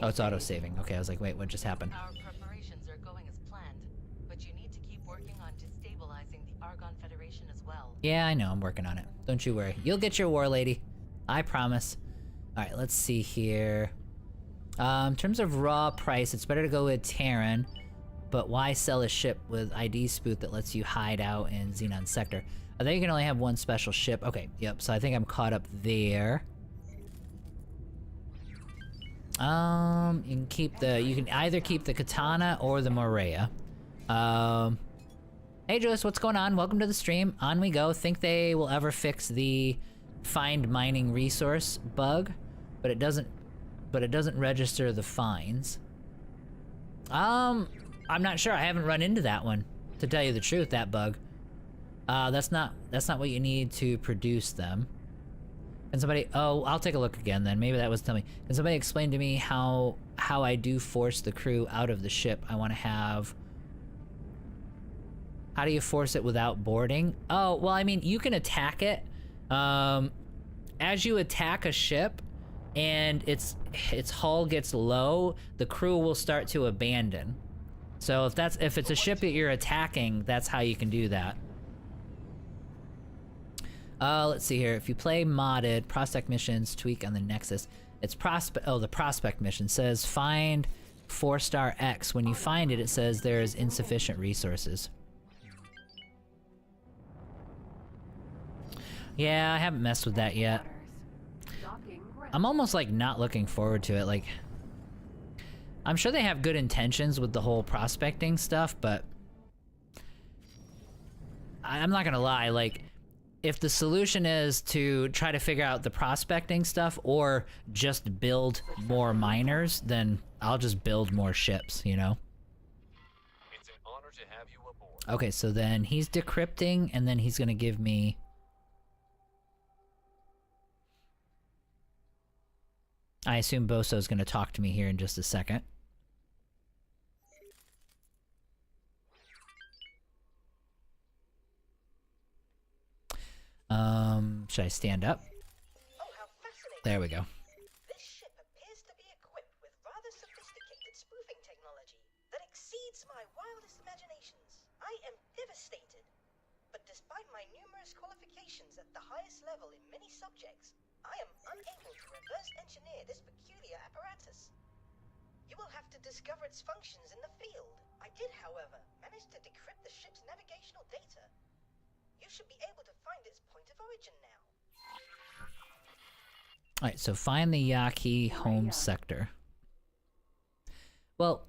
it's auto-saving. Okay, I was like, wait, what just happened? Our preparations are going as planned, but you need to keep working on destabilizing the Argon Federation as well. Yeah, I know, I'm working on it. Don't you worry. You'll get your war lady. I promise. Alright, let's see here. In terms of raw price, it's better to go with Terran, but why sell a ship with ID spoot that lets you hide out in Xenon Sector? I think you can only have 1 special ship. Okay, yep, so I think I'm caught up there. You can keep the... You can either keep the Katana or the Morea. Hey Joyce, what's going on? Welcome to the stream. On we go. Think they will ever fix the find mining resource bug, but it doesn't register the finds. I'm not sure. I haven't run into that one, to tell you the truth, that bug. That's not what you need to produce them. Can somebody... Oh, I'll take a look again then. Maybe that was telling me. Can somebody explain to me how I do force the crew out of the ship? I want to have... How do you force it without boarding? Oh, well, I mean, you can attack it. As you attack a ship and its hull gets low, the crew will start to abandon. So if it's a ship that you're attacking, that's how you can do that. Let's see here. If you play modded prospect missions, tweak on the Nexus. It's the prospect mission says find 4-star X. When you find it, it says there is insufficient resources. Yeah, I haven't messed with that yet. I'm almost like not looking forward to it. Like, I'm sure they have good intentions with the whole prospecting stuff, but I'm not gonna lie, like, if the solution is to try to figure out the prospecting stuff or just build more miners, then I'll just build more ships, you know? It's an honor to have you aboard. Okay, so then he's decrypting, and then he's gonna give me... I assume Boso's gonna talk to me here in just a second. Should I stand up? Oh, how fascinating. There we go. This ship appears to be equipped with rather sophisticated spoofing technology that exceeds my wildest imaginations. I am devastated. But despite my numerous qualifications at the highest level in many subjects, I am unable to reverse engineer this peculiar apparatus. You will have to discover its functions in the field. I did, however, manage to decrypt the ship's navigational data. You should be able to find its point of origin now. Alright, so find the Yaki home sector. Well,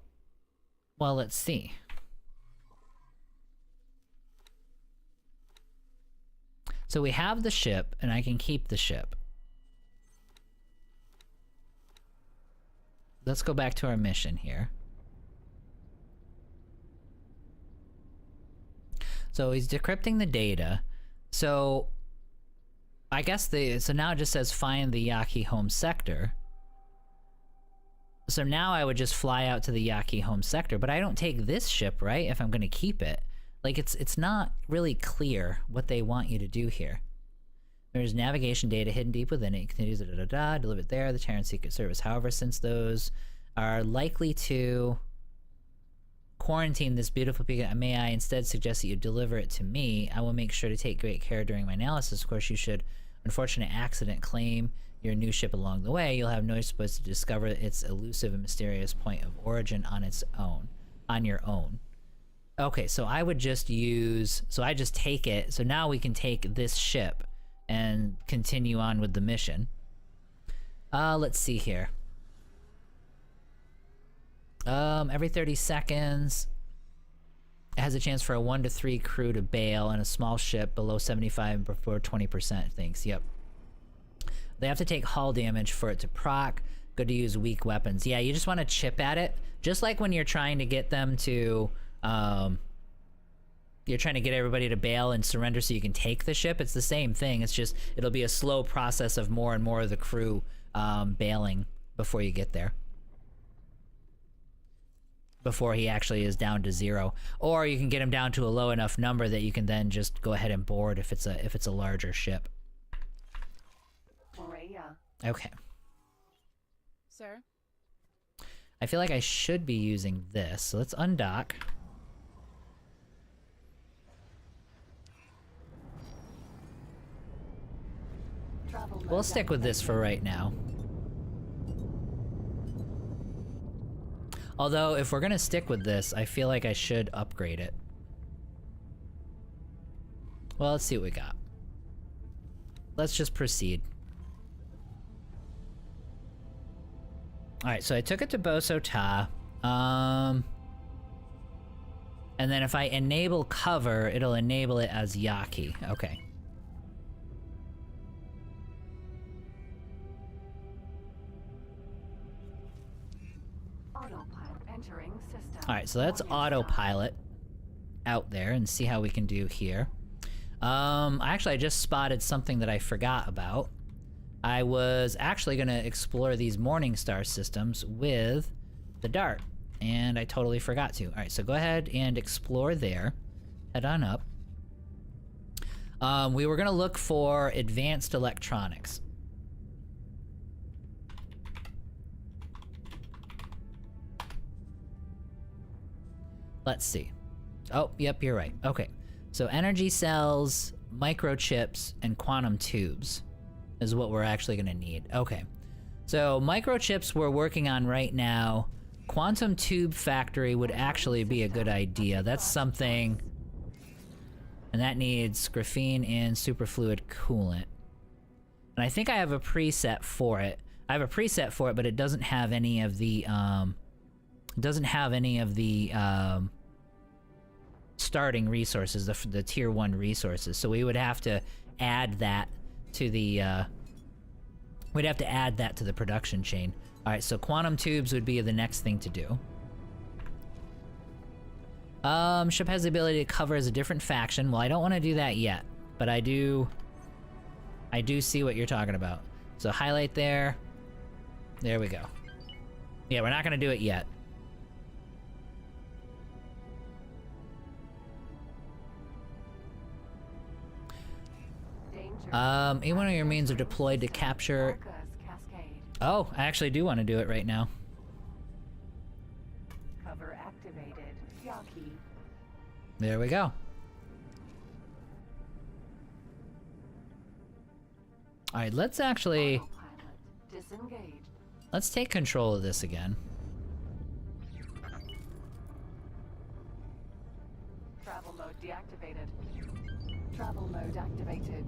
let's see. So we have the ship, and I can keep the ship. Let's go back to our mission here. So he's decrypting the data. So I guess so now it just says find the Yaki home sector. So now I would just fly out to the Yaki home sector, but I don't take this ship, right? If I'm gonna keep it. Like, it's not really clear what they want you to do here. There's navigation data hidden deep within it. You can use it, deliver it there, the Terran Secret Service. However, since those are likely to quarantine this beautiful beacon, may I instead suggest that you deliver it to me? I will make sure to take great care during my analysis. Of course, you should, unfortunate accident, claim your new ship along the way. You'll have no choice to discover its elusive and mysterious point of origin on your own. Okay, so I would just use, so I just take it, so now we can take this ship and continue on with the mission. Let's see here. Every 30 seconds, it has a chance for a 1 to 3 crew to bail, and a small ship below 75 before 20% thinks. Yep. They have to take hull damage for it to proc. Good to use weak weapons. Yeah, you just want to chip at it. Just like when you're trying to get them to, you're trying to get everybody to bail and surrender so you can take the ship. It's the same thing. It's just, it'll be a slow process of more and more of the crew bailing before you get there. Before he actually is down to 0. Or you can get him down to a low enough number that you can then just go ahead and board if it's a larger ship. Okay. Sir? I feel like I should be using this, so let's undock. We'll stick with this for right now. Although, if we're gonna stick with this, I feel like I should upgrade it. Well, let's see what we got. Let's just proceed. Alright, so I took it to Boso Ta. And then if I enable cover, it'll enable it as Yaki. Okay. Alright, so let's autopilot out there and see how we can do here. Actually, I just spotted something that I forgot about. I was actually gonna explore these Morningstar systems with the Dart, and I totally forgot to. Alright, so go ahead and explore there. Head on up. We were gonna look for advanced electronics. Let's see. Oh, yep, you're right. Okay. So energy cells, microchips and quantum tubes is what we're actually gonna need. Okay. So microchips we're working on right now. Quantum tube factory would actually be a good idea. That's something, and that needs graphene and superfluid coolant. And I think I have a preset for it. I have a preset for it, but it doesn't have any of the, starting resources, the tier 1 resources. So we would have to add that to the, we'd have to add that to the production chain. Alright, so quantum tubes would be the next thing to do. Ship has the ability to cover as a different faction. Well, I don't want to do that yet, but I do see what you're talking about. So highlight there. There we go. Yeah, we're not gonna do it yet. Any one of your means are deployed to capture... Oh, I actually do want to do it right now. Cover activated. Yaki. There we go. Alright, let's actually... Disengage. Let's take control of this again. Travel mode deactivated. Travel mode activated.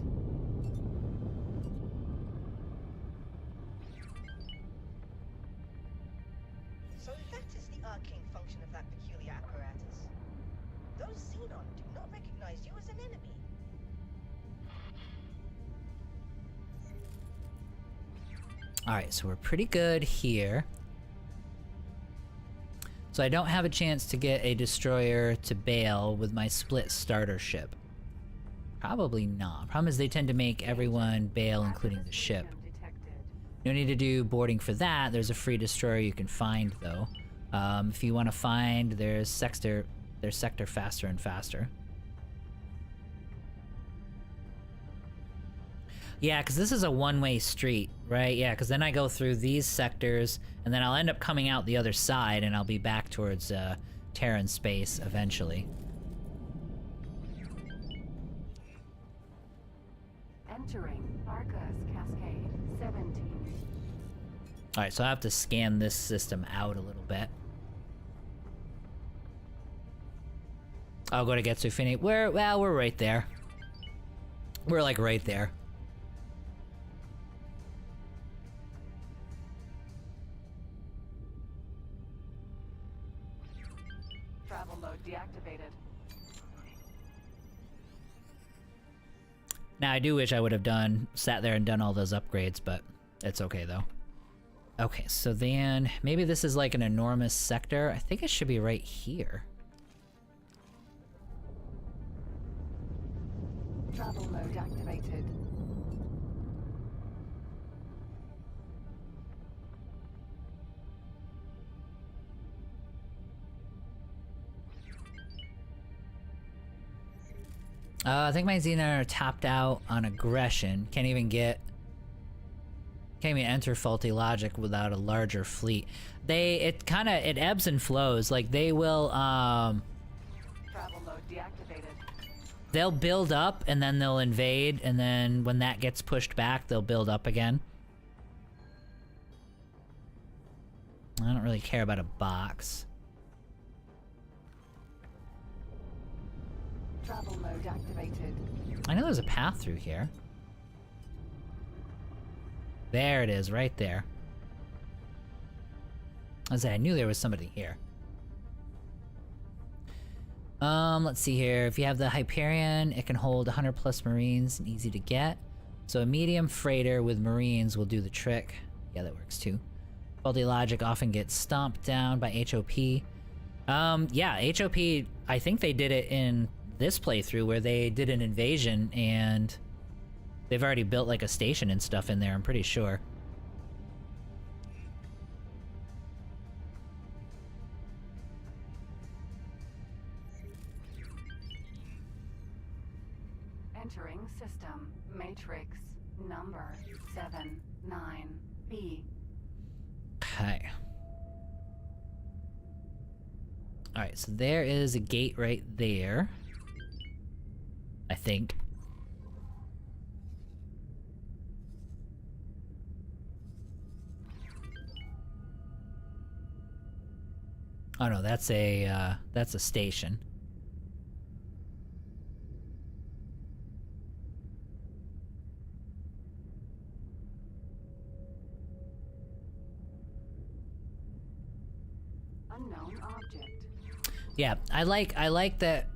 So that is the arcane function of that peculiar apparatus. Those Xenon do not recognize you as an enemy. Alright, so we're pretty good here. So I don't have a chance to get a destroyer to bail with my split starter ship. Probably not. Problem is they tend to make everyone bail, including the ship. No need to do boarding for that. There's a free destroyer you can find, though. If you want to find, there's sector faster and faster. Yeah, because this is a one-way street, right? Yeah, because then I go through these sectors, and then I'll end up coming out the other side, and I'll be back towards Terran space eventually. Entering Arcus Cascade 17. Alright, so I have to scan this system out a little bit. I'll go to Getsufini. We're right there. We're like right there. Travel mode deactivated. Now, I do wish I would have sat there and done all those upgrades, but it's okay, though. Okay, so then, maybe this is like an enormous sector. I think it should be right here. Travel mode activated. I think my Xenon are tapped out on aggression. Can't even enter faulty logic without a larger fleet. It ebbs and flows. Like, they will, Travel mode deactivated. they'll build up and then they'll invade, and then when that gets pushed back, they'll build up again. I don't really care about a box. Travel mode activated. I know there's a path through here. There it is, right there. I knew there was somebody here. Let's see here. If you have the Hyperion, it can hold 100 plus Marines and easy to get. So a medium freighter with Marines will do the trick. Yeah, that works too. Faulty logic often gets stomped down by HOP. Yeah, HOP, I think they did it in this playthrough where they did an invasion and they've already built like a station and stuff in there, I'm pretty sure. Entering system matrix number 79B. Okay. Alright, so there is a gate right there. I think. Oh no, that's a station. Unknown object. Yeah, I like that.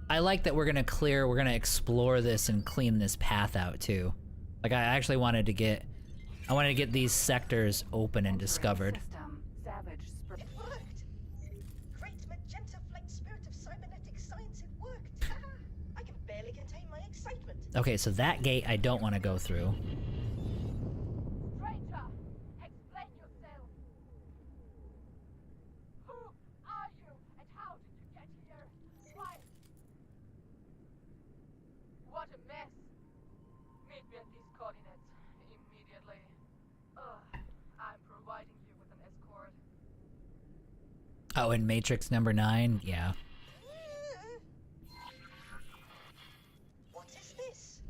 I like that we're gonna explore this and clean this path out too. Like I actually wanted to get these sectors open and discovered. Savage It worked! Great magenta flight spirit of cybernetic science, it worked! I can barely contain my excitement. Okay, so that gate I don't want to go through. Stranger, explain yourself. Who are you and how did you get here? Why? What a mess. Meet me at these coordinates immediately. I'm providing you with an escort. Oh, in Matrix number 9, yeah. What is this?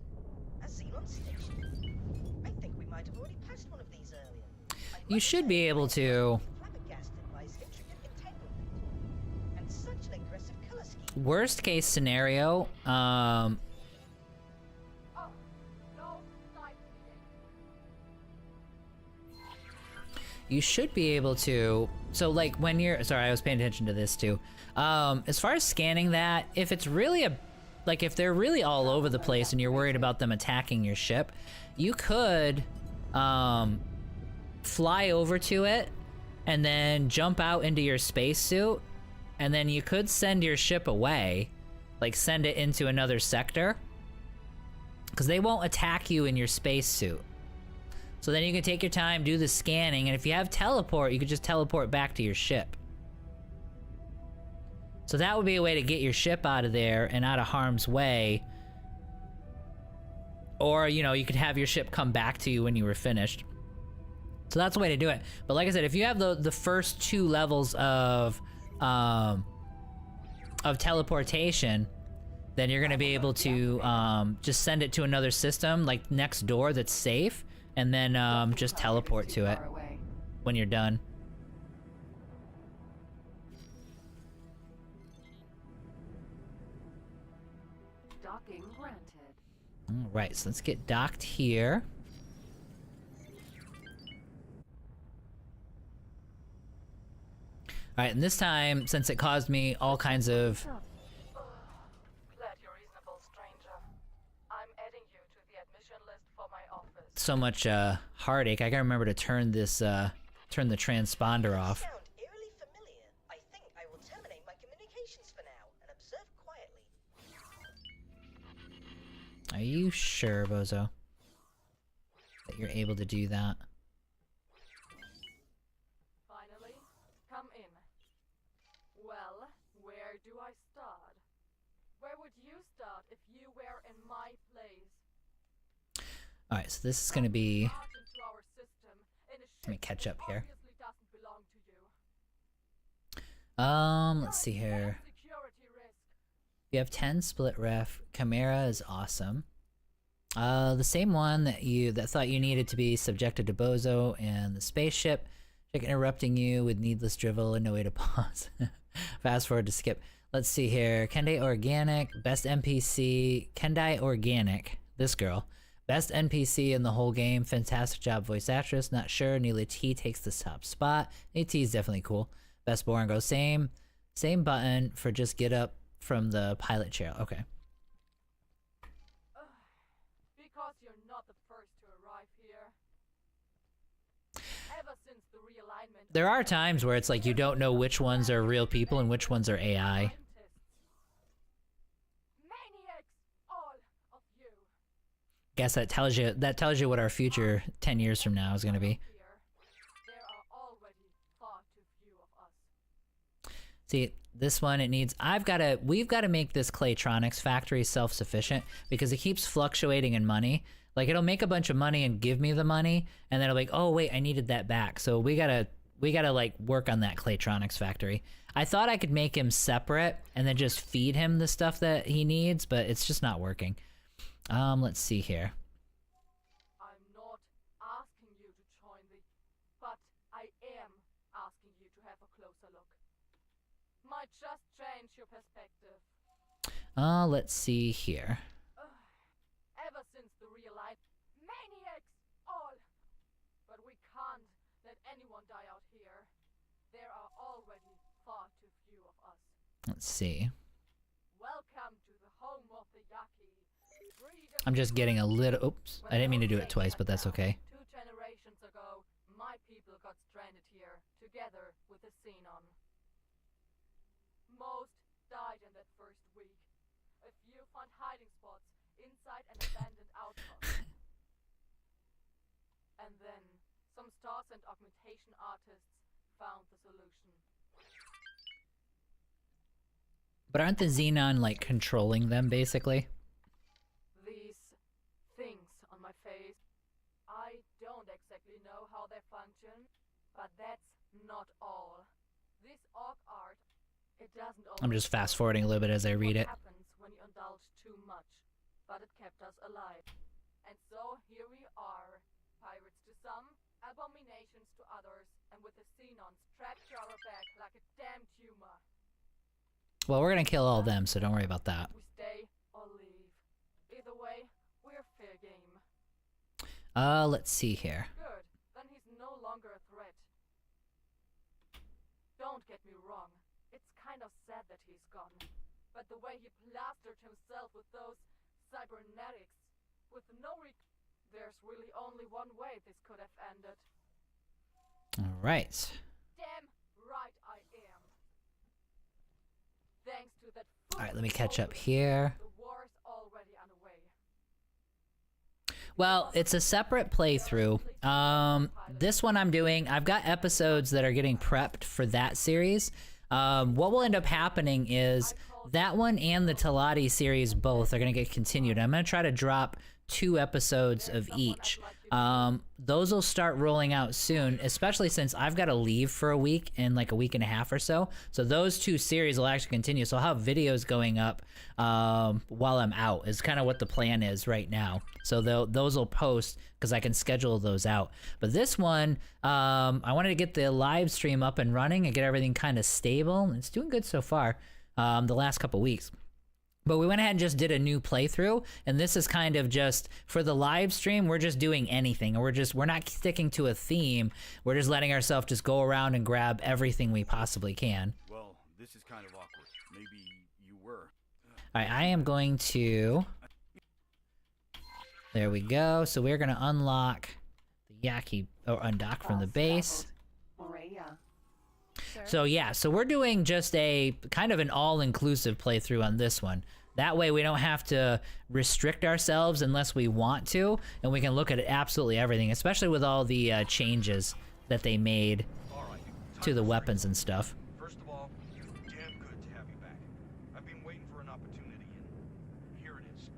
A Xenon station? I think we might have already passed one of these earlier. You should be able to. Flabbergasted by its intricate entanglement. And such an aggressive color scheme. Worst case scenario, you should be able to, so like when you're, sorry, I was paying attention to this too. As far as scanning that, if it's really if they're really all over the place and you're worried about them attacking your ship, you could, fly over to it and then jump out into your spacesuit, and then you could send your ship away, like send it into another sector, because they won't attack you in your spacesuit. So then you can take your time, do the scanning, and if you have teleport, you could just teleport back to your ship. So that would be a way to get your ship out of there and out of harm's way. Or, you know, you could have your ship come back to you when you were finished. So that's the way to do it. But like I said, if you have the first 2 levels of teleportation, then you're gonna be able to just send it to another system, like next door that's safe, and then just teleport to it when you're done. Docking granted. All right, so let's get docked here. All right, and this time, since it caused me all kinds of Glad you're reasonable, stranger. I'm adding you to the admission list for my office. so much heartache, I gotta remember to turn this turn the transponder off. Sound eerily familiar. I think I will terminate my communications for now and observe quietly. Are you sure, Bozo, that you're able to do that? Finally, come in. Well, where do I start? Where would you start if you were in my place? All right, so this is gonna be. Barge into our system in a Let me ship catch that up here. obviously doesn't belong to you. Let's see here. Security risk. You have 10 split ref. Chimera is awesome. The same one that thought you needed to be subjected to Bozo and the spaceship. Check interrupting you with needless drivel and no way to pause. Fast forward to skip. Let's see here. Kendai Organic, best NPC. Kendai Organic, this girl. Best NPC in the whole game. Fantastic job, voice actress. Not sure. Neela T takes the top spot. AT is definitely cool. Best Boringo, same button for just get up from the pilot chair. Okay. Because you're not the first to arrive here. Ever since the realignment. There are times where it's like you don't know which ones are real people and which ones are AI. Maniacs, all of you. Guess that tells you what our future 10 years from now is going to be. There are already far too few of us. See, this one, we've got to make this Claytronics factory self-sufficient because it keeps fluctuating in money. Like, it'll make a bunch of money and give me the money, and then it'll be like, oh wait, I needed that back. So we gotta like work on that Claytronics factory. I thought I could make him separate and then just feed him the stuff that he needs, but it's just not working. Let's see here. I'm not asking you to join the, but I am asking you to have a closer look. Let's see here. Ever since the realignment, maniacs, all. But we can't let anyone die out here. There are already far too few of us. Let's see. Welcome to the home of the Yaki. Freedom. I'm just getting a little. Oops, I didn't mean to do it twice, but that's okay. 2 generations ago, my people got stranded here, together with the Xenon. Most died in that first week. A few found hiding spots inside an abandoned outpost. And then, some stars and augmentation artists found the solution. But aren't the Xenon, like, controlling them, basically? These things on my face, I don't exactly know how they function, but that's not all. This orc art, it doesn't always I'm just fast forwarding a little bit as I read it. what happens when you indulge too much, but it kept us alive. And so here we are, pirates to some, abominations to others, and with the Xenons trapped to our back like a damn tumor. Well, we're gonna kill all of them, so don't worry about that. We stay or leave. Either way, we're fair game. Let's see here. Good, then he's no longer a threat. Don't get me wrong, it's kind of sad that he's gone. But the way he plastered himself with those cybernetics, with no there's really only one way this could have ended. Alright. Damn right I am. Thanks to that. Alright, let me catch up here. The war's already underway. Well, it's a separate playthrough. This one I'm doing, I've got episodes that are getting prepped for that series. What will end up happening is that one and the Talati series both are going to get continued. I'm going to try to drop 2 episodes of each. Those will start rolling out soon, especially since I've got to leave for a week in like a week and a half or so. So those 2 series will actually continue. So I'll have videos going up while I'm out is kind of what the plan is right now. So those will post because I can schedule those out. But this one, I wanted to get the live stream up and running and get everything kind of stable. It's doing good so far the last couple weeks. But we went ahead and just did a new playthrough, and this is kind of just, for the live stream, we're just doing anything. We're not sticking to a theme. We're just letting ourselves just go around and grab everything we possibly can. Well, this is kind of awkward. Maybe you were. Alright, I am going to... There we go. So we're gonna unlock the Yaki, or undock from the base. So yeah, so we're doing just a kind of an all-inclusive playthrough on this one. That way we don't have to restrict ourselves unless we want to, and we can look at absolutely everything, especially with all the changes that they made to the weapons and stuff. First of all, damn good to have you back. I've been waiting for an opportunity, and here it is.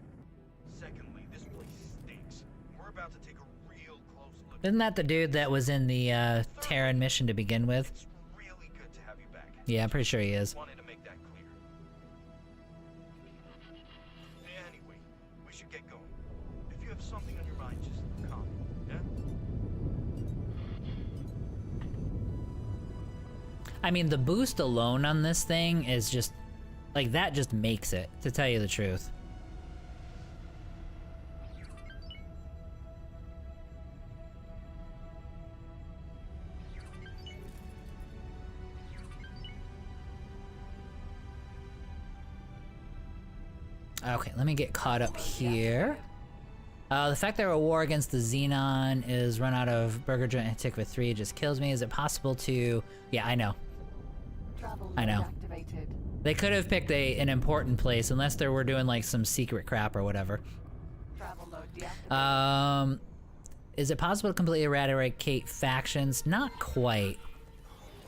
Secondly, this place stinks. We're about to take a real close look. Isn't that the dude that was in the Terran mission to begin with? Yeah, I'm pretty sure he is. Wanted to make that clear. Anyway, we should get going. If you have something on your mind, just come, yeah? I mean, the boost alone on this thing is just, like, that just makes it, to tell you the truth. Okay, let me get caught up here. The fact that a war against the Xenon is run out of Burger Joint Antiqua 3 just kills me. Is it possible to... Yeah, I know. I know. They could have picked an important place, unless they were doing like some secret crap or whatever. Is it possible to completely eradicate factions? Not quite.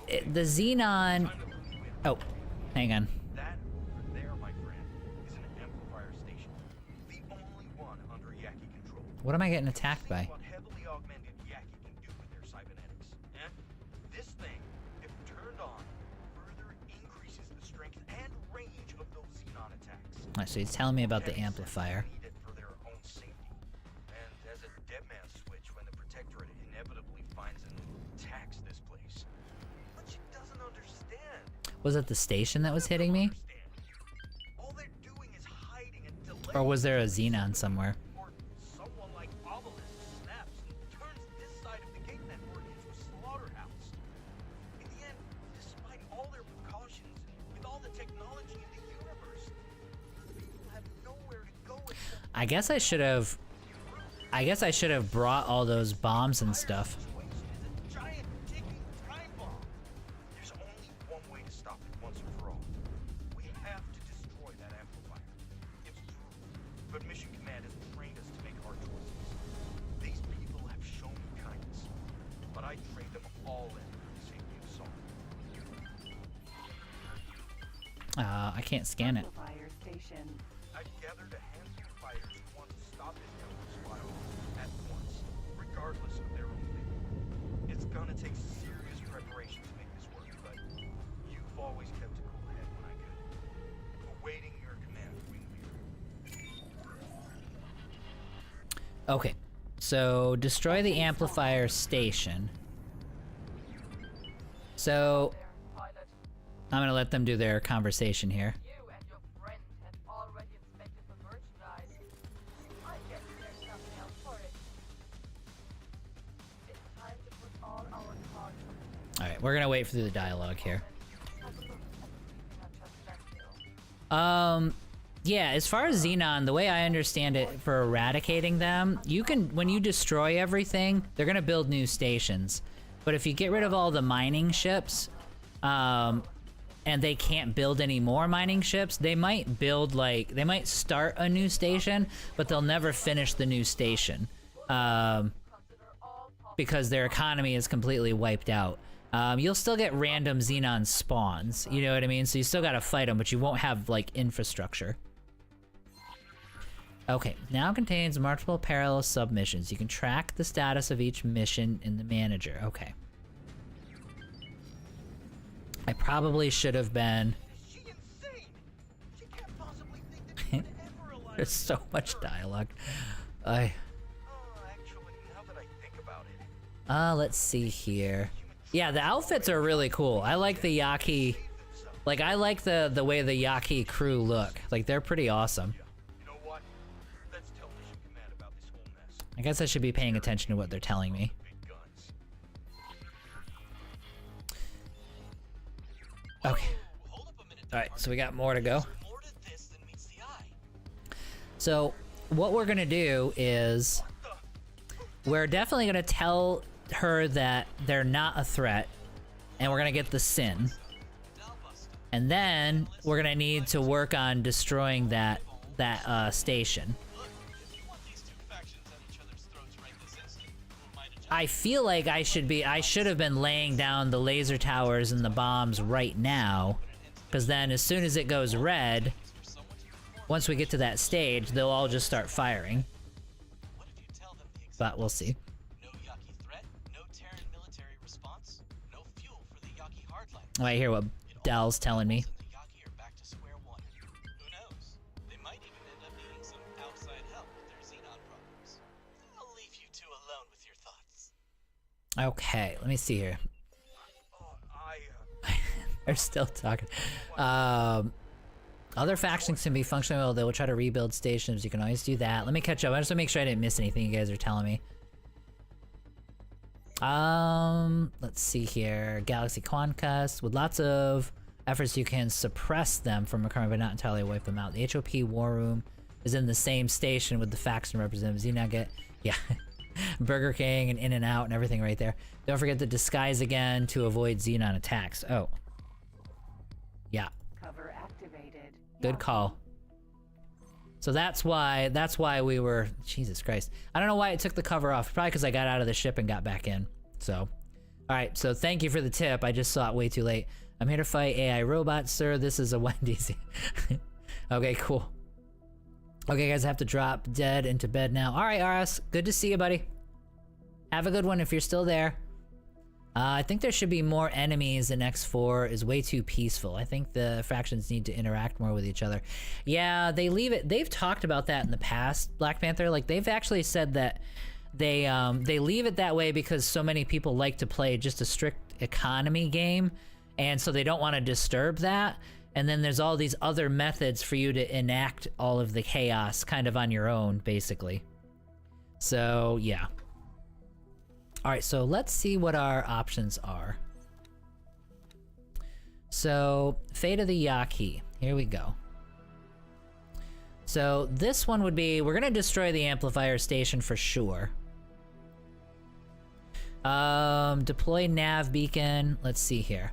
The Xenon... Oh, hang on. What am I getting attacked by? What heavily augmented Yaki can do with their cybernetics. This thing, if turned on, further increases the strength and range of those Xenon attacks. So he's telling me about the amplifier. Need it for their own safety. And as a dead man switch when the Protectorate inevitably finds and attacks this place. But she doesn't understand. Was it the station that was hitting me? All they're doing is Or was there a Xenon somewhere? Or someone like Obelisk snaps and turns this side of the gate network into a slaughterhouse. In the end, despite all their precautions and with all the technology in the universe, people have nowhere to go except I guess I should have brought all those bombs and stuff. a giant ticking time bomb. There's only one way to stop it once and for all. We have to destroy that amplifier. It's true, but Mission Command has trained us to make hard choices. These people have shown me kindness, but I trade them all in for the safety of Saul. I can't scan it. Fire station. I've gathered a handful of fighters who want to stop this chemical spiral at once, regardless of their own fate. It's gonna take serious preparation to make this work, but you've always kept a cool head when I could. Awaiting your command, Wingweaver. Okay, so destroy the amplifier station. So I'm gonna let them do their conversation here. You and your friend have already inspected the merchandise. I guess there's nothing else for it. It's time to put all our cards on All right, we're gonna wait for the dialogue here. Yeah, as far as Xenon, the way I understand it for eradicating them, you can, when you destroy everything, they're gonna build new stations. But if you get rid of all the mining ships, and they can't build any more mining ships, they might build they might start a new station, but they'll never finish the new station. Because their economy is completely wiped out. You'll still get random Xenon spawns, you know what I mean? So you still gotta fight them, but you won't have, infrastructure. Okay, now contains multiple parallel submissions. You can track the status of each mission in the manager. Okay. I probably should have been... There's so much dialogue. Let's see here. Yeah, the outfits are really cool. I like the Yaki... I like the way the Yaki crew look. They're pretty awesome. I guess I should be paying attention to what they're telling me. Okay. Alright, so we got more to go. So, what we're gonna do is... We're definitely gonna tell her that they're not a threat, and we're gonna get the Sin. And then, we're gonna need to work on destroying that station. I feel like I should have been laying down the laser towers and the bombs right now, because then as soon as it goes red, once we get to that stage, they'll all just start firing. But we'll see. Oh, I hear what Dell's telling me. Okay, let me see here. They're still talking. Other factions can be functional. They will try to rebuild stations. You can always do that. Let me catch up. I just want to make sure I didn't miss anything you guys are telling me. Let's see here. Galaxy Conquest. With lots of efforts, you can suppress them from occurring, but not entirely wipe them out. The HOP War Room is in the same station with the faction representatives. You now get... Yeah. Burger King and In-N-Out and everything right there. Don't forget to disguise again to avoid Xenon attacks. Oh. Yeah. Cover activated. Good call. So that's why we were... Jesus Christ. I don't know why it took the cover off. Probably because I got out of the ship and got back in. So. Alright, so thank you for the tip. I just saw it way too late. I'm here to fight AI robots, sir. This is a Wendy's. Okay, cool. Okay, guys, I have to drop dead into bed now. Alright, RS. Good to see you, buddy. Have a good one if you're still there. I think there should be more enemies in X4 is way too peaceful. I think the factions need to interact more with each other. Yeah, they leave it. They've talked about that in the past, Black Panther. They've actually said that they leave it that way because so many people like to play just a strict economy game, and so they don't want to disturb that. And then there's all these other methods for you to enact all of the chaos kind of on your own, basically. So, yeah. Alright, so let's see what our options are. So, Fate of the Yaki. Here we go. So, this one would be, we're gonna destroy the amplifier station for sure. Deploy nav beacon. Let's see here.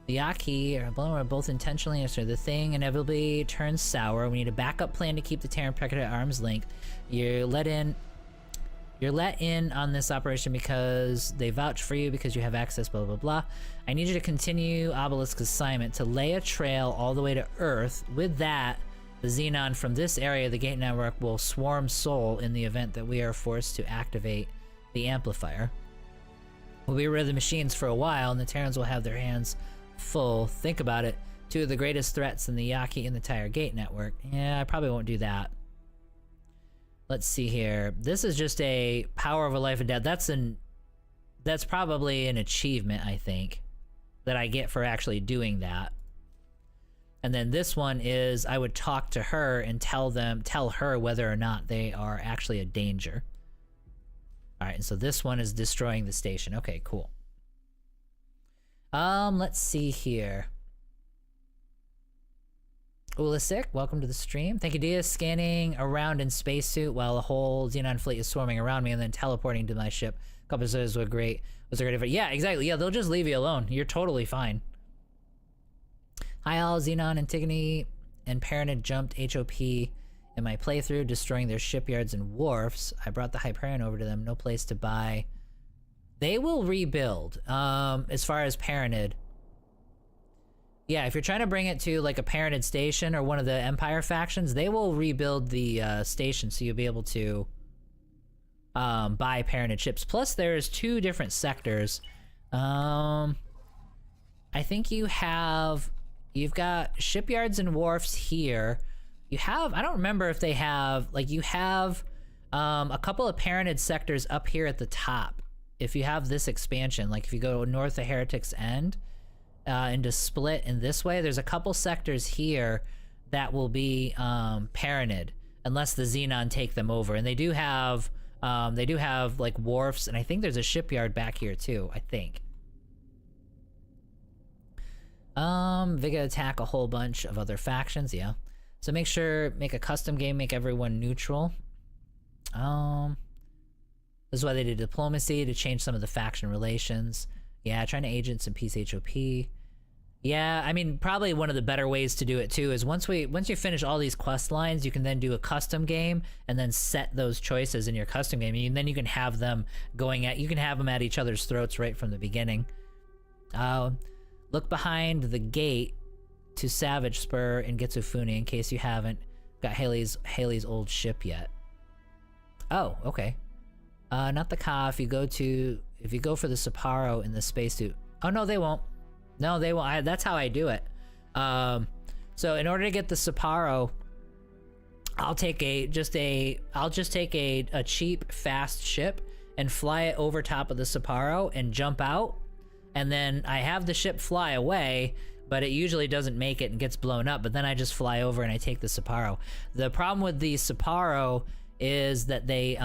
The Yaki are both intentionally destroyed. The thing inevitably turns sour. We need a backup plan to keep the Terran Protector at arm's length. You're let in on this operation because they vouch for you because you have access, blah, blah, blah. I need you to continue Obelisk's assignment to lay a trail all the way to Earth. With that, the Xenon from this area of the gate network will swarm Sol in the event that we are forced to activate the amplifier. We'll be rid of the machines for a while, and the Terrans will have their hands full. Think about it. Two of the greatest threats in the Yaki and the entire gate network. Yeah, I probably won't do that. Let's see here. This is just a power of a life and death. That's probably an achievement, I think, that I get for actually doing that. And then this one is I would talk to her and tell her whether or not they are actually a danger. All right, and so this one is destroying the station. Okay, cool. Let's see here. Ulasik, welcome to the stream. Thank you, Dia. Scanning around in spacesuit while the whole Xenon fleet is swarming around me and then teleporting to my ship. A couple of those were great. Was a great effort. Yeah, exactly. Yeah, they'll just leave you alone. You're totally fine. Hi all, Xenon, Antigone, and Paranid jumped HOP in my playthrough, destroying their shipyards and wharfs. I brought the Hyperion over to them. No place to buy. They will rebuild, as far as Paranid. Yeah, if you're trying to bring it to like a Paranid station or one of the Empire factions, they will rebuild the station so you'll be able to buy Paranid ships. Plus, there's 2 different sectors. I think you've got shipyards and wharfs here. You have, I don't remember if they have, like you have a couple of Paranid sectors up here at the top. If you have this expansion, like if you go north of Heretic's End, into Split in this way, there's a couple sectors here that will be Paranid, unless the Xenon take them over. And they do have like wharfs, and I think there's a shipyard back here too, I think. Viga attack a whole bunch of other factions, yeah. So make a custom game, make everyone neutral. This is why they did diplomacy, to change some of the faction relations. Yeah, trying to agent some peace HOP. Yeah, I mean, probably one of the better ways to do it too is once you finish all these quest lines, you can then do a custom game and then set those choices in your custom game, and then you can have them at each other's throats right from the beginning. Look behind the gate to Savage Spur and Getsufuni in case you haven't got Haley's old ship yet. Oh, okay. Not the Ka. If you go for the Sapporo in the spacesuit. Oh no, they won't. No, they won't. That's how I do it. So in order to get the Sapporo, I'll just take a cheap fast ship and fly it over top of the Sapporo and jump out, and then I have the ship fly away, but it usually doesn't make it and gets blown up, but then I just fly over and I take the Sapporo. The problem with the Sapporo is that they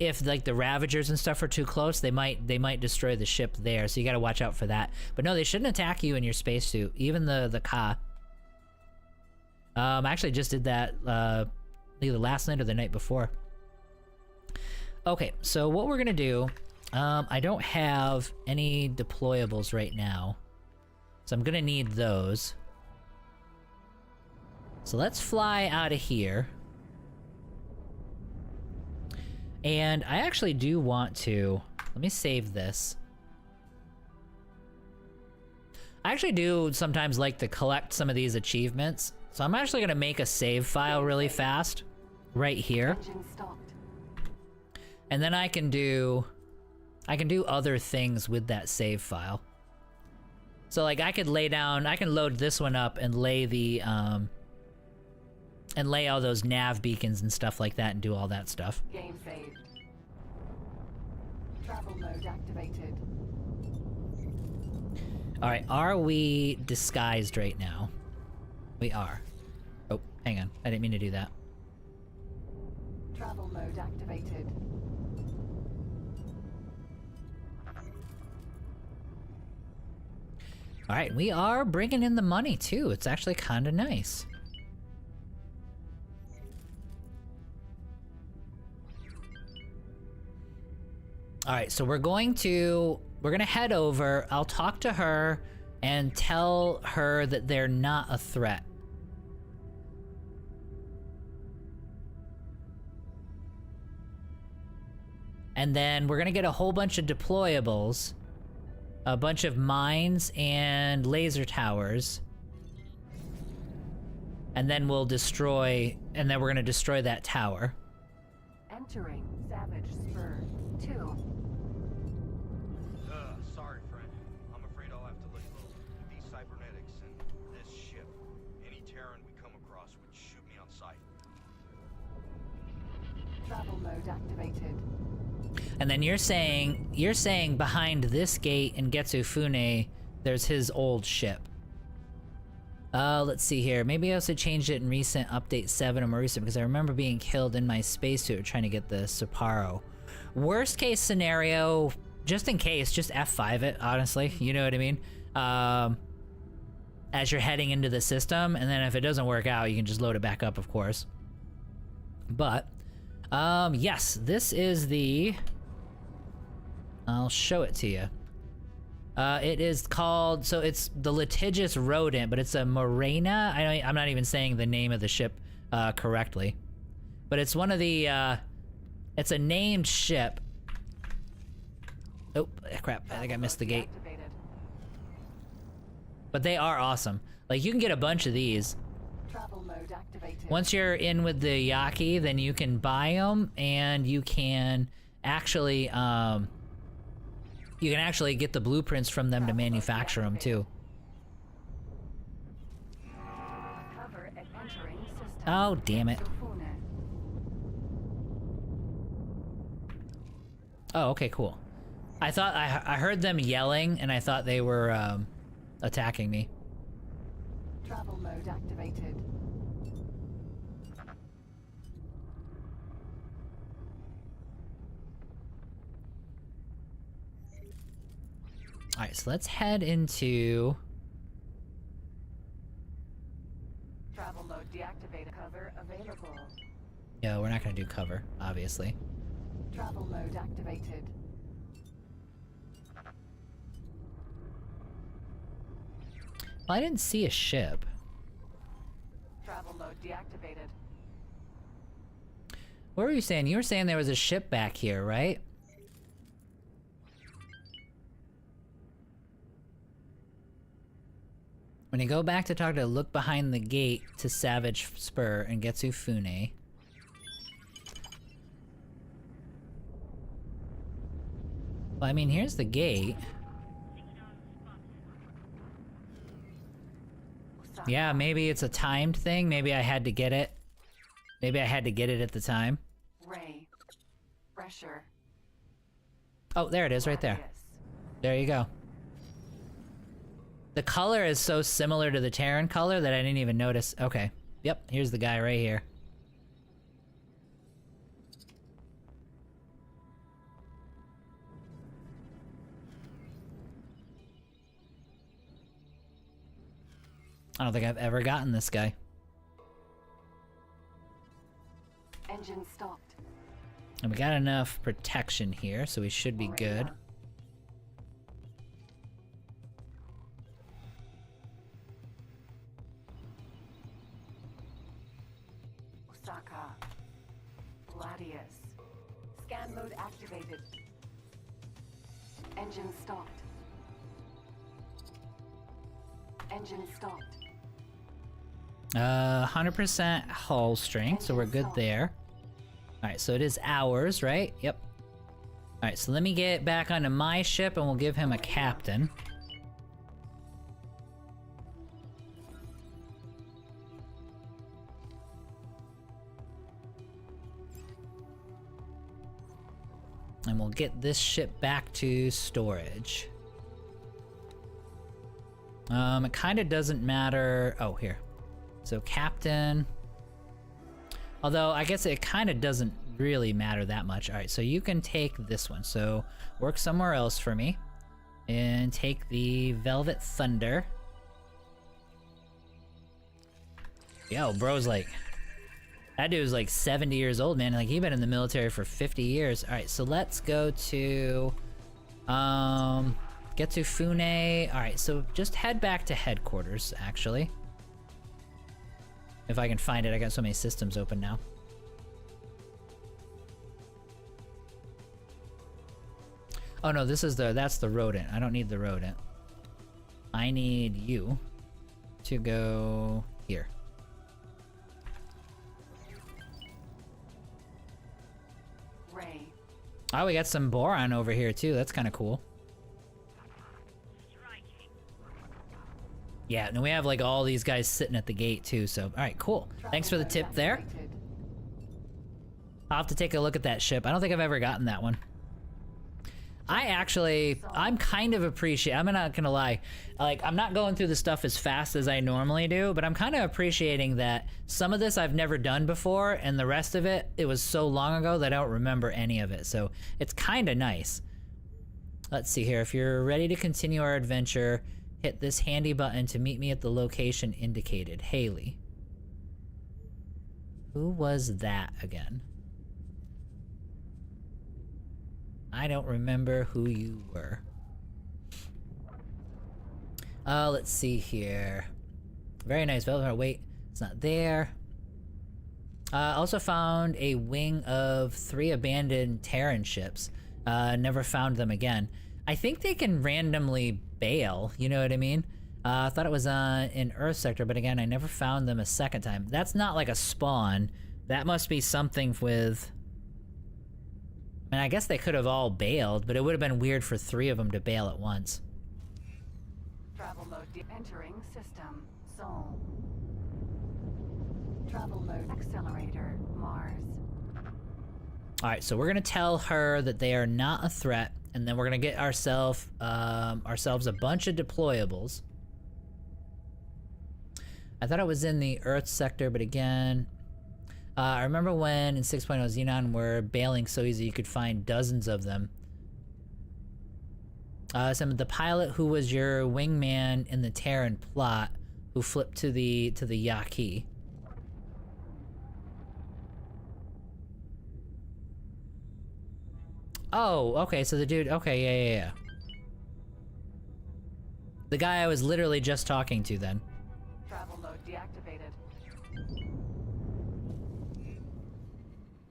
if like the Ravagers and stuff are too close, they might destroy the ship there, so you gotta watch out for that. But no, they shouldn't attack you in your spacesuit, even the Ka. I actually just did that either last night or the night before. Okay, so what we're gonna do, I don't have any deployables right now, so I'm gonna need those. So let's fly out of here. And I actually do want to, let me save this. I actually do sometimes like to collect some of these achievements. So I'm actually gonna make a save file really fast, right here. And then I can do other things with that save file. So like I can load this one up and lay the, and lay all those nav beacons and stuff like that and do all that stuff. Game saved. Travel mode activated. Alright, are we disguised right now? We are. Oh, hang on. I didn't mean to do that. Travel mode activated. Alright, we are bringing in the money too. It's actually kinda nice. Alright, so we're gonna head over. I'll talk to her and tell her that they're not a threat. And then we're gonna get a whole bunch of deployables, a bunch of mines and laser towers. And then we're gonna destroy that tower. Entering Savage Spur 2. Sorry, friend. I'm afraid I'll have to lay low. With these cybernetics and this ship, any Terran we come across would shoot me on sight. Travel mode activated. And then you're saying behind this gate in Getsufune, there's his old ship. Let's see here. Maybe I also changed it in recent update 7 or more recent because I remember being killed in my spacesuit trying to get the Sapporo. Worst case scenario, just in case, just F5 it, honestly. You know what I mean? As you're heading into the system, and then if it doesn't work out, you can just load it back up, of course. But, yes, this is the... I'll show it to you. It is called, so it's the litigious rodent, but it's a Morena. I'm not even saying the name of the ship correctly. But it's one of the, it's a named ship. Oh, crap, I think I missed the gate. But they are awesome. Like, you can get a bunch of these. Travel mode activated. Once you're in with the Yaki, then you can buy them, and you can actually, get the blueprints from them to manufacture them, too. Cover at entering system. Oh, damn it. Oh, okay, cool. I thought I heard them yelling, and I thought they were attacking me. Travel mode activated. Alright, so let's head into... Travel mode deactivated. Cover available. Yeah, we're not gonna do cover, obviously. Travel mode activated. Well, I didn't see a ship. Travel mode deactivated. What were you saying? You were saying there was a ship back here, right? When you go back to talk to look behind the gate to Savage Spur and Getsufune. Well, I mean, here's the gate. Yeah, maybe it's a timed thing. Maybe I had to get it. Maybe I had to get it at the time. Ray. Pressure. Oh, there it is, right there. There you go. The color is so similar to the Terran color that I didn't even notice. Okay. Yep, here's the guy right here. I don't think I've ever gotten this guy. Engine stopped. And we got enough protection here, so we should be good. Osaka. Gladius. Scan mode activated. Engine stopped. Engine stopped. 100% hull strength, so we're good there. Alright, so it is ours, right? Yep. Alright, so let me get back onto my ship and we'll give him a captain. And we'll get this ship back to storage. It kind of doesn't matter. Oh, here. So captain. Although I guess it kind of doesn't really matter that much. All right, so you can take this one. So work somewhere else for me. And take the Velvet Thunder. Yo, bro's like... That dude's like 70 years old, man. Like, he's been in the military for 50 years. Alright, so let's go to... Get to Fune. Alright, so just head back to headquarters, actually. If I can find it. I got so many systems open now. Oh no, this is that's the rodent. I don't need the rodent. I need you to go here. Ray. Oh, we got some boron over here too. That's kind of cool. Yeah, and we have like all these guys sitting at the gate too, so alright, cool. Thanks for the tip there. I'll have to take a look at that ship. I don't think I've ever gotten that one. I'm kind of I'm not gonna lie. Like, I'm not going through the stuff as fast as I normally do, but I'm kind of appreciating that some of this I've never done before, and the rest of it, it was so long ago that I don't remember any of it, so it's kind of nice. Let's see here. If you're ready to continue our adventure, hit this handy button to meet me at the location indicated. Haley. Who was that again? I don't remember who you were. Let's see here. Very nice velvet. Wait, it's not there. Also found a wing of 3 abandoned Terran ships. Never found them again. I think they can randomly bail, you know what I mean? I thought it was in Earth Sector, but again, I never found them a second time. That's not like a spawn. That must be something with... And I guess they could have all bailed, but it would have been weird for 3 of them to bail at once. Travel mode entering system. Sol. Travel mode accelerator. Mars. Alright, so we're gonna tell her that they are not a threat, and then we're gonna get ourselves a bunch of deployables. I thought it was in the Earth sector, but again... I remember when in 6.0 Xenon were bailing so easy you could find dozens of them. The pilot who was your wingman in the Terran plot, who flipped to the Yaqui. Oh, okay, so the dude, okay, yeah. The guy I was literally just talking to then. Travel mode deactivated.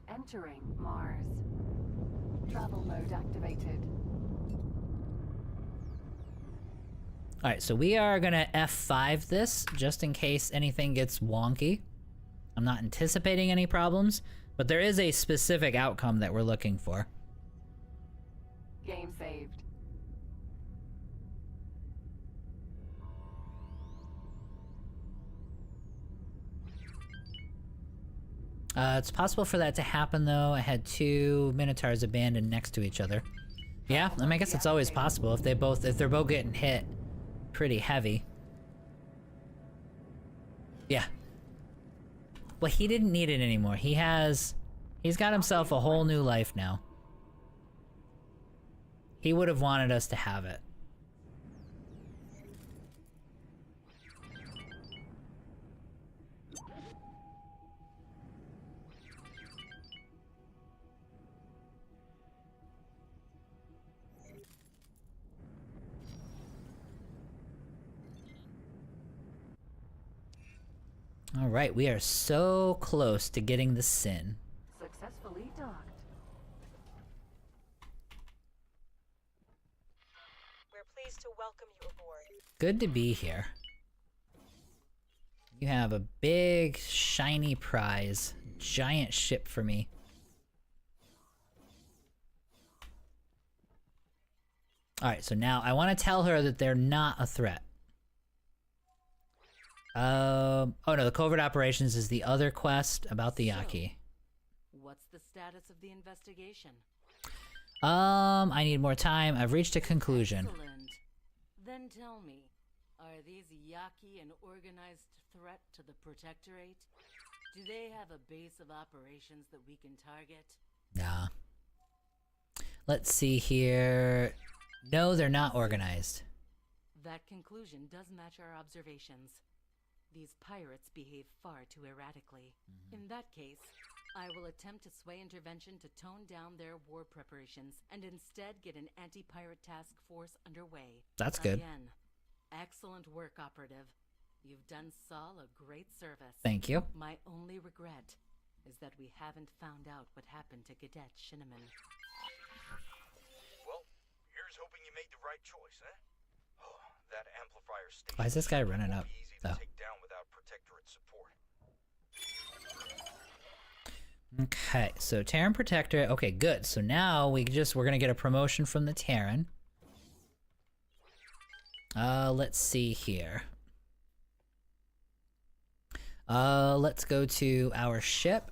Entering Mars. Travel mode activated. Alright, so we are gonna F5 this, just in case anything gets wonky. I'm not anticipating any problems, but there is a specific outcome that we're looking for. Game saved. It's possible for that to happen though. I had 2 Minotaurs abandoned next to each other. Yeah, I mean, I guess it's always possible if they're both getting hit pretty heavy. Yeah. Well, he didn't need it anymore. He's got himself a whole new life now. He would have wanted us to have it. Alright, we are so close to getting the Sin. Successfully docked. We're pleased to welcome you aboard. Good to be here. You have a big, shiny prize. Giant ship for me. Alright, so now I want to tell her that they're not a threat. Oh no, the covert operations is the other quest about the Yaqui. What's the status of the investigation? I need more time. I've reached a conclusion. Excellent. Then tell me, Are these Yaki an organized threat to the Protectorate? Do they have a base of operations that we can target? Nah. Let's see here. No, they're not organized. That conclusion does match our observations. These pirates behave far too erratically. In that case, I will attempt to sway intervention to tone down their war preparations and instead get an anti-pirate task force underway. That's good. Again, excellent work, Operative. You've done Saul a great service. Thank you. My only regret is that we haven't found out what happened to Cadet Shinneman. Well, here's hoping you made the right choice, eh? Oh, that amplifier station. Why is this guy running up? Easy to take down without Protectorate support. Okay, so Terran Protectorate. Okay, good. So now we're gonna get a promotion from the Terran. Let's see here. Let's go to our ship.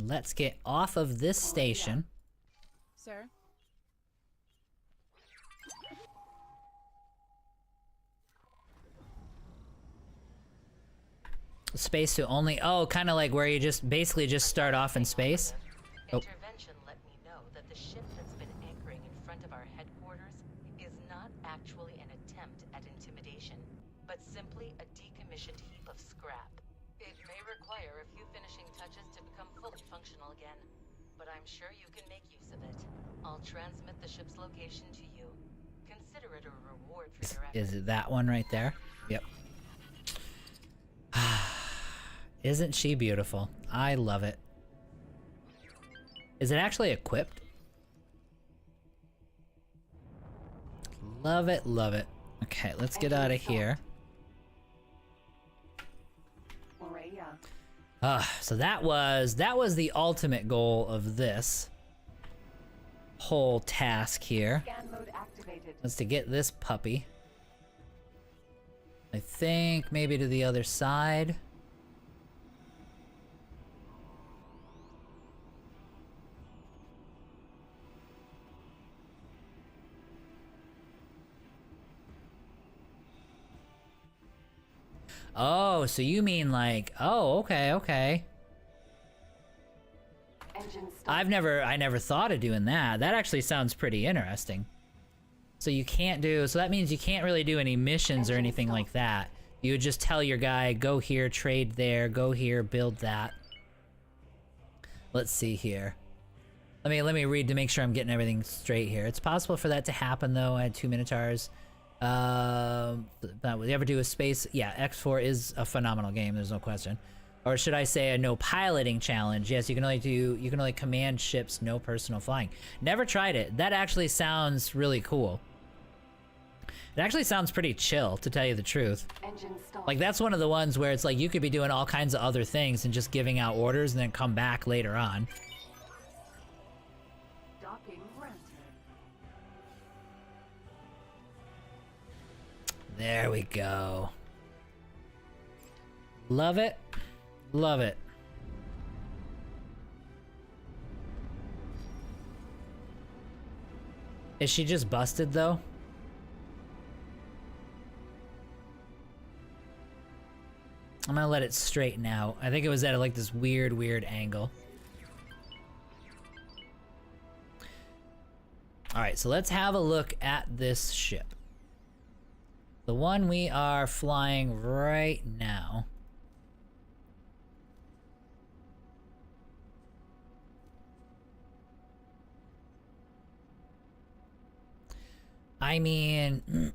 Let's get off of this station. Sir? Space to only, oh, kind of like where you just basically just start off in space. Oh. Intervention let me know that the ship that's been anchoring in front of our headquarters is not actually an attempt at intimidation, but simply a decommissioned heap of scrap. It may require a few finishing touches to become fully functional again, but I'm sure you can make use of it. I'll transmit the ship's location to you. Consider it a reward for your efforts. Is it that one right there? Yep. Isn't she beautiful? I love it. Is it actually equipped? Love it, love it. Okay, let's get out of here. So that was the ultimate goal of this whole task here. Was to get this puppy. I think maybe to the other side. Oh, so you mean like, oh, okay. I never thought of doing that. That actually sounds pretty interesting. So you can't do, so that means you can't really do any missions or anything like that. You would just tell your guy, go here, trade there, go here, build that. Let's see here. Let me read to make sure I'm getting everything straight here. It's possible for that to happen though. I had 2 Minotaurs. Would you ever do a space? Yeah, X4 is a phenomenal game, there's no question. Or should I say a no piloting challenge? Yes, you can only command ships, no personal flying. Never tried it. That actually sounds really cool. It actually sounds pretty chill, to tell you the truth. Like, that's one of the ones where it's like you could be doing all kinds of other things and just giving out orders and then come back later on. There we go. Love it. Love it. Is she just busted though? I'm gonna let it straighten out. I think it was at like this weird angle. Alright, so let's have a look at this ship. The one we are flying right now. I mean,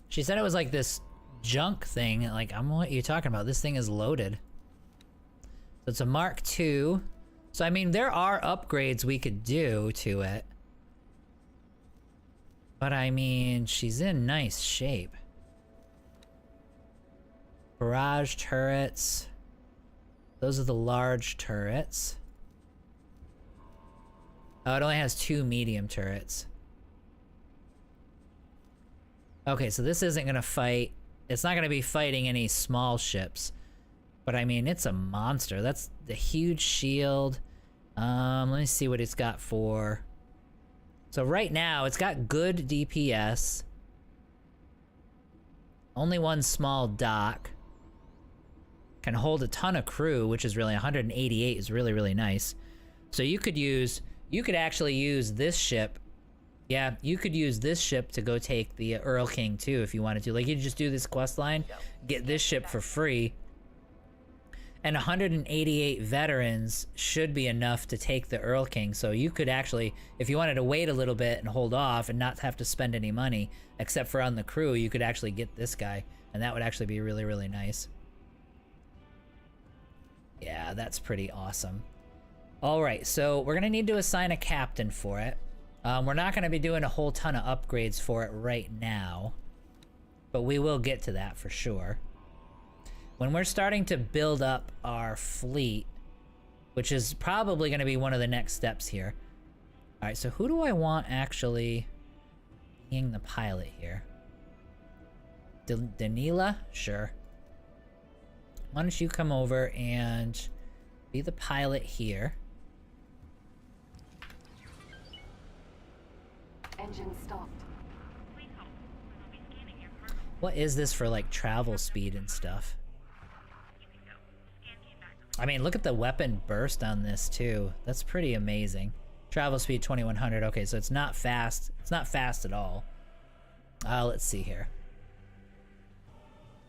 she said it was like this junk thing. Like, what are you talking about? This thing is loaded. So it's a Mark II. So I mean, there are upgrades we could do to it. But I mean, she's in nice shape. Barrage turrets. Those are the large turrets. Oh, it only has 2 medium turrets. Okay, so this isn't gonna fight. It's not gonna be fighting any small ships. But I mean, it's a monster. That's the huge shield. Let me see what it's got for... So right now, it's got good DPS. Only one small dock. Can hold a ton of crew, which is really 188 is really, really nice. So you could actually use this ship. Yeah, you could use this ship to go take the Earl King too if you wanted to. Like, you just do this quest line, get this ship for free. And 188 veterans should be enough to take the Earl King. So you could actually, if you wanted to wait a little bit and hold off and not have to spend any money, except for on the crew, you could actually get this guy. And that would actually be really, really nice. Yeah, that's pretty awesome. All right, so we're gonna need to assign a captain for it. We're not gonna be doing a whole ton of upgrades for it right now, but we will get to that for sure. When we're starting to build up our fleet, which is probably gonna be one of the next steps here. All right, so who do I want actually being the pilot here? Danila? Sure. Why don't you come over and be the pilot here? Engine stopped. What is this for, like, travel speed and stuff? I mean, look at the weapon burst on this, too. That's pretty amazing. Travel speed 2100. Okay, so it's not fast. It's not fast at all. Let's see here.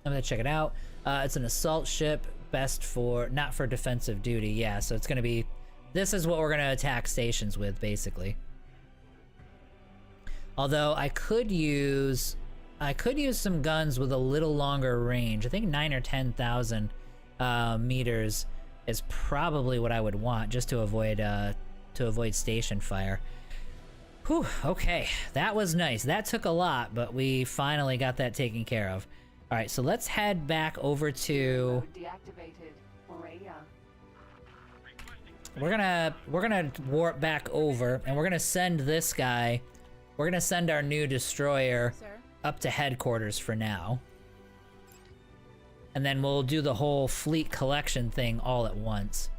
I'm gonna check it out. It's an assault ship, best for, not for defensive duty. Yeah, so it's gonna be, this is what we're gonna attack stations with, basically. Although I could use some guns with a little longer range. I think 9 or 10,000 meters is probably what I would want, just to avoid station fire. Whew, okay, that was nice. That took a lot, but we finally got that taken care of. All right, so let's head back over to... Deactivated. Morea. We're gonna warp back over, and we're gonna send this guy. We're gonna send our new destroyer up to headquarters for now. And then we'll do the whole fleet collection thing all at once.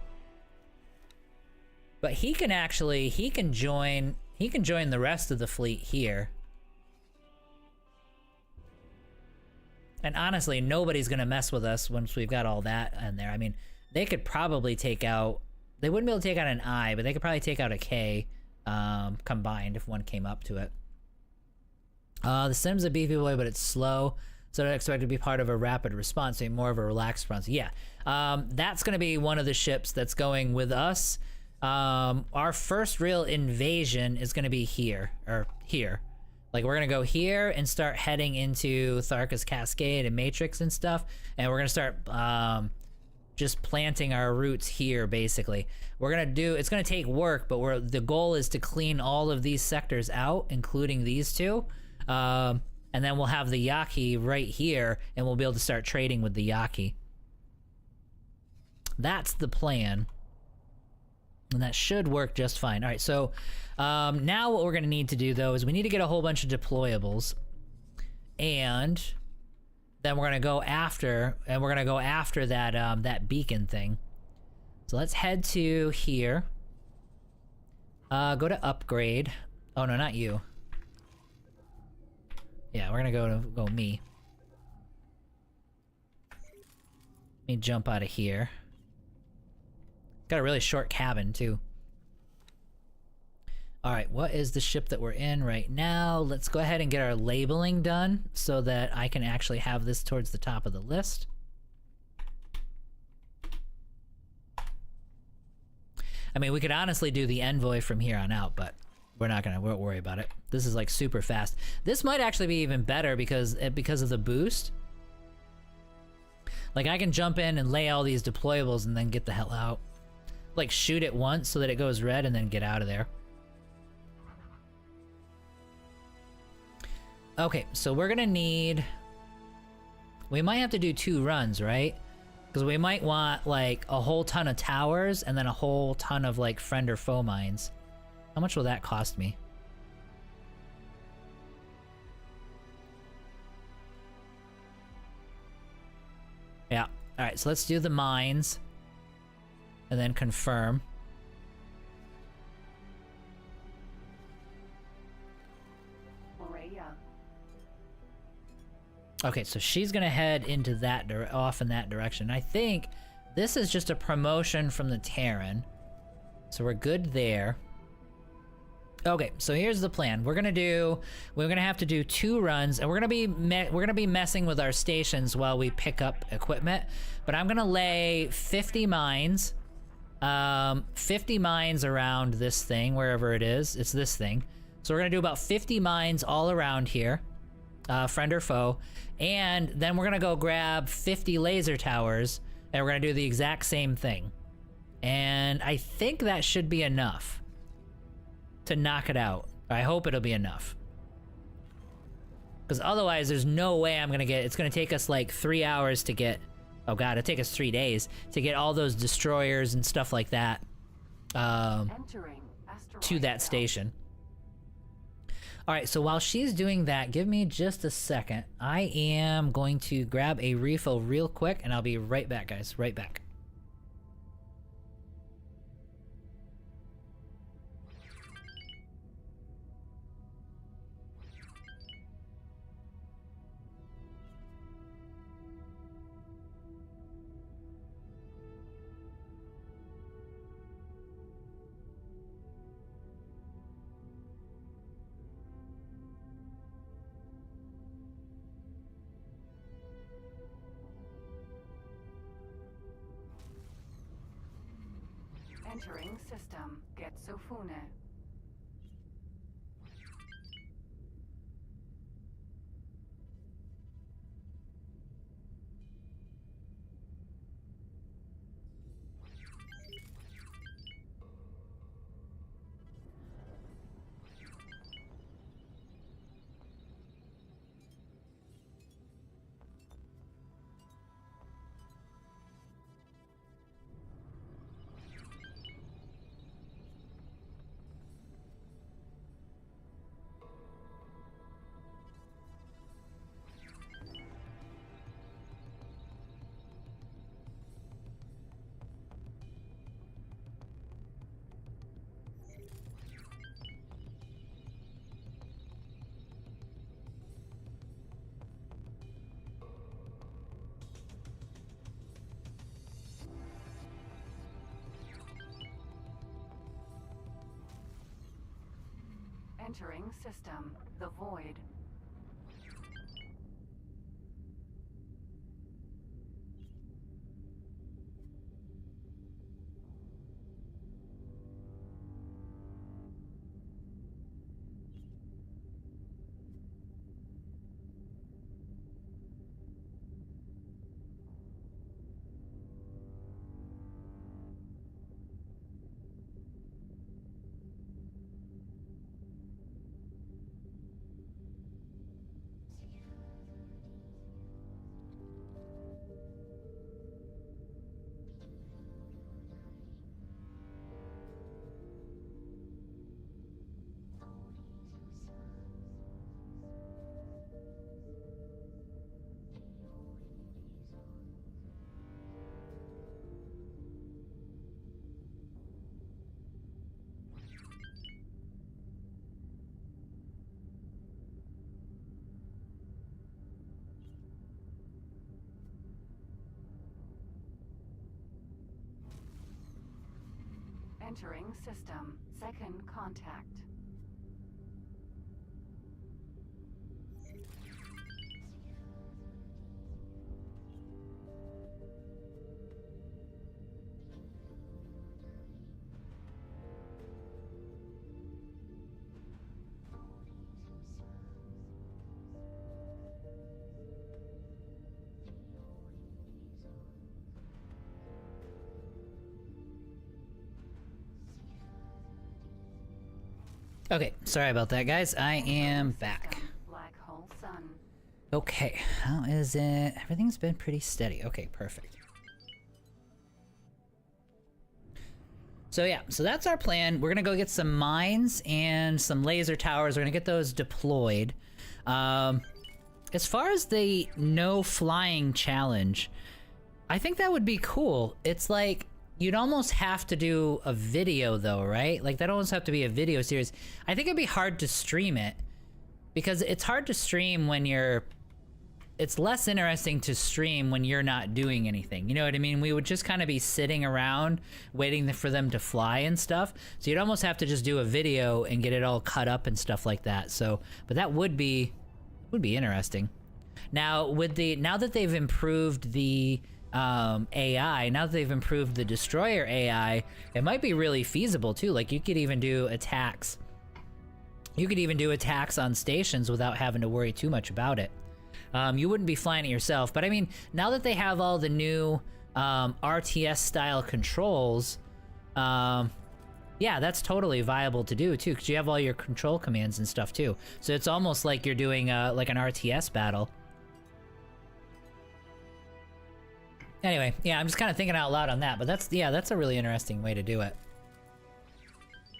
But he can join the rest of the fleet here. And honestly, nobody's gonna mess with us once we've got all that in there. I mean, they could probably take out... They wouldn't be able to take out an I, but they could probably take out a K combined if one came up to it. The Sim's a beefy boy, but it's slow, so I don't expect it to be part of a rapid response, so more of a relaxed response. Yeah, that's gonna be one of the ships that's going with us. Our first real invasion is gonna be here, or here. Like, we're gonna go here and start heading into Tharka's Cascade and Matrix and stuff, and we're gonna start just planting our roots here, basically. It's gonna take work, but the goal is to clean all of these sectors out, including these two, and then we'll have the Yaki right here, and we'll be able to start trading with the Yaki. That's the plan. And that should work just fine. All right, so now what we're gonna need to do though is we need to get a whole bunch of deployables, and then we're gonna go after that that beacon thing. So let's head to here. Go to upgrade. Oh no, not you. Yeah, we're gonna go me. Let me jump out of here. Got a really short cabin, too. Alright, what is the ship that we're in right now? Let's go ahead and get our labeling done so that I can actually have this towards the top of the list. I mean, we could honestly do the Envoy from here on out, but we won't worry about it. This is like super fast. This might actually be even better because of the boost. Like, I can jump in and lay all these deployables and then get the hell out. Like, shoot it once so that it goes red and then get out of there. Okay, so we're gonna need... We might have to do 2 runs, right? Because we might want, like, a whole ton of towers and then a whole ton of, like, friend or foe mines. How much will that cost me? Yeah. Alright, so let's do the mines. And then confirm. area. Okay, so she's gonna head into that off in that direction. I think this is just a promotion from the Terran, so we're good there. Okay, so here's the plan. We're gonna have to do 2 runs, and we're gonna be messing with our stations while we pick up equipment. But I'm gonna lay 50 mines, 50 mines around this thing, wherever it is. It's this thing. So we're gonna do about 50 mines all around here, friend or foe, and then we're gonna go grab 50 laser towers, and we're gonna do the exact same thing. And I think that should be enough to knock it out. I hope it'll be enough. Because otherwise, there's no way I'm gonna get... It's gonna take us like 3 hours to get... Oh god, it'll take us 3 days to get all those destroyers and stuff like that to that station. Alright, so while she's doing that, give me just a second. I am going to grab a refill real quick, and I'll be right back, guys. Right back. Entering system. Getsofune. Entering system. The Void. Entering system. Second contact. Okay, sorry about that, guys. I am back. Black hole sun. Okay, how is it? Everything's been pretty steady. Okay, perfect. So yeah, so that's our plan. We're gonna go get some mines and some laser towers. We're gonna get those deployed. As far as the no flying challenge, I think that would be cool. It's like, you'd almost have to do a video though, right? Like, that almost have to be a video series. I think it'd be hard to stream it. Because it's hard to stream when you're... It's less interesting to stream when you're not doing anything. You know what I mean? We would just kind of be sitting around waiting for them to fly and stuff. So you'd almost have to just do a video and get it all cut up and stuff like that. So, but that would be interesting. Now, now that they've improved the AI, now that they've improved the Destroyer AI, it might be really feasible too. Like, you could even do attacks. You could even do attacks on stations without having to worry too much about it. You wouldn't be flying it yourself, but I mean, now that they have all the new RTS style controls, yeah, that's totally viable to do too, because you have all your control commands and stuff too. So it's almost like you're doing like an RTS battle. Anyway, yeah, I'm just kind of thinking out loud on that, but that's a really interesting way to do it.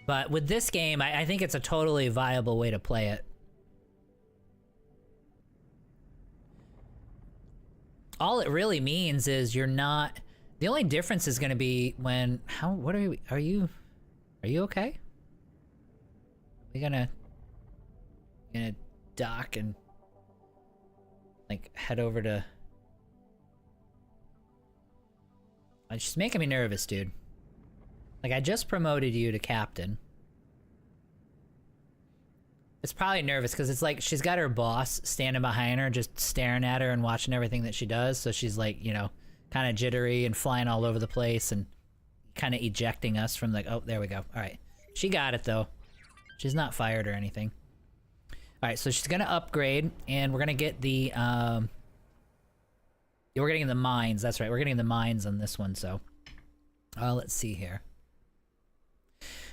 But with this game, I think it's a totally viable way to play it. All it really means is you're not... The only difference is going to be when... What are you okay? We gonna dock and... like, head over to... It's just making me nervous, dude. Like, I just promoted you to captain. It's probably nervous because it's like she's got her boss standing behind her, just staring at her and watching everything that she does. So she's like, you know, kind of jittery and flying all over the place and kind of ejecting us from like, oh, there we go. All right. She got it though. She's not fired or anything. All right. So she's going to upgrade and we're going to get the, we're getting the mines. That's right. We're getting the mines on this one. So, let's see here.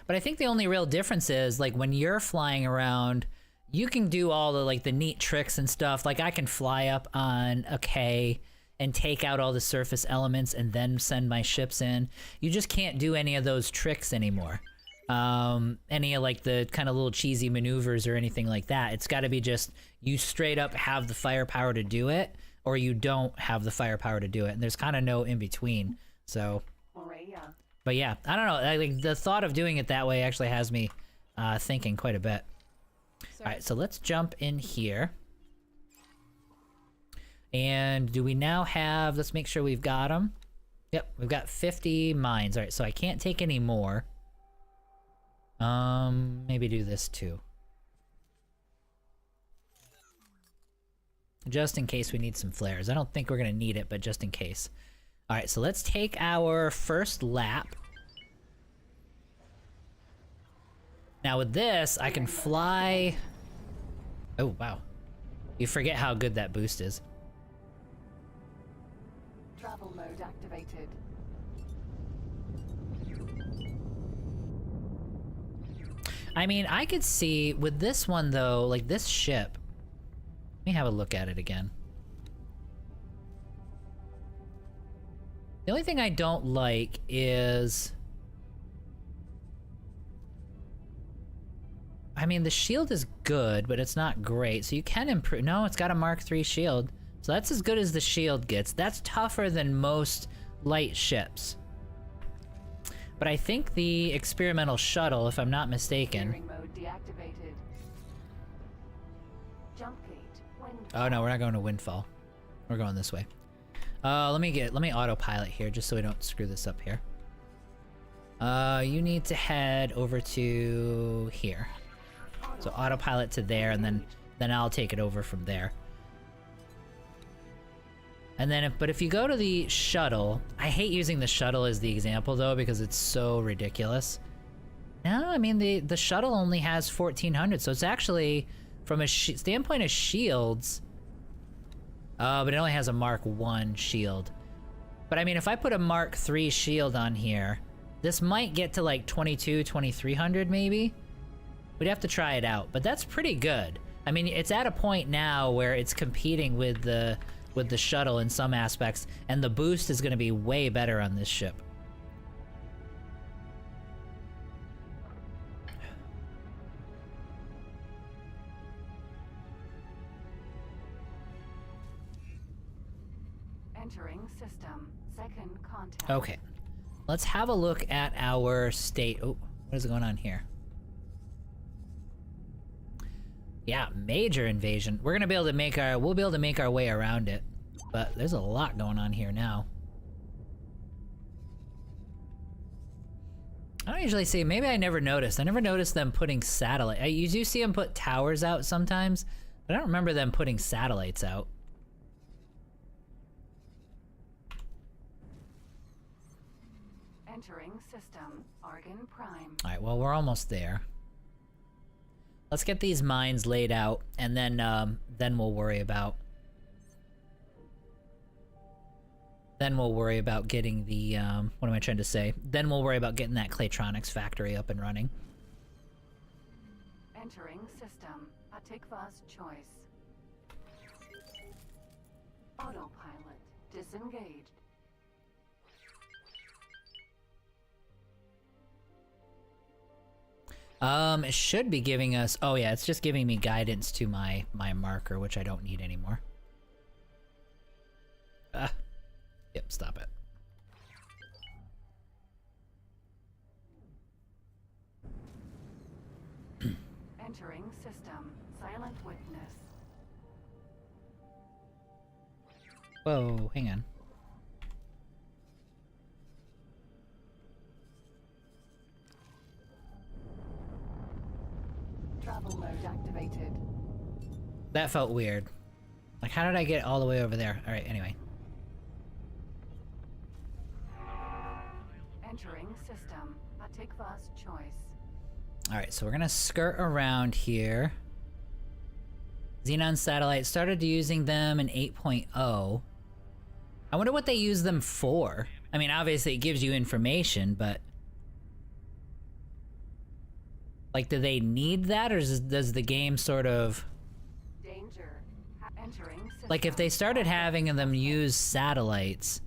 But I think the only real difference is, like, when you're flying around, you can do all the, like, the neat tricks and stuff. Like, I can fly up on a K and take out all the surface elements and then send my ships in. You just can't do any of those tricks anymore. Any of, like, the kind of little cheesy maneuvers or anything like that. It's got to be just, you straight up have the firepower to do it, or you don't have the firepower to do it. And there's kind of no in-between, so... But yeah, I don't know, like, the thought of doing it that way actually has me thinking quite a bit. Alright, so let's jump in here. And do we now have, let's make sure we've got them. Yep, we've got 50 mines. Alright, so I can't take any more. Maybe do this too. Just in case we need some flares. I don't think we're gonna need it, but just in case. Alright, so let's take our first lap. Now with this, I can fly... Oh, wow. You forget how good that boost is. Travel mode activated. I mean, I could see, with this one though, like this ship... Let me have a look at it again. The only thing I don't like is... I mean, the shield is good, but it's not great, so you can improve... No, it's got a Mark III shield. So that's as good as the shield gets. That's tougher than most light ships. But I think the experimental shuttle, if I'm not mistaken... Steering mode deactivated. Jump gate. Windfall. Oh no, we're not going to Windfall. We're going this way. Let me autopilot here, just so we don't screw this up here. You need to head over to here. So autopilot to there, and then I'll take it over from there. And then, but if you go to the shuttle, I hate using the shuttle as the example though, because it's so ridiculous. No, I mean, the shuttle only has 1400, so it's actually, from a standpoint of shields, but it only has a Mark I shield. But I mean, if I put a Mark III shield on here, this might get to like 2300 maybe? We'd have to try it out, but that's pretty good. I mean, it's at a point now where it's competing with the shuttle in some aspects, and the boost is gonna be way better on this ship. Entering system. Second contact. Okay. Let's have a look at our state. Oh, what is going on here? Yeah, major invasion. We're gonna be able to make our, we'll be able to make our way around it. But there's a lot going on here now. I don't usually see, maybe I never noticed. I never noticed them putting satellite. You do see them put towers out sometimes, but I don't remember them putting satellites out. Entering system, Argon Prime. Alright, well, we're almost there. Let's get these mines laid out, and then we'll worry about... Then we'll worry about getting the, what am I trying to say? Then we'll worry about getting that Claytronics factory up and running. Entering system, Atikva's choice. Autopilot, disengaged. It should be giving us, oh yeah, it's just giving me guidance to my marker, which I don't need anymore. Yep, stop it. Entering system, Silent Witness. Whoa, hang on. Travel mode activated. That felt weird. Like, how did I get all the way over there? Alright, anyway. Entering system, Atikva's choice. Alright, so we're gonna skirt around here. Xenon Satellite started using them in 8.0. I wonder what they use them for. I mean, obviously it gives you information, but... Like, do they need that, or does the game sort of... Danger. Entering system. Like, if they started having them use satellites,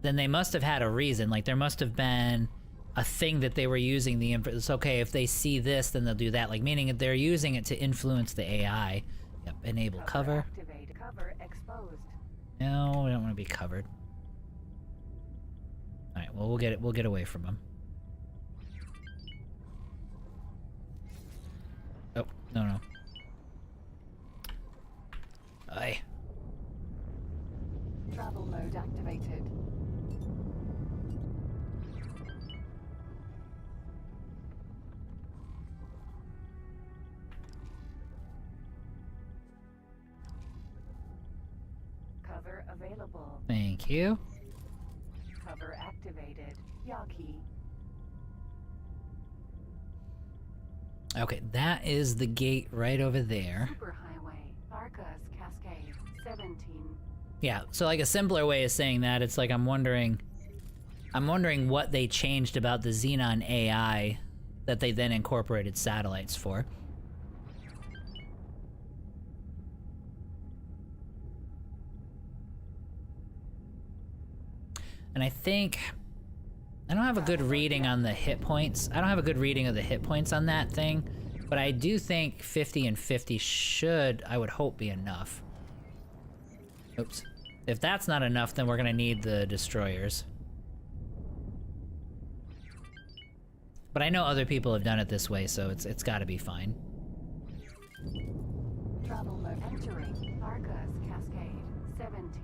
then they must have had a reason. Like, there must have been a thing that they were using the... It's okay, if they see this, then they'll do that. Like, meaning that they're using it to influence the AI. Yep, enable cover. Activate. Cover exposed. No, we don't want to be covered. Alright, well, we'll get away from them. Oh, no. Aye. Travel mode activated. Cover available. Thank you. Cover activated. Yaki. Okay, that is the gate right over there. Superhighway. Arcus Cascade. 17. Yeah, so like a simpler way of saying that, it's like I'm wondering what they changed about the Xenon AI that they then incorporated satellites for. And I think... I don't have a good reading on the hit points. I don't have a good reading of the hit points on that thing, but I do think 50 and 50 should, I would hope, be enough. Oops. If that's not enough, then we're gonna need the destroyers. But I know other people have done it this way, so it's gotta be fine. Travel mode entering. Arcus Cascade. 17.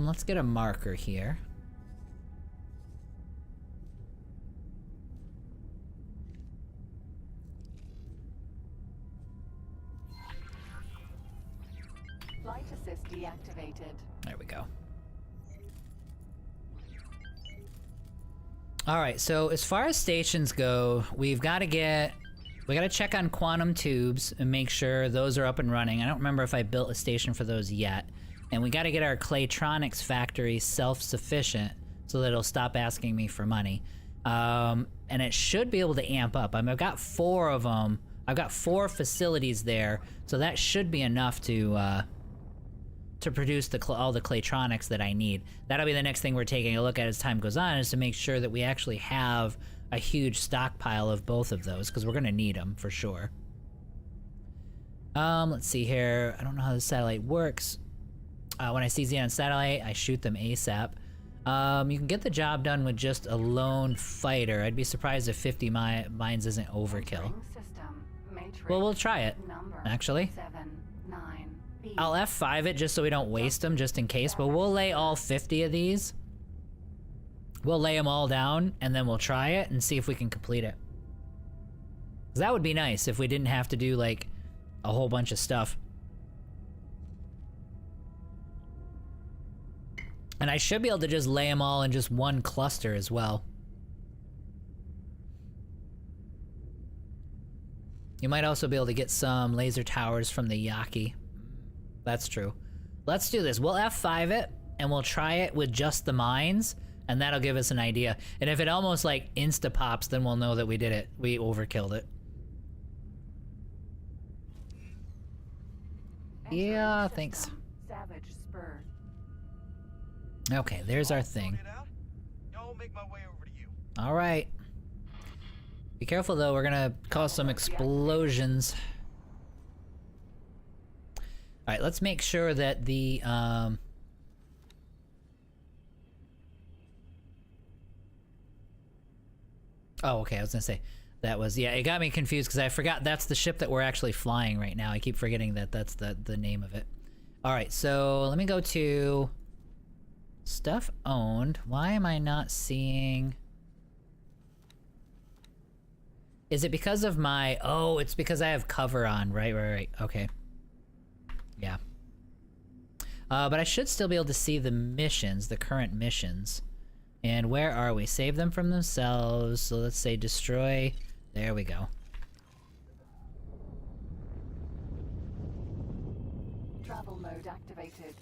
Let's get a marker here. Flight assist deactivated. There we go. Alright, so as far as stations go, we gotta check on quantum tubes and make sure those are up and running. I don't remember if I built a station for those yet. And we gotta get our Claytronics factory self-sufficient so that it'll stop asking me for money. And it should be able to amp up. I mean, I've got 4 of them. I've got 4 facilities there, so that should be enough to produce all the Claytronics that I need. That'll be the next thing we're taking a look at as time goes on, is to make sure that we actually have a huge stockpile of both of those, because we're gonna need them for sure. Let's see here. I don't know how the satellite works. When I see Xenon Satellite, I shoot them ASAP. You can get the job done with just a lone fighter. I'd be surprised if 50 mines isn't overkill. System, matrix, Well, we'll try it, number actually. 7, 9, B. I'll F5 it just so we don't waste them, just in case, but we'll lay all 50 of these. We'll lay them all down, and then we'll try it and see if we can complete it. 'Cause that would be nice if we didn't have to do, like, a whole bunch of stuff. And I should be able to just lay them all in just one cluster as well. You might also be able to get some laser towers from the Yaki. That's true. Let's do this. We'll F5 it, and we'll try it with just the mines, and that'll give us an idea. And if it almost like insta-pops, then we'll know that we did it. We overkilled it. Yeah, thanks. Savage Spur. Okay, there's our thing. All right. Be careful though, we're gonna cause some explosions. All right, let's make sure that the oh, okay, I was gonna say that was, yeah, it got me confused because I forgot that's the ship that we're actually flying right now. I keep forgetting that that's the name of it. All right, so let me go to stuff owned. Why am I not seeing? Is it because of my, oh, it's because I have cover on, right, okay. Yeah. But I should still be able to see the missions, the current missions. And where are we? Save them from themselves, so let's say destroy, there we go. Travel mode activated.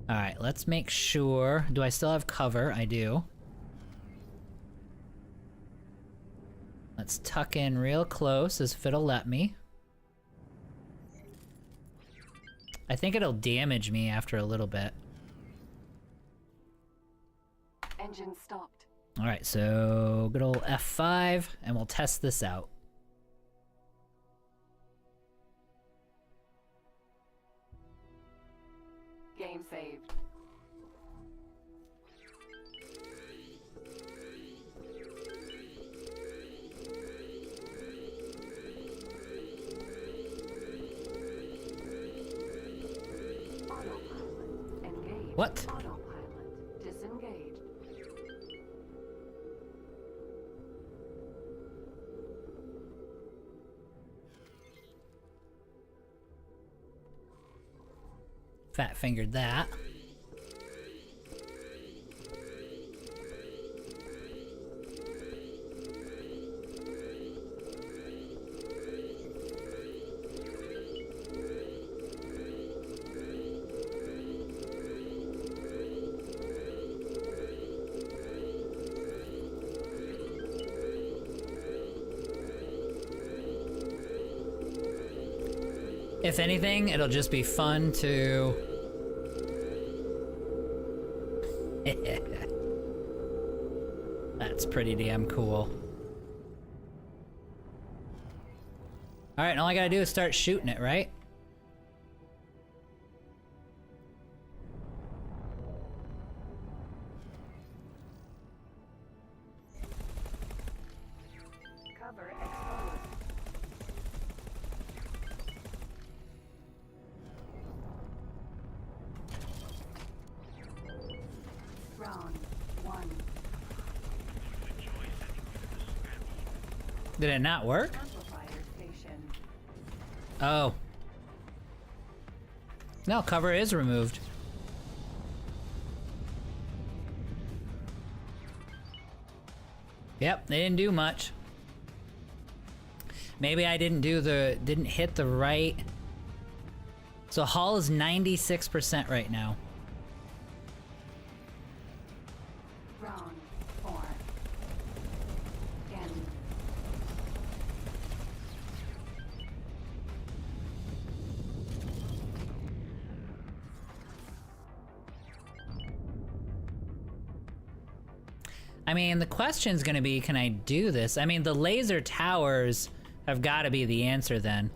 Alright, let's make sure, do I still have cover? I do. Let's tuck in real close as if it'll let me. I think it'll damage me after a little bit. Engine stopped. Alright, so good old F5, and we'll test this out. Game saved. Autopilot engaged. What? Autopilot disengaged. Fat fingered that. If anything, it'll just be fun to... That's pretty damn cool. Alright, all I gotta do is start shooting it, right? Cover exposed. Round 1. Did it not work? Amplifier station. Oh. No, cover is removed. Yep, they didn't do much. Maybe I didn't hit the right. So hull is 96% right now. Round 4. End. I mean, the question's gonna be, can I do this? I mean, the laser towers have gotta be the answer then.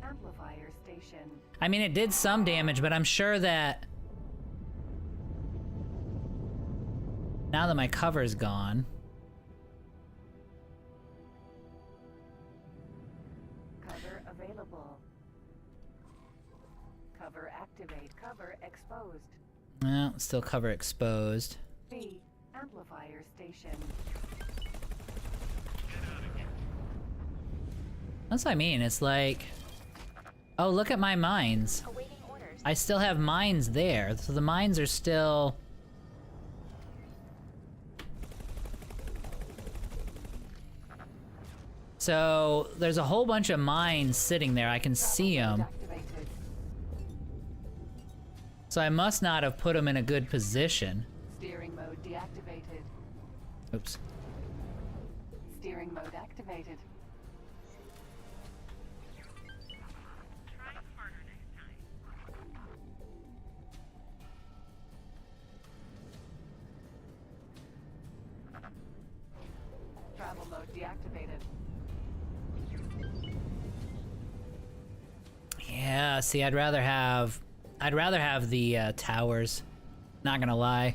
Amplifier station. I mean, it did some damage, but I'm sure that Now that my cover's gone. Cover available. Cover activate. Cover exposed. Well, still cover exposed. B. Amplifier station. That's what I mean. It's like, oh, look at my mines. I still have mines there, so the mines are still. So there's a whole bunch of mines sitting there. I can see them. So I must not have put them in a good position. Steering mode deactivated. Oops. Steering mode activated. Travel mode deactivated. Yeah, see, I'd rather have the towers. Not gonna lie.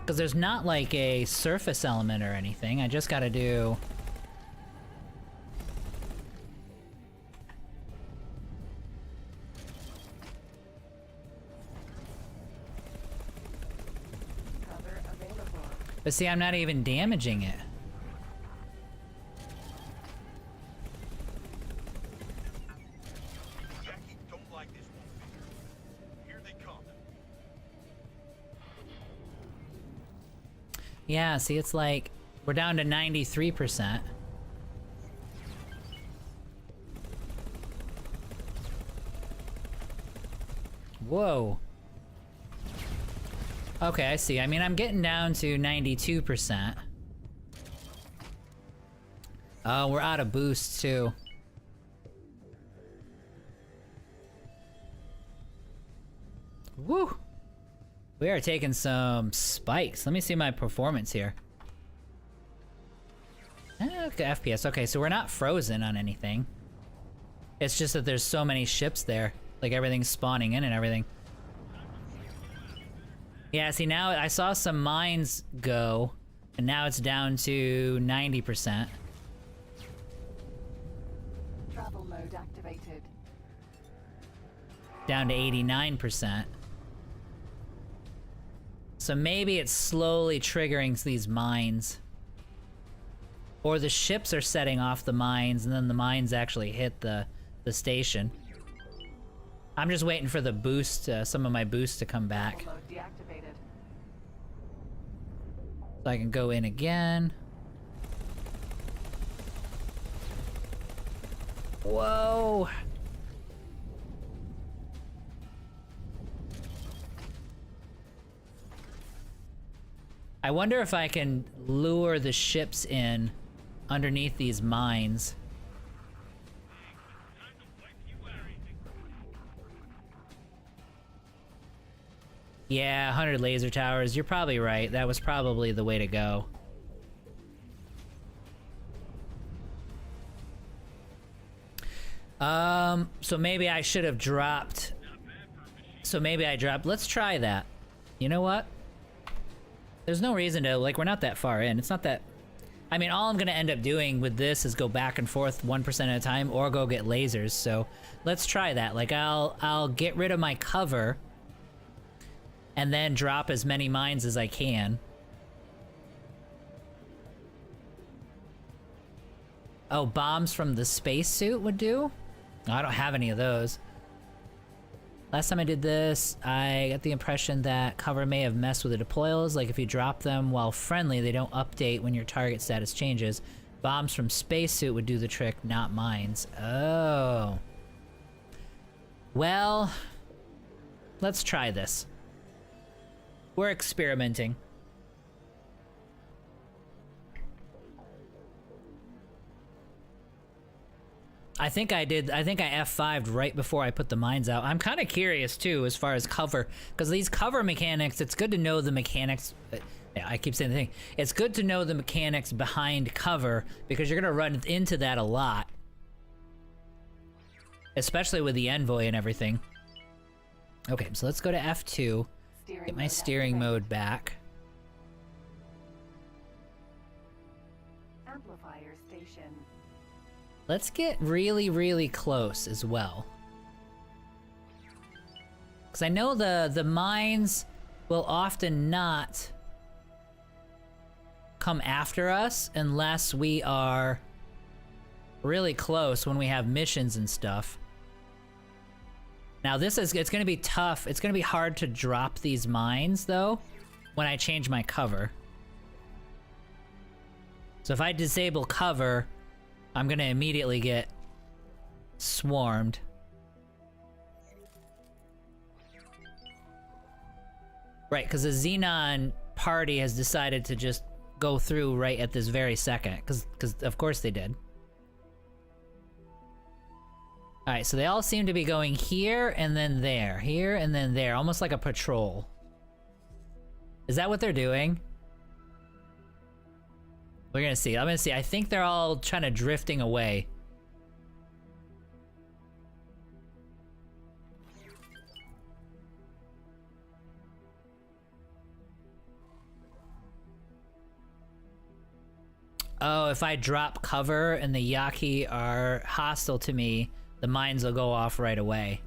Because there's not like a surface element or anything. I just gotta do. Cover available. But see, I'm not even damaging it. Yeah, see, it's like, we're down to 93%. Whoa. Okay, I see. I mean, I'm getting down to 92%. Oh, we're out of boost, too. Woo! We are taking some spikes. Let me see my performance here. Okay, FPS. Okay, so we're not frozen on anything. It's just that there's so many ships there. Like, everything's spawning in and everything. Yeah, see, now I saw some mines go, and now it's down to 90%. Travel mode activated. Down to 89%. So maybe it's slowly triggering these mines. Or the ships are setting off the mines, and then the mines actually hit the station. I'm just waiting for the boost, some of my boosts to come back. Mode deactivated. So I can go in again. Whoa! I wonder if I can lure the ships in underneath these mines. Yeah, 100 laser towers. You're probably right. That was probably the way to go. So maybe I should have dropped. So maybe I dropped. Let's try that. You know what? There's no reason to, like, we're not that far in. It's not that... I mean, all I'm gonna end up doing with this is go back and forth 1% at a time or go get lasers, so let's try that. Like, I'll get rid of my cover and then drop as many mines as I can. Oh, bombs from the spacesuit would do? I don't have any of those. Last time I did this, I got the impression that cover may have messed with the deployables. Like if you drop them while friendly, they don't update when your target status changes. Bombs from spacesuit would do the trick, not mines. Oh. Well, let's try this. We're experimenting. I think I F5'd right before I put the mines out. I'm kind of curious too as far as cover, because these cover mechanics, it's good to know the mechanics. Yeah, I keep saying the thing. It's good to know the mechanics behind cover, because you're gonna run into that a lot. Especially with the Envoy and everything. Okay, so let's go to F2. Get my steering mode back. Amplifier station. Let's get really, really close as well. Because I know the mines will often not come after us unless we are really close when we have missions and stuff. Now it's gonna be tough. It's gonna be hard to drop these mines though when I change my cover. So if I disable cover, I'm gonna immediately get swarmed. Right, because the Xenon party has decided to just go through right at this very second, because of course they did. Alright, so they all seem to be going here and then there, here and then there, almost like a patrol. Is that what they're doing? We're gonna see. I'm gonna see. I think they're all trying to drifting away. Oh, if I drop cover and the Yaki are hostile to me, the mines will go off right away.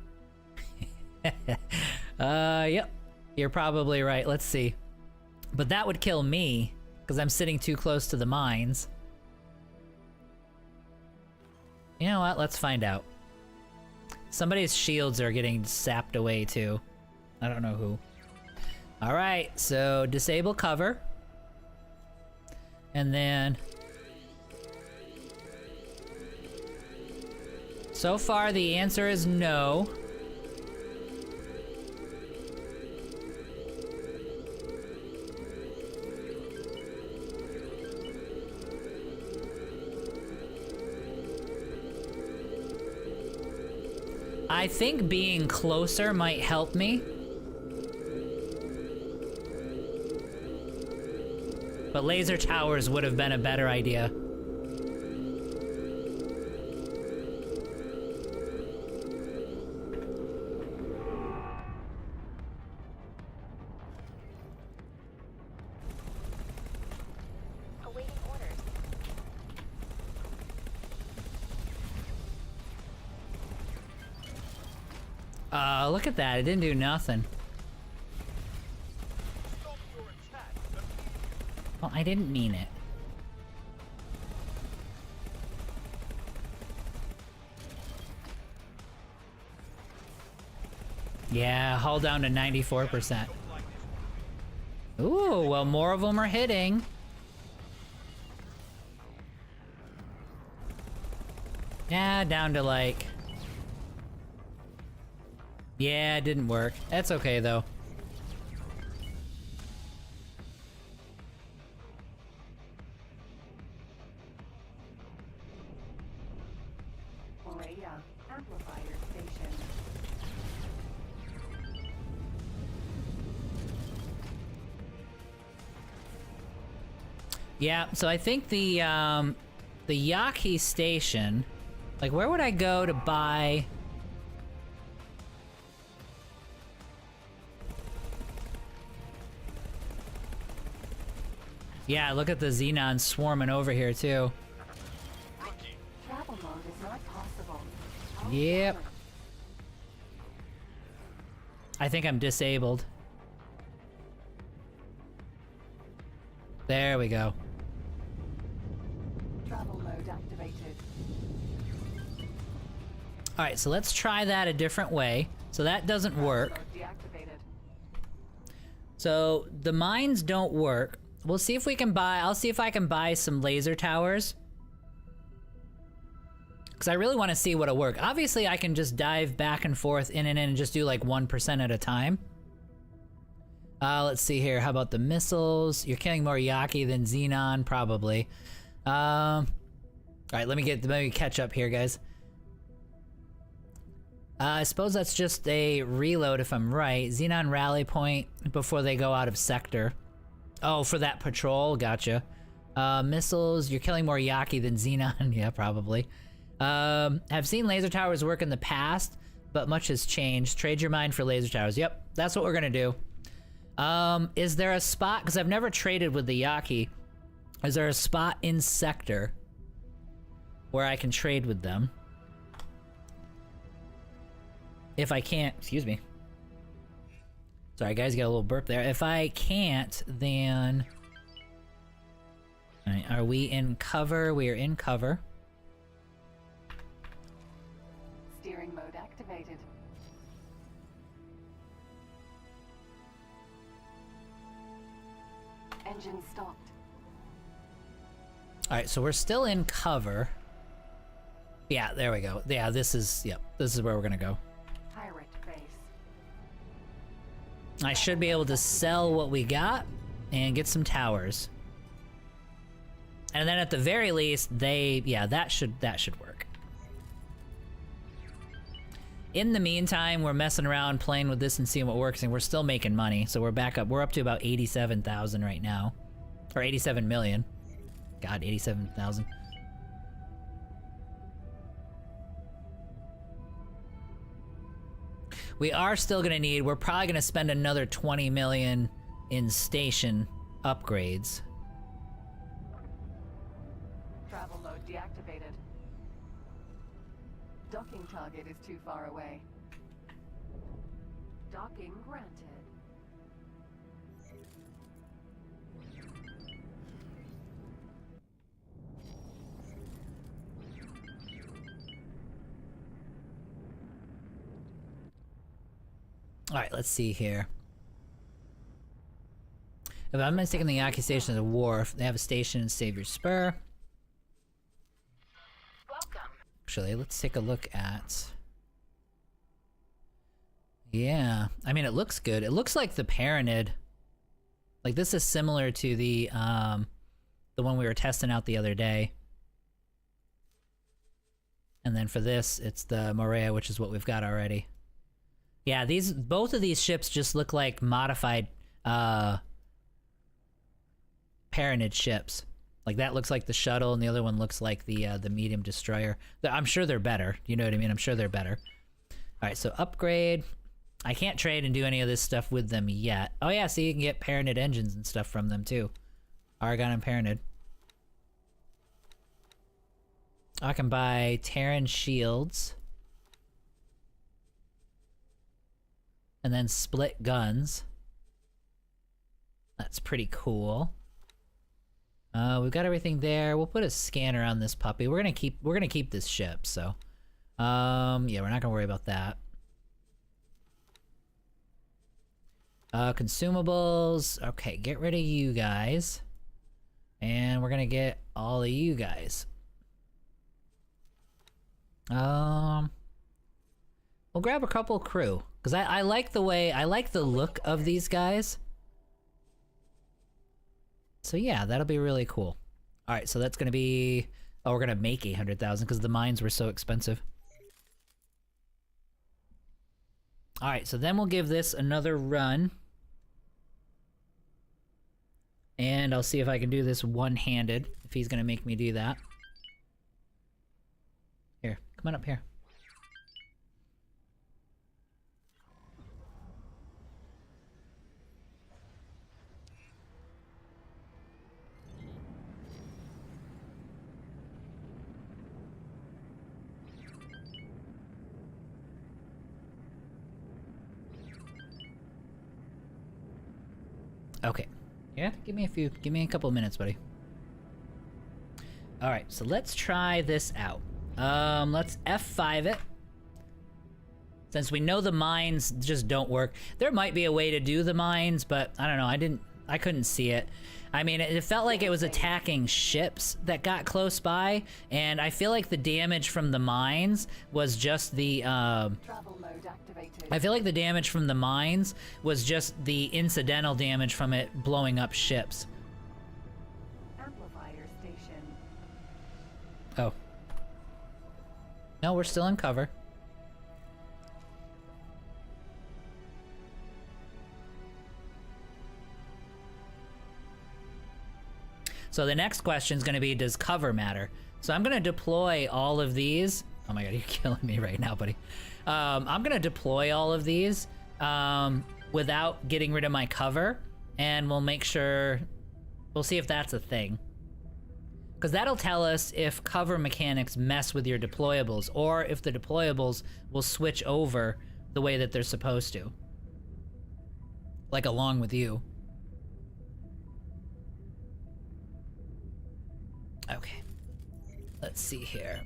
Yep. You're probably right. Let's see. But that would kill me, because I'm sitting too close to the mines. You know what? Let's find out. Somebody's shields are getting sapped away too. I don't know who. Alright, so disable cover. And then... so far the answer is no. I think being closer might help me. But laser towers would have been a better idea. Awaiting orders. Look at that. It didn't do nothing. Well, I didn't mean it. Yeah, hull down to 94%. Ooh, well, more of them are hitting. Yeah, down to like... yeah, it didn't work. That's okay, though. Oraya amplifier station. Yeah, so I think the Yaki station... like, where would I go to buy... yeah, look at the Xenons swarming over here, too. Travel mode is not possible. Yep. I think I'm disabled. There we go. Travel mode activated. Alright, so let's try that a different way. So that doesn't work. Deactivated. So the mines don't work. We'll see if we can buy... I'll see if I can buy some laser towers. Because I really want to see what'll work. Obviously, I can just dive back and forth in and just do like 1% at a time. Let's see here. How about the missiles? You're killing more Yaki than Xenon, probably. Alright, let me catch up here, guys. I suppose that's just a reload if I'm right. Xenon rally point before they go out of sector. Oh, for that patrol, gotcha. Missiles, you're killing more Yaki than Xenon. Yeah, probably. I've seen laser towers work in the past, but much has changed. Trade your mind for laser towers. Yep, that's what we're gonna do. Is there a spot, because I've never traded with the Yaki, is there a spot in Sector where I can trade with them? If I can't, excuse me. Sorry guys, got a little burp there. If I can't, then... Alright, are we in cover? We are in cover. Steering mode activated. Engine stopped. Alright, so we're still in cover. Yeah, there we go. Yeah, this is, yep, this is where we're gonna go. Pirate base. I should be able to sell what we got and get some towers. And then at the very least, yeah, that should work. In the meantime, we're messing around, playing with this and seeing what works, and we're still making money. So we're back up. We're up to about 87,000 right now. Or 87 million. God, 87,000. We are still gonna need, we're probably gonna spend another 20 million in station upgrades. Travel mode deactivated. Docking target is too far away. Docking granted. Alright, let's see here. If I'm mistaken, the Yaki station is a wharf. They have a station in Savior Spur. Actually, let's take a look at... Yeah, I mean, it looks good. It looks like the Paranid. Like, this is similar to the one we were testing out the other day. And then for this, it's the Morea, which is what we've got already. Yeah, both of these ships just look like modified Paranid ships. Like that looks like the shuttle, and the other one looks like the medium destroyer. I'm sure they're better. You know what I mean? I'm sure they're better. All right, so upgrade. I can't trade and do any of this stuff with them yet. Oh yeah, so you can get Paranid engines and stuff from them too. Argon and Paranid. I can buy Terran shields. And then split guns. That's pretty cool. We've got everything there. We'll put a scanner on this puppy. We're gonna keep this ship, so yeah, we're not gonna worry about that. Consumables. Okay, get rid of you guys. And we're gonna get all of you guys. We'll grab a couple crew. Because I like the look of these guys. So yeah, that'll be really cool. Alright, so that's gonna be... Oh, we're gonna make 800,000 because the mines were so expensive. Alright, so then we'll give this another run. And I'll see if I can do this one-handed, if he's gonna make me do that. Here, come on up here. Okay. Yeah, give me a couple minutes, buddy. Alright, so let's try this out. Let's F5 it. Since we know the mines just don't work. There might be a way to do the mines, but I don't know, I couldn't see it. I mean, it felt like it was attacking ships that got close by, and I feel like the damage from the mines was just the, Travel mode activated. I feel like the damage from the mines was just the incidental damage from it blowing up ships. Amplifier station. Oh. No, we're still in cover. So the next question is going to be, does cover matter? So I'm going to deploy all of these. Oh my god, you're killing me right now, buddy. I'm gonna deploy all of these without getting rid of my cover, and we'll make sure, we'll see if that's a thing. Because that'll tell us if cover mechanics mess with your deployables, or if the deployables will switch over the way that they're supposed to. Like along with you. Okay. Let's see here.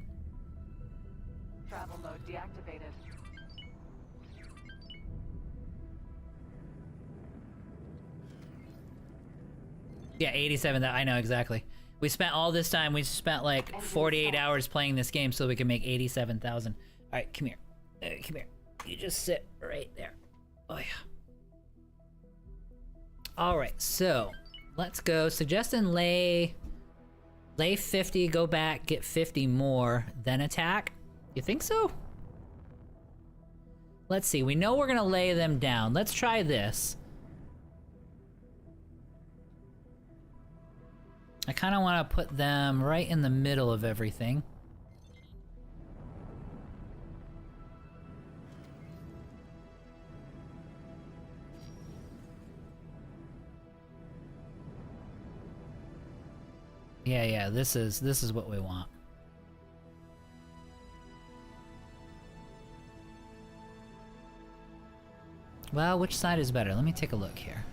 Travel mode deactivated. Yeah, 87, I know exactly. We spent all this time, we spent like 48 hours playing this game so we can make 87,000. All right, come here. Come here. You just sit right there. Oh yeah. All right, so let's go. Suggesting lay 50, go back, get 50 more, then attack. You think so? Let's see, we know we're gonna lay them down. Let's try this. I kind of want to put them right in the middle of everything. Yeah, this is what we want. Well, which side is better? Let me take a look here.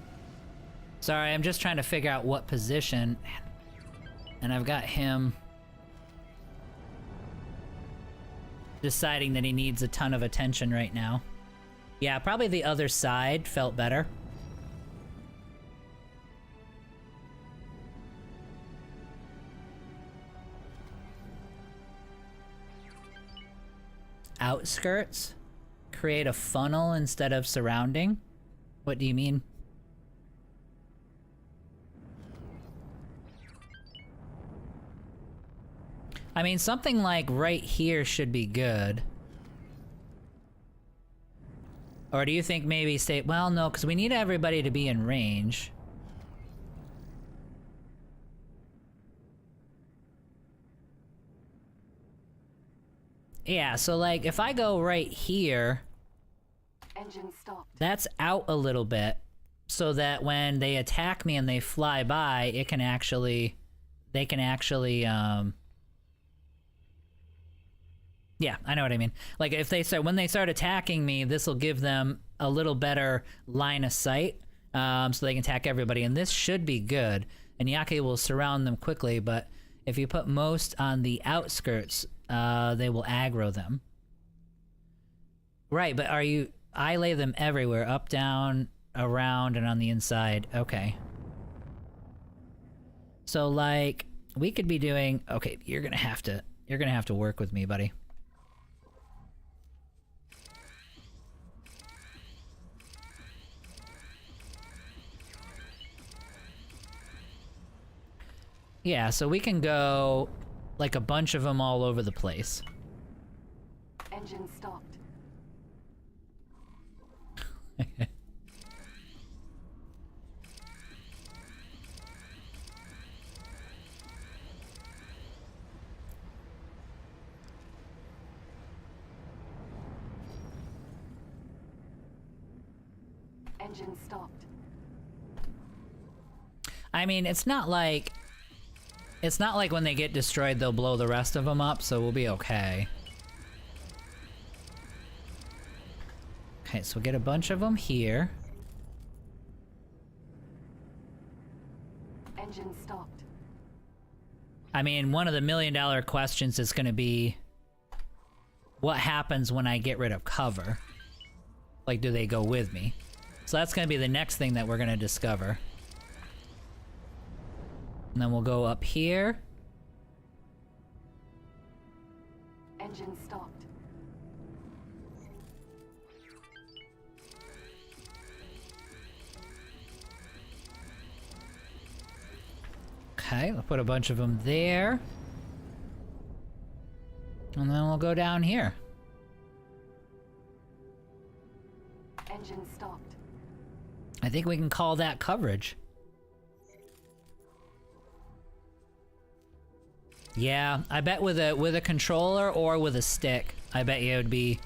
Sorry, I'm just trying to figure out what position. And I've got him deciding that he needs a ton of attention right now. Yeah, probably the other side felt better. Outskirts? Create a funnel instead of surrounding? What do you mean? I mean, something like right here should be good. Or do you think maybe stay... Well, no, because we need everybody to be in range. Yeah, so like, if I go right here... Engine stopped. That's out a little bit. So that when they attack me and they fly by, it can actually... They can actually, Yeah, I know what I mean. Like, if they start, when they start attacking me, this will give them a little better line of sight, so they can attack everybody. And this should be good. And Yake will surround them quickly, but if you put most on the outskirts, they will aggro them. Right, but are you... I lay them everywhere. Up, down, around, and on the inside. Okay. So, like, we could be doing... Okay, you're gonna have to work with me, buddy. Yeah, so we can go, like, a bunch of them all over the place. Engine stopped. Engine stopped. I mean, it's not like when they get destroyed, they'll blow the rest of them up, so we'll be okay. Okay, so we'll get a bunch of them here. Engine stopped. I mean, one of the million-dollar questions is gonna be, what happens when I get rid of cover? Like, do they go with me? So that's gonna be the next thing that we're gonna discover. And then we'll go up here. Engine stopped. Okay, we'll put a bunch of them there. And then we'll go down here. Engine stopped. I think we can call that coverage. Yeah, I bet with a controller or with a stick, I bet you it would be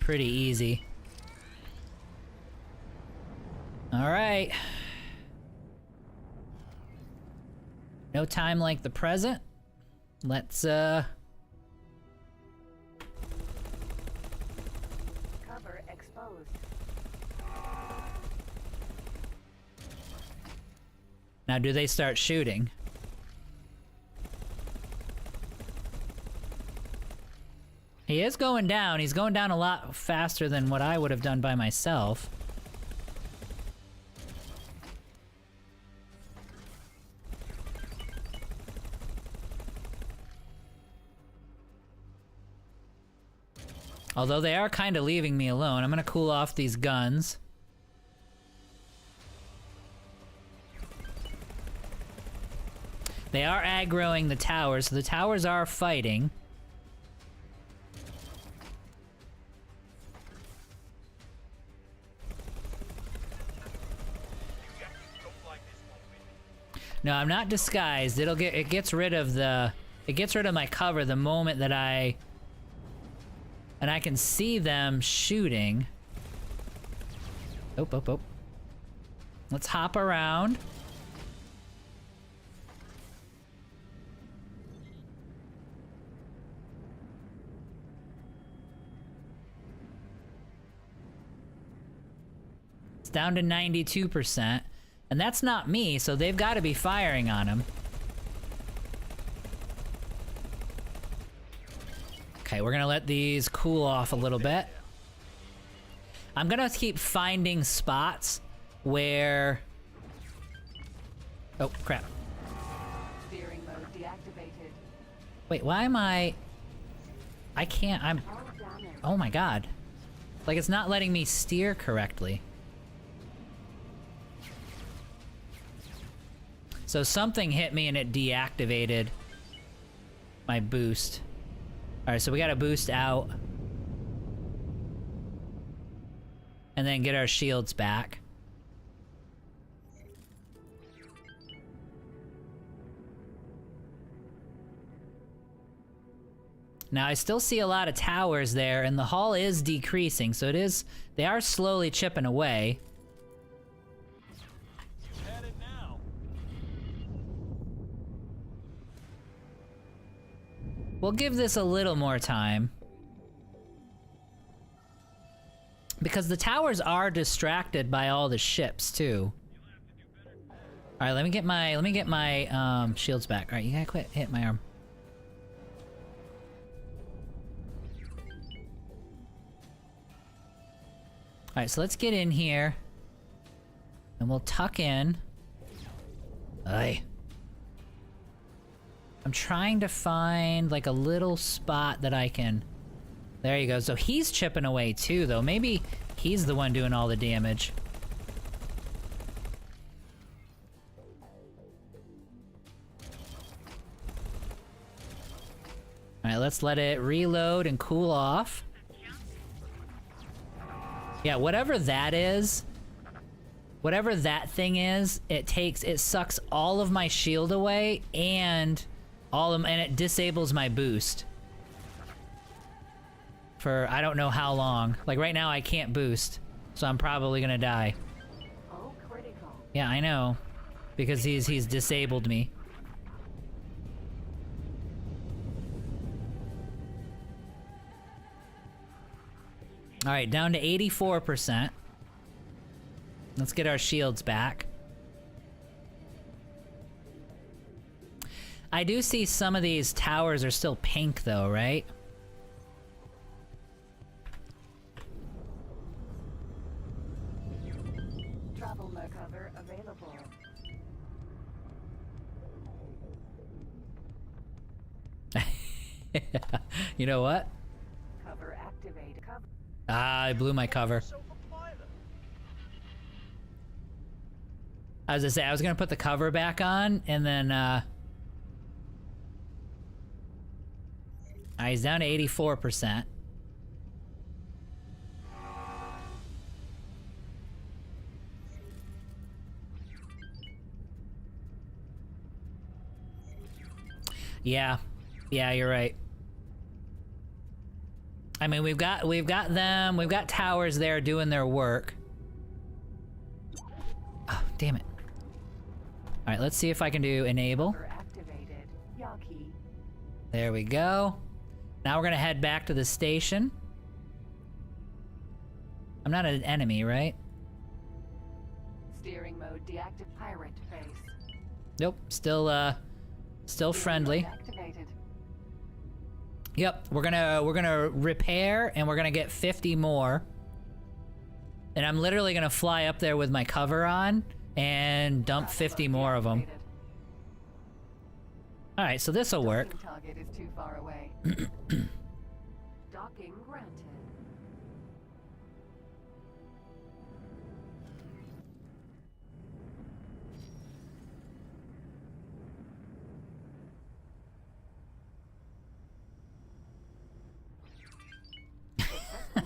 pretty easy. All right. No time like the present. Let's, Cover exposed. Now, do they start shooting? He is going down. He's going down a lot faster than what I would have done by myself. Although they are kind of leaving me alone. I'm gonna cool off these guns. They are aggroing the towers, so the towers are fighting. No, I'm not disguised. It gets rid of my cover the moment that and I can see them shooting. Oh. Let's hop around. It's down to 92%. And that's not me, so they've got to be firing on him. Okay, we're gonna let these cool off a little bit. I'm gonna keep finding spots where... Oh, crap. Steering mode deactivated. Wait, why am I can't, oh my god. Like, it's not letting me steer correctly. So something hit me and it deactivated my boost. Alright, so we gotta boost out. And then get our shields back. Now I still see a lot of towers there, and the hull is decreasing, so they are slowly chipping away. We'll give this a little more time. Because the towers are distracted by all the ships, too. Alright, let me get my shields back. Alright, you gotta quit hitting my arm. Alright, so let's get in here. And we'll tuck in. Aye. I'm trying to find, like, a little spot that I can... There you go. So he's chipping away, too, though. Maybe he's the one doing all the damage. Alright, let's let it reload and cool off. Yeah, whatever that is... Whatever that thing is, it sucks all of my shield away, and it disables my boost. For I don't know how long. Like right now I can't boost, so I'm probably gonna die. Oh, critical. Yeah, I know. Because he's disabled me. Alright, down to 84%. Let's get our shields back. I do see some of these towers are still pink though, right? Travel mode cover available. You know what? Cover activated. Cover. Ah, I blew my cover. I was gonna say, I was gonna put the cover back on, and then, he's down to 84%. Yeah, you're right. I mean, we've got them. We've got towers there doing their work. Oh, damn it. All right, let's see if I can do enable. Activated. Yaki. There we go. Now we're gonna head back to the station. I'm not an enemy, right? Steering mode deactive. Pirate base. Nope, still friendly. Activated. Yep, we're gonna repair and we're gonna get 50 more. And I'm literally gonna fly up there with my cover on and dump 50 more of them. All right, so this'll work. Target is too far away. Docking granted.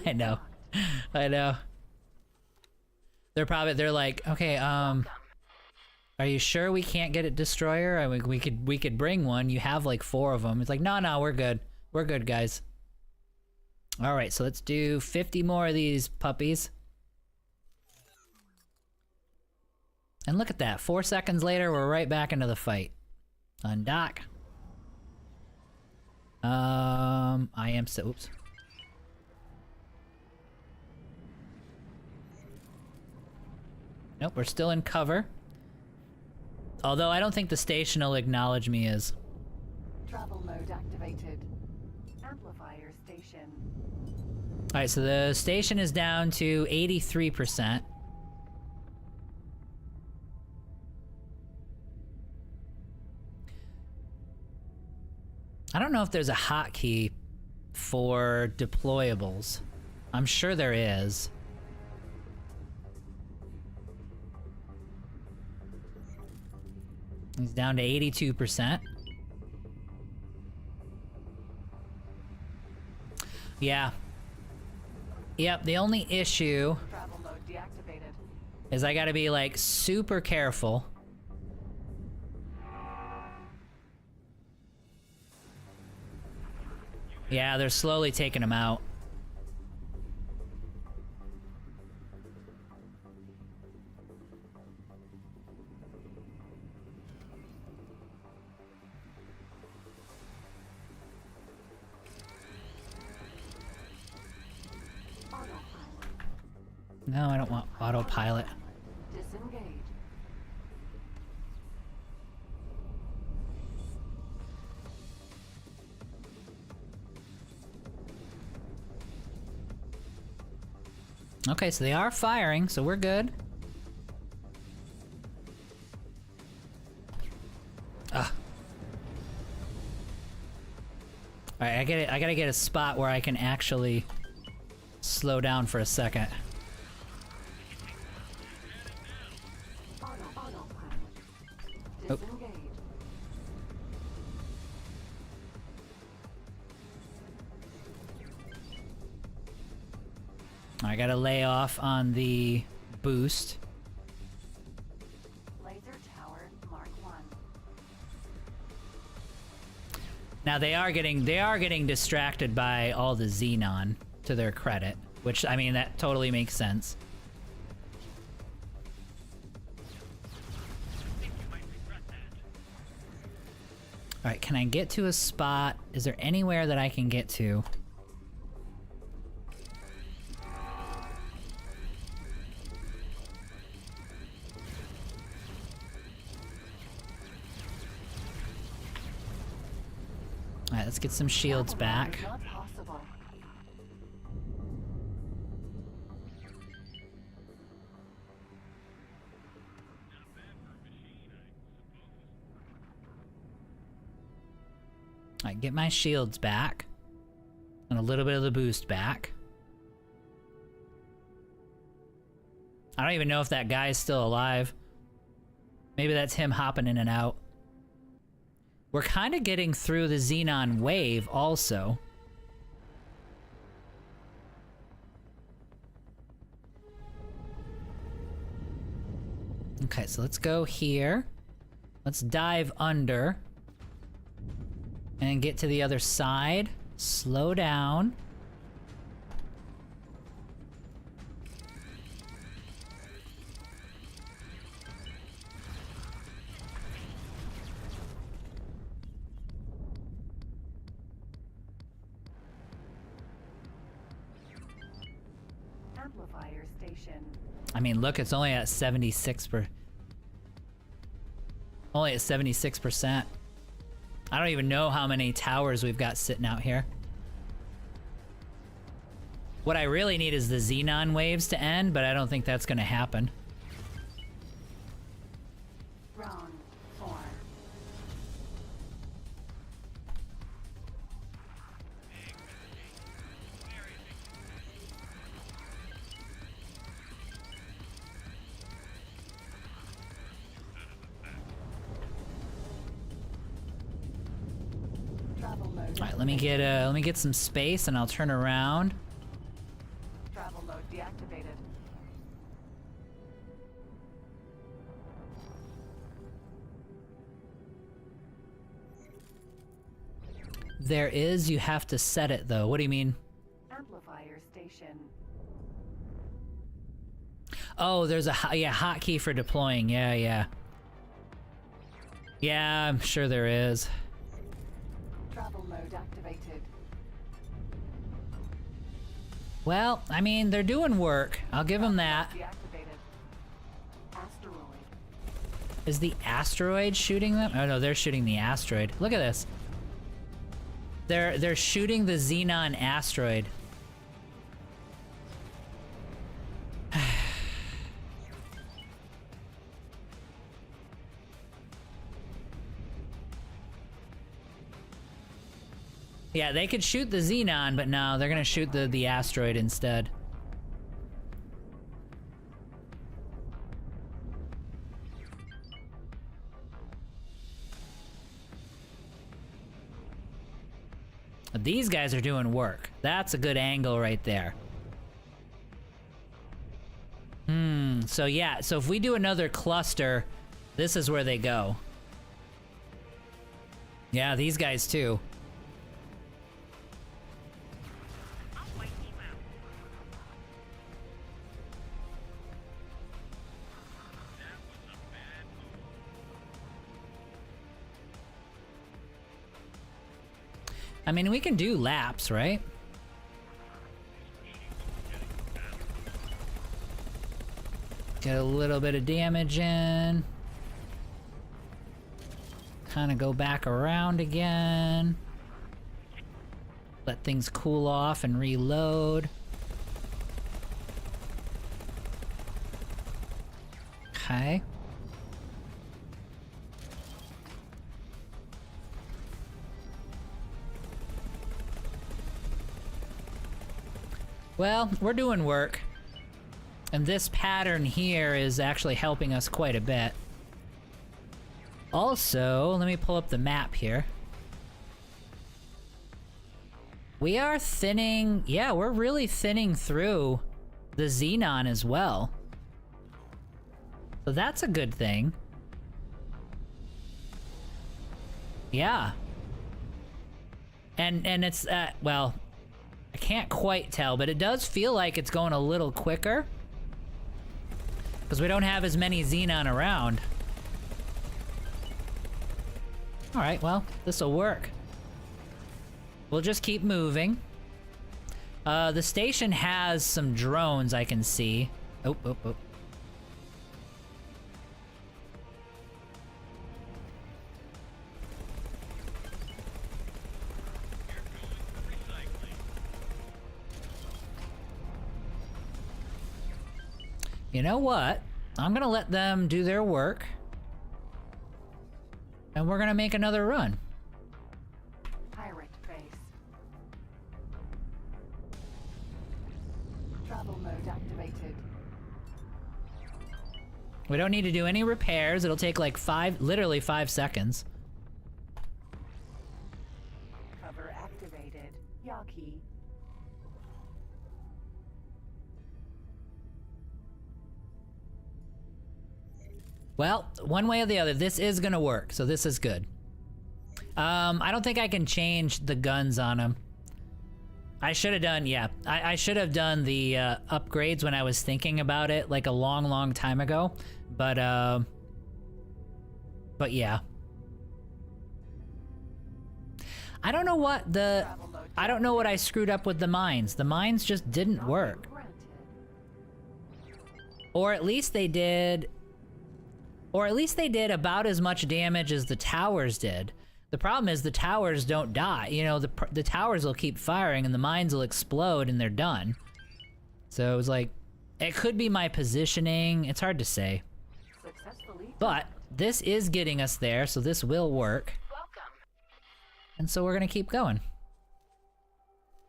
I know. I know. They're like, okay, are you sure we can't get a destroyer? I mean, we could bring one. You have like 4 of them. It's like, no, we're good. We're good, guys. All right, so let's do 50 more of these puppies. And look at that. 4 seconds later, we're right back into the fight. Undock. I am so, oops. Nope, we're still in cover. Although I don't think the station will acknowledge me as. Travel mode activated. Amplifier station. Alright, so the station is down to 83%. I don't know if there's a hotkey for deployables. I'm sure there is. He's down to 82%. Yeah. Yep, the only issue Travel mode deactivated. is I gotta be like super careful. Yeah, they're slowly taking him out. No, I don't want autopilot. Disengage. Okay, so they are firing, so we're good. Ah. Alright, I gotta get a spot where I can actually slow down for a second. Oh. I gotta lay off on the boost. Laser tower Mark 1. Now they are getting distracted by all the xenon, to their credit, which I mean that totally makes sense. All right, can I get to a spot? Is there anywhere that I can get to? All right, let's get some shields back. Not possible. All right, get my shields back. And a little bit of the boost back. I don't even know if that guy's still alive. Maybe that's him hopping in and out. We're kind of getting through the xenon wave also. Okay, so let's go here. Let's dive under. And get to the other side. Slow down. Amplifier station. I mean, look, it's only at 76%. Only at 76%. I don't even know how many towers we've got sitting out here. What I really need is the Xenon waves to end, but I don't think that's gonna happen. Round 4. Travel mode. All right, let me get some space, and I'll turn around. Travel mode deactivated. There is, you have to set it though. What do you mean? Amplifier station. Oh, there's a hotkey for deploying. Yeah. Yeah, I'm sure there is. Travel mode activated. Well, I mean, they're doing work. I'll give them that. Deactivated. Asteroid. Is the asteroid shooting them? Oh no, they're shooting the asteroid. Look at this. They're shooting the Xenon asteroid. Yeah, they could shoot the Xenon, but no, they're gonna shoot the asteroid instead. These guys are doing work. That's a good angle right there. So yeah, so if we do another cluster, this is where they go. Yeah, these guys too. I mean, we can do laps, right? Get a little bit of damage in. Kind of go back around again. Let things cool off and reload. Okay. Well, we're doing work. And this pattern here is actually helping us quite a bit. Also, let me pull up the map here. We are thinning... Yeah, we're really thinning through the Xenon as well. So that's a good thing. Yeah. And it's, well... I can't quite tell, but it does feel like it's going a little quicker. Because we don't have as many Xenon around. Alright, well, this'll work. We'll just keep moving. The station has some drones I can see. Oh. You know what? I'm gonna let them do their work. And we're gonna make another run. Pirate base. Travel mode activated. We don't need to do any repairs. It'll take like literally 5 seconds. Cover activated. Yaki. Well, one way or the other, this is gonna work, so this is good. I don't think I can change the guns on them. I should have done, yeah. I should have done the upgrades when I was thinking about it, like a long time ago. But yeah. I don't know what I don't know what I screwed up with the mines. The mines just didn't work. Or at least they did... Or at least they did about as much damage as the towers did. The problem is the towers don't die. You know, the towers will keep firing and the mines will explode and they're done. So it was like, it could be my positioning. It's hard to say. But this is getting us there, so this will work. And so we're gonna keep going.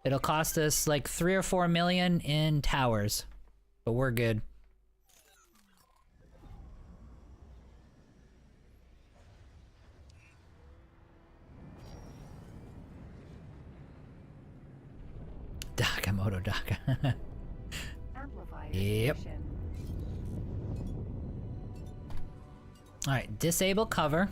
It'll cost us like 3 or 4 million in towers, but we're good. Daka, Moto Daka. Yep. Alright, disable cover.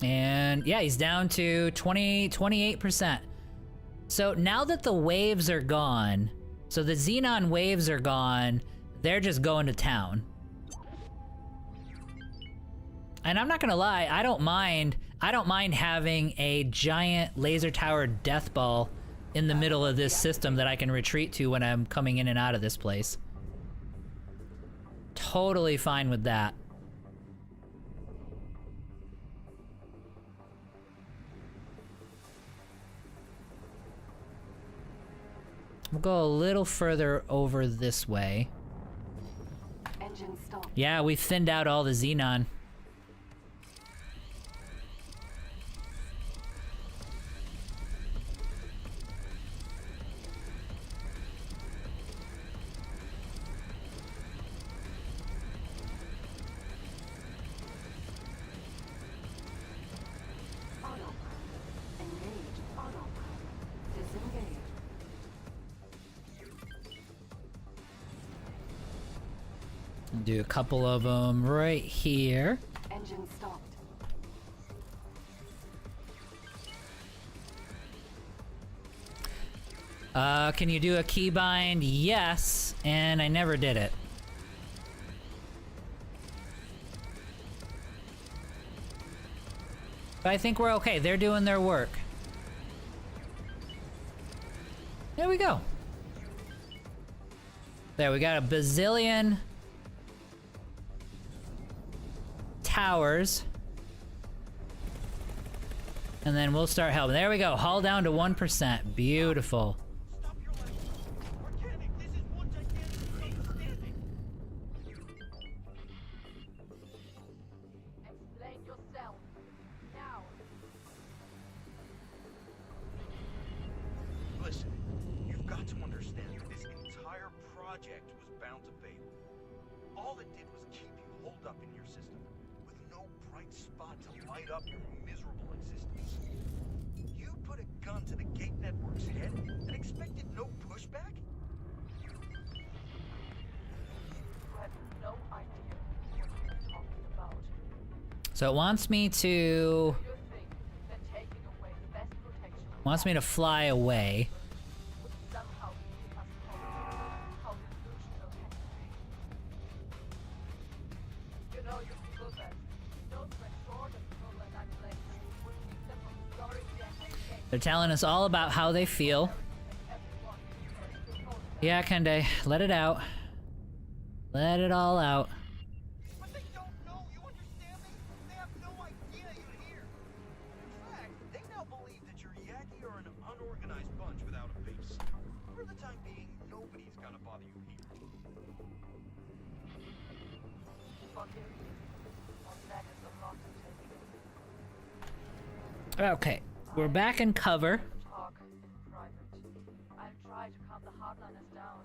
And yeah, he's down to 28%. So now that the waves are gone, so the Xenon waves are gone, they're just going to town. And I'm not gonna lie, I don't mind having a giant laser tower death ball in the middle of this system that I can retreat to when I'm coming in and out of this place. Totally fine with that. We'll go a little further over this way. Engine stop. Yeah, we thinned out all the Xenon. Do a couple of them right here. Engine stopped. Can you do a keybind? Yes, and I never did it. But I think we're okay. They're doing their work. There we go. There, we got a bazillion towers. And then we'll start helping. There we go. Hull down to 1%. Beautiful. Explain yourself. Now. Listen, you've got to understand that this entire project was bound to fail. All it did was keep you holed up in your system, with no bright spot to light up your miserable existence. You put a gun to the Gate Network's head and expected no pushback? You have no idea what you're talking about. So it wants me to... You think that taking away the best protection wants me to fly away. would somehow keep us how delusional can you be? You know your people best. Those went short of people and isolation would keep them from starting their escape. They're telling us all about how they feel. Yeah, Kende, let it out. Let it all out. But they don't know, you understand me? They have no idea you're here. In fact, they now believe that your Yaki are an unorganized bunch without a base. For the time being, nobody's gonna bother you here. Fuck it. On that is a lot to take. Okay, we're back in cover. Talk in private. I'll try to calm the hardliners down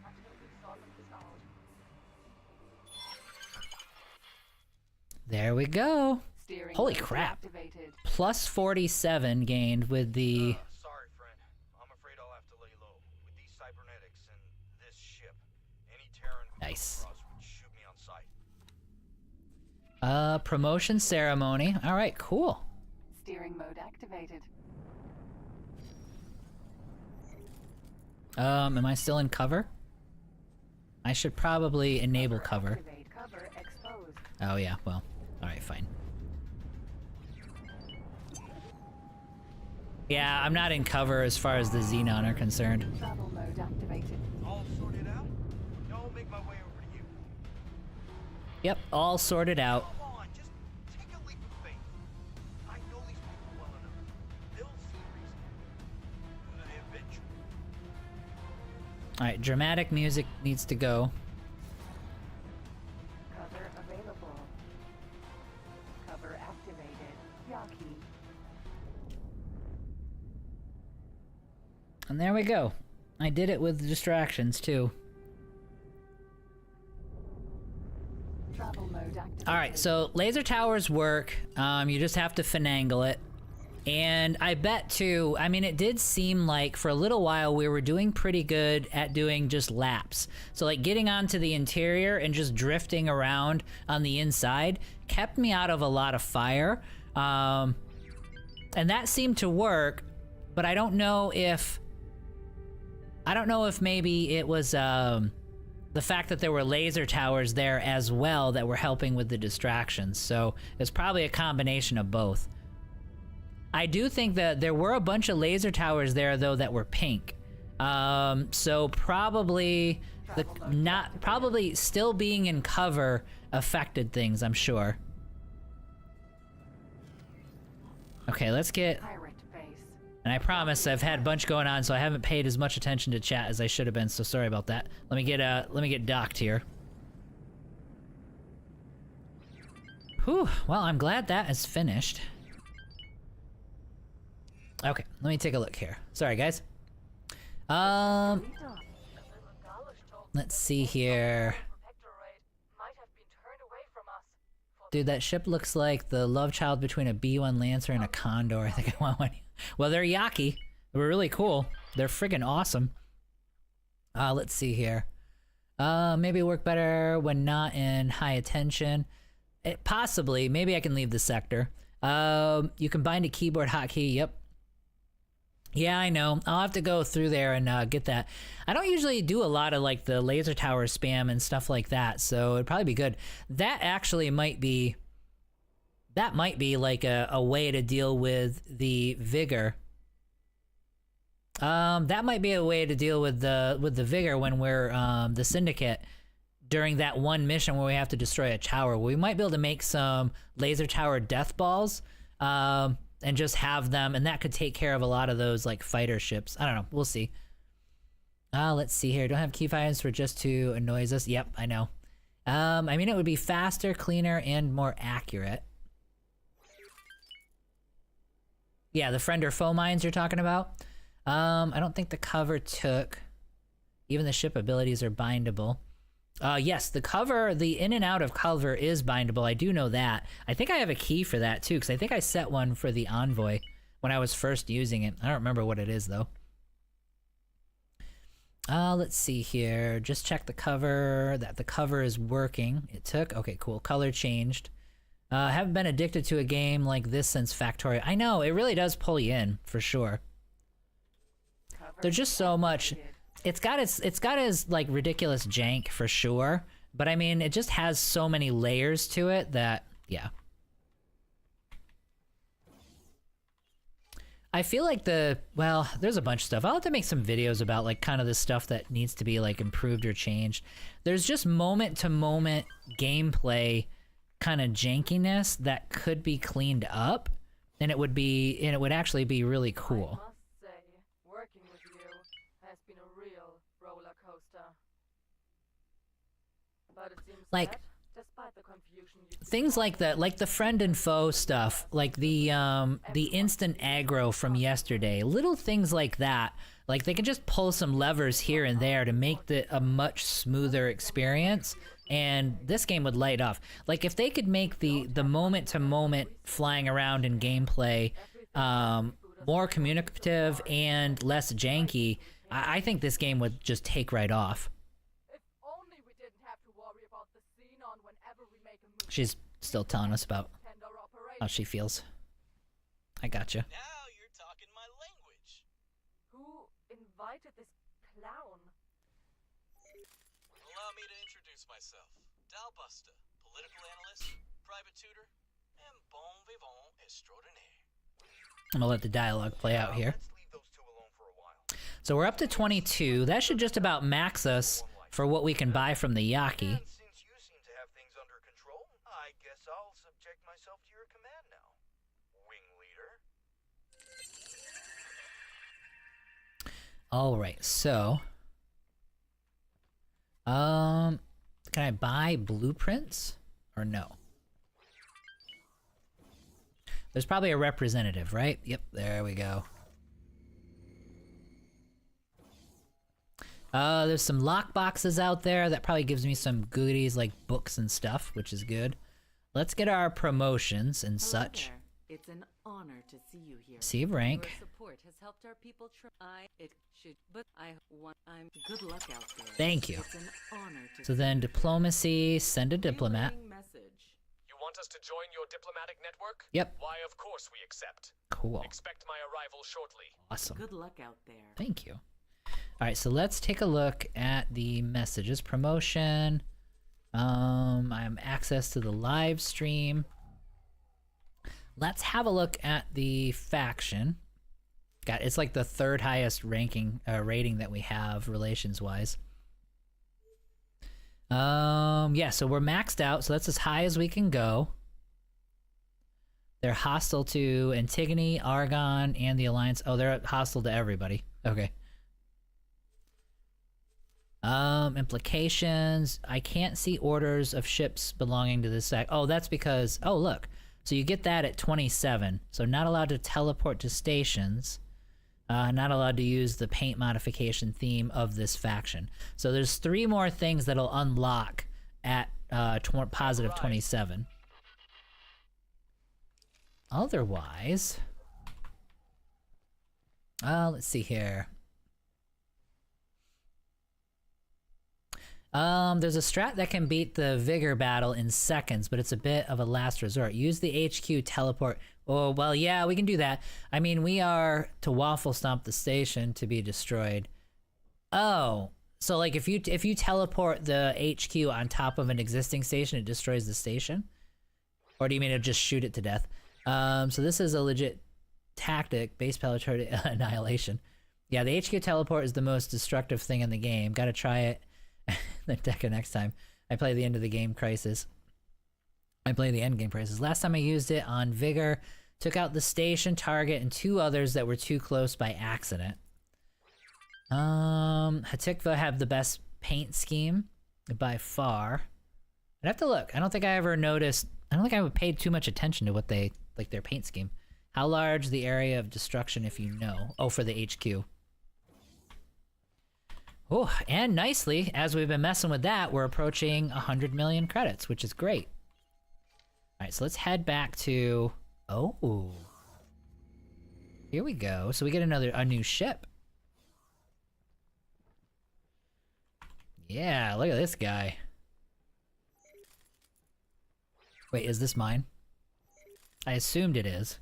until we sort this out. There we go. Steering Holy wheel crap. deactivated. Plus 47 gained with the... Sorry, friend. I'm afraid I'll have to lay low. With these cybernetics and this ship, any Terran who Nice. comes across would shoot me on sight. Promotion ceremony. All right, cool. Steering mode activated. Am I still in cover? I should probably enable cover. Activate cover exposed. Oh yeah, well, Alright, fine. Yeah, I'm not in cover as far as the Xenon are concerned. Travel mode activated. All sorted out? I'll make my way over to you. Yep, all sorted out. Come on, just take a leap of faith. I know these people well enough. They'll see reason. Eventually. Alright, dramatic music needs to go. Cover available. Cover activated. Yaki. And there we go. I did it with distractions too. Travel mode activated. Alright, so laser towers work. You just have to finagle it. And I bet too, I mean, it did seem like for a little while we were doing pretty good at doing just laps. So like getting onto the interior and just drifting around on the inside kept me out of a lot of fire. And that seemed to work, but I don't know if maybe it was the fact that there were laser towers there as well that were helping with the distractions. So it's probably a combination of both. I do think that there were a bunch of laser towers there though that were pink. So probably probably still being in cover affected things, I'm sure. Okay, let's get... And I promise I've had a bunch going on, so I haven't paid as much attention to chat as I should have been, so sorry about that. Let me get docked here. Whew, well, I'm glad that is finished. Okay, let me take a look here. Sorry, guys. Let's see here. Dude, that ship looks like the love child between a B-1 Lancer and a Condor. I think I want one. Well, they're Yaki. They're really cool. They're friggin' awesome. Let's see here. Maybe work better when not in high attention. Possibly. Maybe I can leave the sector. You can bind a keyboard hotkey. Yep. Yeah, I know. I'll have to go through there and get that. I don't usually do a lot of like the laser tower spam and stuff like that, so it'd probably be good. That actually might be... That might be like a way to deal with the vigor. That might be a way to deal with the vigor when we're the Syndicate during that one mission where we have to destroy a tower. We might be able to make some laser tower death balls and just have them, and that could take care of a lot of those like fighter ships. I don't know. We'll see. Let's see here. Don't have key fighters for just to annoy us. Yep, I know. I mean, it would be faster, cleaner, and more accurate. Yeah, the friend or foe mines you're talking about. I don't think the cover took. Even the ship abilities are bindable. Yes, the cover, the in and out of cover is bindable. I do know that. I think I have a key for that too, because I think I set one for the Envoy when I was first using it. I don't remember what it is though. Let's see here. Just check the cover, that the cover is working. It took, okay, cool. Color changed. Haven't been addicted to a game like this since Factorio. I know, it really does pull you in, for sure. There's just so much. It's got its like ridiculous jank for sure, but I mean, it just has so many layers to it that, yeah. I feel like well, there's a bunch of stuff. I'll have to make some videos about like kind of the stuff that needs to be like improved or changed. There's just moment to moment gameplay kind of jankiness that could be cleaned up, and it would actually be really cool. I must say, working with you has been a real roller coaster. But it seems Like, that, despite the confusion things like that, like the friend and foe stuff, like the instant aggro from yesterday, little things like that. Like they can just pull some levers here and there to make a much smoother experience, and this game would light off. Like if they could make the moment to moment flying around in gameplay more communicative and less janky, I think this game would just take right off. If only we didn't have to worry about the Xenon whenever we make a move. She's still telling us about how she feels. I gotcha. Now you're talking my language. Who invited this clown? Allow me to introduce myself. Dalbuster, political analyst, private tutor, and bon vivant extraordinaire. I'm gonna let the dialogue play out here. So we're up to 22. That should just about max us for what we can buy from the Yaki. Since you seem to have things under control, I guess I'll subject myself to your command now. Wing leader. All right, so can I buy blueprints or no? There's probably a representative, right? Yep, there we go. There's some lock boxes out there that probably gives me some goodies like books and stuff, which is good. Let's get our promotions and such. There. It's an honor to see you here. Receive rank. Your support has helped our people I'm good luck out there. Thank you. It's an honor to So then diplomacy, send a diplomat. Message. You want us to join your diplomatic network? Yep. Why, of course we accept. Cool. Expect my arrival shortly. Awesome. Good luck out there. Thank you. All right, so let's take a look at the messages. Promotion. I have access to the live stream. Let's have a look at the faction. It's like the third highest ranking rating that we have relations-wise. Yeah, so we're maxed out, so that's as high as we can go. They're hostile to Antigone, Argon, and the Alliance. Oh, they're hostile to everybody. Okay. Implications. I can't see orders of ships belonging to this sect. Oh, that's because... Oh, look. So you get that at 27. So not allowed to teleport to stations. Not allowed to use the paint modification theme of this faction. So there's 3 more things that'll unlock at positive 27. Otherwise... let's see here. There's a strat that can beat the Vigor battle in seconds, but it's a bit of a last resort. Use the HQ teleport. Oh, well, yeah, we can do that. I mean, we are to waffle stomp the station to be destroyed. Oh, so like if you teleport the HQ on top of an existing station, it destroys the station? Or do you mean it'll just shoot it to death? So this is a legit tactic, base pelletary annihilation. Yeah, the HQ teleport is the most destructive thing in the game. Gotta try it. The Deca next time. I play the end of the game Crisis. I play the end game Crisis. Last time I used it on Vigor, took out the station, target, and 2 others that were too close by accident. Hatikva have the best paint scheme by far. I'd have to look. I don't think I ever noticed. I don't think I paid too much attention to what they like their paint scheme. How large the area of destruction, if you know? Oh, for the HQ. Oh, and nicely, as we've been messing with that, we're approaching 100 million credits, which is great. All right, so let's head back to... Oh. Here we go. So we get a new ship. Yeah, look at this guy. Wait, is this mine? I assumed it is.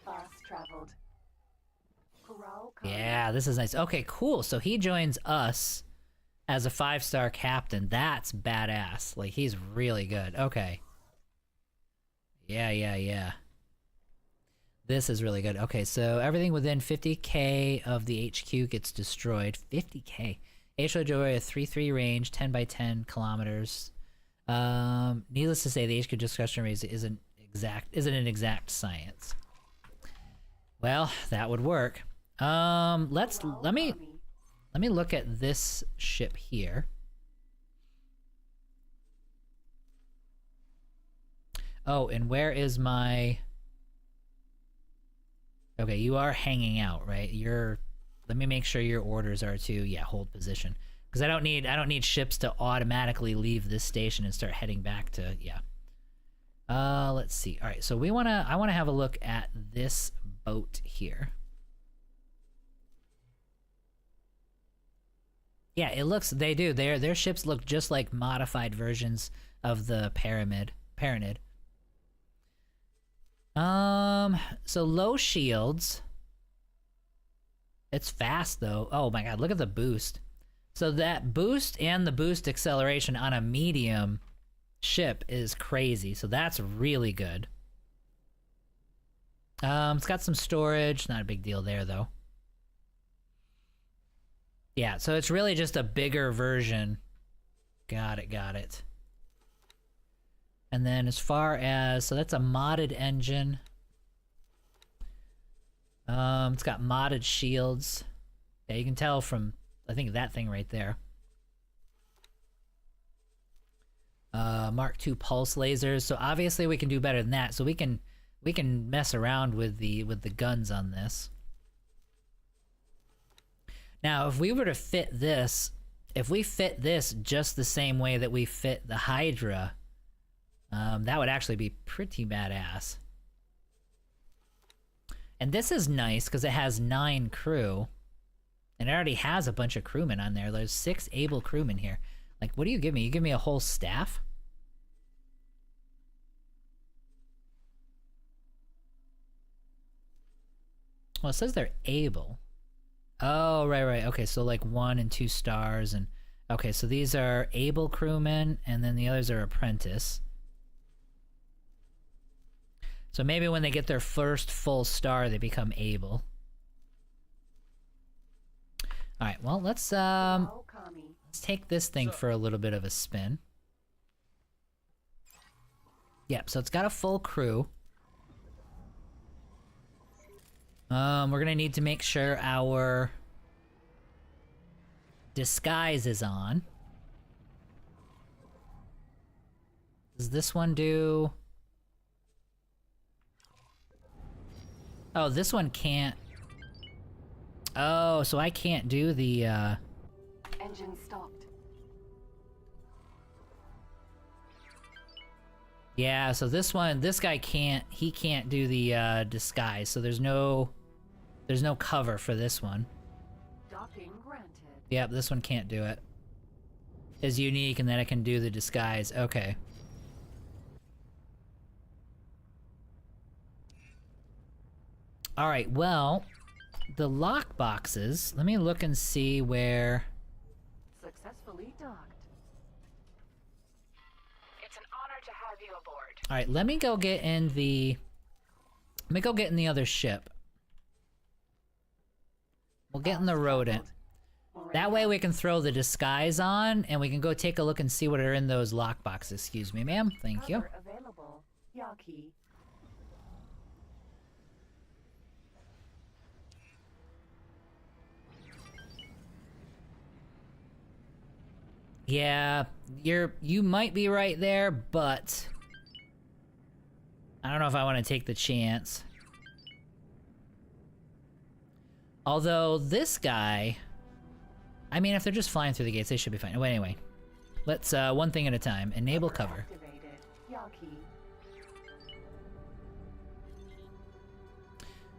Fast traveled. Yeah, this is nice. Okay, cool. So he joins us as a 5-star captain. That's badass. Like, he's really good. Okay. Yeah. This is really good. Okay, so everything within 50k of the HQ gets destroyed. 50k. HQ enjoy a 3-3 range, 10 by 10 kilometers. Needless to say, the HQ discussion rate isn't an exact science. Well, that would work. Let me look at this ship here. Oh, and where is my... Okay, you are hanging out, right? Let me make sure your orders are to, yeah, hold position. Because I don't need ships to automatically leave this station and start heading back to, yeah. Let's see. All right, so I want to have a look at this boat here. Yeah, it looks, they do. Their ships look just like modified versions of the Paranid. So low shields. It's fast though. Oh my god, look at the boost. So that boost and the boost acceleration on a medium ship is crazy, so that's really good. It's got some storage, not a big deal there though. Yeah, so it's really just a bigger version. Got it. And then as far as, so that's a modded engine. It's got modded shields. Yeah, you can tell from, I think, that thing right there. Mark II pulse lasers. So obviously we can do better than that. So we can mess around with the guns on this. Now, if we were to fit this, if we fit this just the same way that we fit the Hydra, that would actually be pretty badass. And this is nice because it has 9 crew. And it already has a bunch of crewmen on there. There's 6 able crewmen here. Like, what do you give me? You give me a whole staff? Well, it says they're able. Oh, right. Okay, so like 1 and 2 stars, and okay, so these are able crewmen, and then the others are apprentice. So maybe when they get their first full star, they become able. All right, well, let's take this thing for a little bit of a spin. Yep, so it's got a full crew. We're gonna need to make sure our disguise is on. Does this one do... Oh, this one can't... Oh, so I can't do the, Engine stopped. Yeah, so this one, this guy can't, he can't do the, disguise, so there's no cover for this one. Docking granted. Yep, this one can't do it. Is unique and then it can do the disguise, okay. Alright, well, the lock boxes, let me look and see where... Successfully docked. It's an honor to have you aboard. Alright, let me go get in the... Let me go get in the other ship. We'll get in the rodent. That way we can throw the disguise on, and we can go take a look and see what are in those lock boxes. Excuse me, ma'am. Thank you. Cover available. Yaki. Yeah, you might be right there, but I don't know if I want to take the chance. Although this guy, I mean, if they're just flying through the gates, they should be fine. Well, anyway, let's one thing at a time. Enable cover.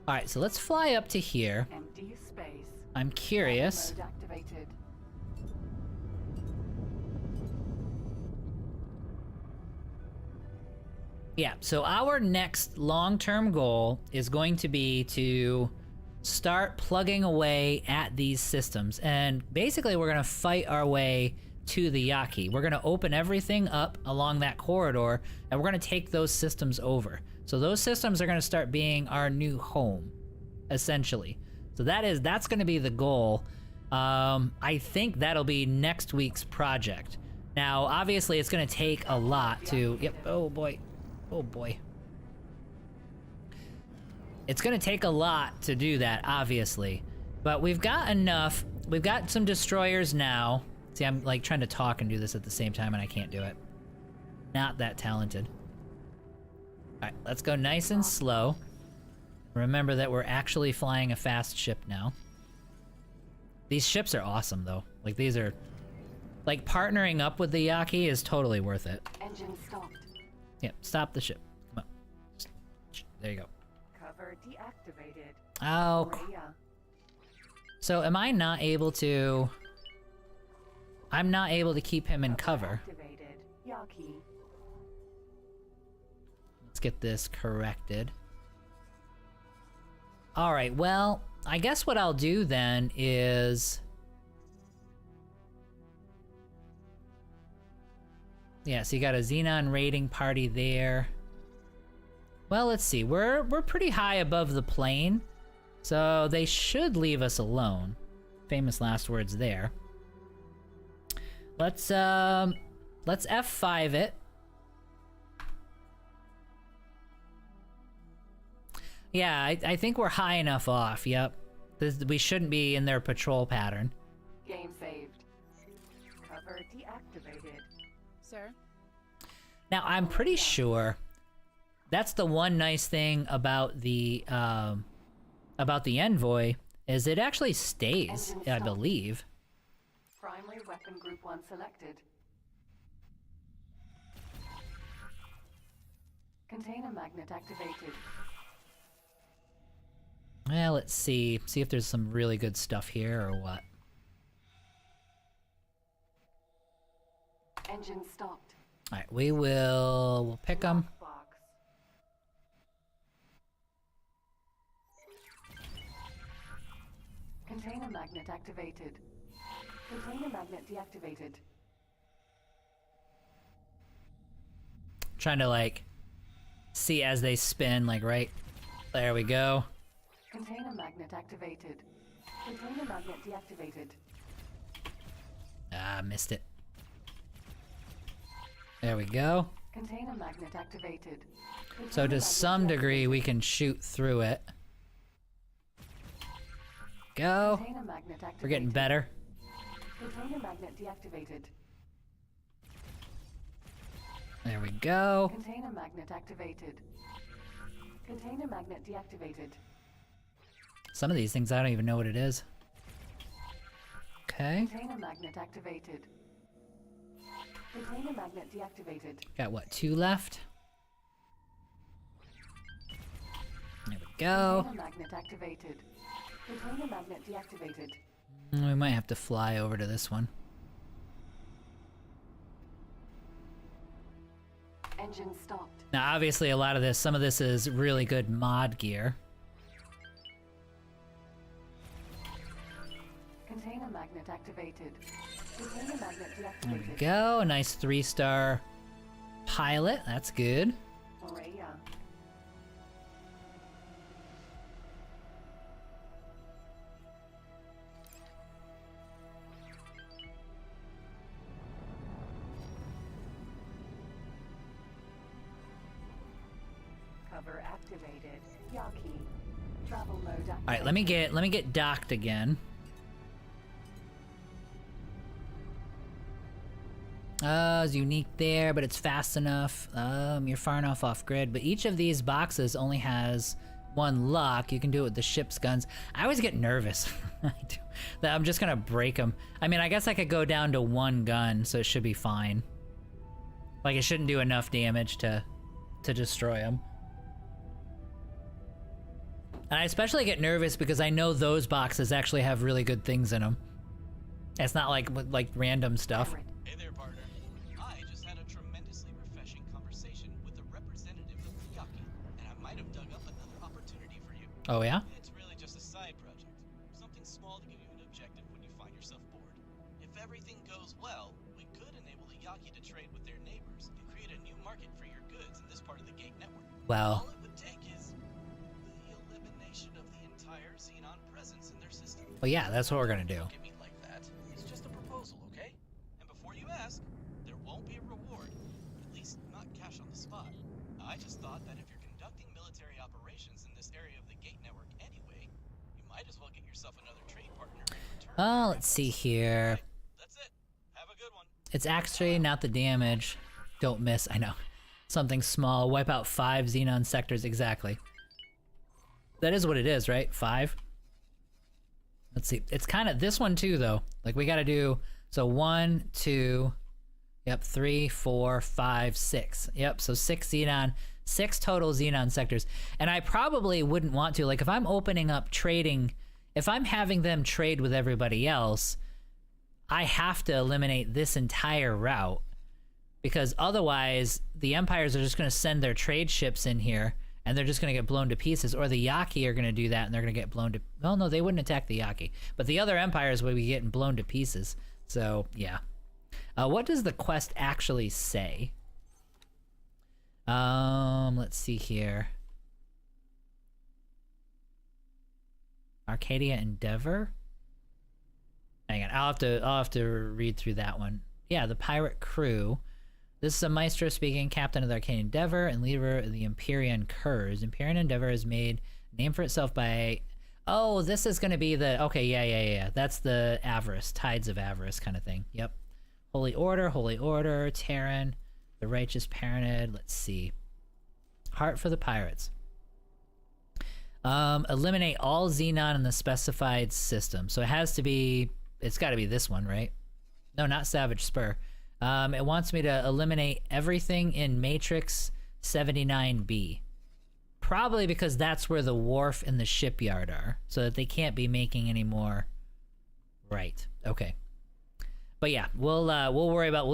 All right, so let's fly up to here. Empty space. I'm curious. Activated. Yeah, so our next long-term goal is going to be to start plugging away at these systems. And basically, we're going to fight our way to the Yaki. We're going to open everything up along that corridor, and we're going to take those systems over. So those systems are going to start being our new home, essentially. So that's going to be the goal. I think that'll be next week's project. Now, obviously, it's going to take a lot to... Yep, oh boy. Oh boy. It's gonna take a lot to do that, obviously. But we've got enough. We've got some destroyers now. See, I'm like trying to talk and do this at the same time and I can't do it. Not that talented. Alright, let's go nice and slow. Remember that we're actually flying a fast ship now. These ships are awesome though. Like these are... Like partnering up with the Yaki is totally worth it. Engine stopped. Yep, stop the ship. Come on. There you go. Cover deactivated. Oh. Maria. So am I not able to... I'm not able to keep him in cover. Activated. Yaki. Let's get this corrected. Alright, well, I guess what I'll do then is... Yeah, so you got a Xenon raiding party there. Well, let's see. We're pretty high above the plane, so they should leave us alone. Famous last words there. Let's F5 it. Yeah, I think we're high enough off. Yep. We shouldn't be in their patrol pattern. Game saved. Cover deactivated. Sir? Now, I'm pretty sure that's the one nice thing about the Envoy is it actually stays, I believe. Primary weapon group 1 selected. Container magnet activated. Well, let's see. See if there's some really good stuff here or what. Engine stopped. All right, we'll pick them. Box. Container magnet activated. Container magnet deactivated. Trying to like see as they spin, like right there we go. Container magnet activated. Container magnet deactivated. Ah, missed it. There we go. Container magnet activated. So to some degree we can shoot through it. Go. Container magnet activated. We're getting better. Container magnet deactivated. There we go. Container magnet activated. Container magnet deactivated. Some of these things I don't even know what it is. Okay. Container magnet activated. Container magnet deactivated. Got what, 2 left? There we go. Container magnet activated. Container magnet deactivated. We might have to fly over to this one. Engine stopped. Now obviously a lot of this, some of this is really good mod gear. Container magnet activated. Container magnet There deactivated. we go, a nice 3-star pilot, that's good. Maria. Cover activated. Yaki. Travel mode activated. Alright, let me get docked again. It's unique there, but it's fast enough. You're far enough off grid, but each of these boxes only has 1 lock. You can do it with the ship's guns. I always get nervous. That I'm just gonna break them. I mean, I guess I could go down to 1 gun, so it should be fine. Like, it shouldn't do enough damage to destroy them. And I especially get nervous because I know those boxes actually have really good things in them. It's not like random stuff. Hey there, partner. I just had a tremendously refreshing conversation with a representative of Yaki, and I might have dug up another opportunity for you. Oh yeah? It's really just a side project. Something small to give you an objective when you find yourself bored. If everything goes well, we could enable the Yaki to trade with their neighbors and create a new market for your goods in this part of the Gate network. Well. All it would take is the elimination of the entire Xenon presence in their system. Well, yeah, that's what we're gonna do. Look at me like that. It's just a proposal, okay? And before you ask, there won't be a reward. At least not cash on the spot. I just thought that if you're conducting military operations in this area of the Gate network anyway, you might as well get yourself another trade partner in return. Oh, let's see here. That's it. Have a good one. It's actually not the damage. Don't miss, I know. Something small, wipe out 5 Xenon sectors, exactly. That is what it is, right? 5? Let's see, it's kind of, this one too though. Like we gotta do, so 1, 2, yep, 3, 4, 5, 6. Yep, so 6 Xenon, 6 total Xenon sectors. And I probably wouldn't want to, like if I'm opening up trading, if I'm having them trade with everybody else, I have to eliminate this entire route. Because otherwise, the Empires are just going to send their trade ships in here, and they're just going to get blown to pieces. Or the Yaki are going to do that, and they're going to get blown to... Well, no, they wouldn't attack the Yaki. But the other Empires would be getting blown to pieces. So, yeah. What does the quest actually say? Let's see here. Arcadia Endeavor? Hang on, I'll have to read through that one. Yeah, the pirate crew. This is a maestro speaking, captain of the Arcane Endeavor and leader of the Empyrean Curs. Empyrean Endeavor has made a name for itself by... Oh, this is going to be the... Okay, yeah. That's the Avarice, Tides of Avarice kind of thing. Yep. Holy Order, Terran, the Righteous Paranid. Let's see. Heart for the Pirates. Eliminate all Xenon in the specified system. So it has to be... It's got to be this one, right? No, not Savage Spur. It wants me to eliminate everything in Matrix 79B. Probably because that's where the wharf and the shipyard are, so that they can't be making any more. Right. Okay. But yeah, we'll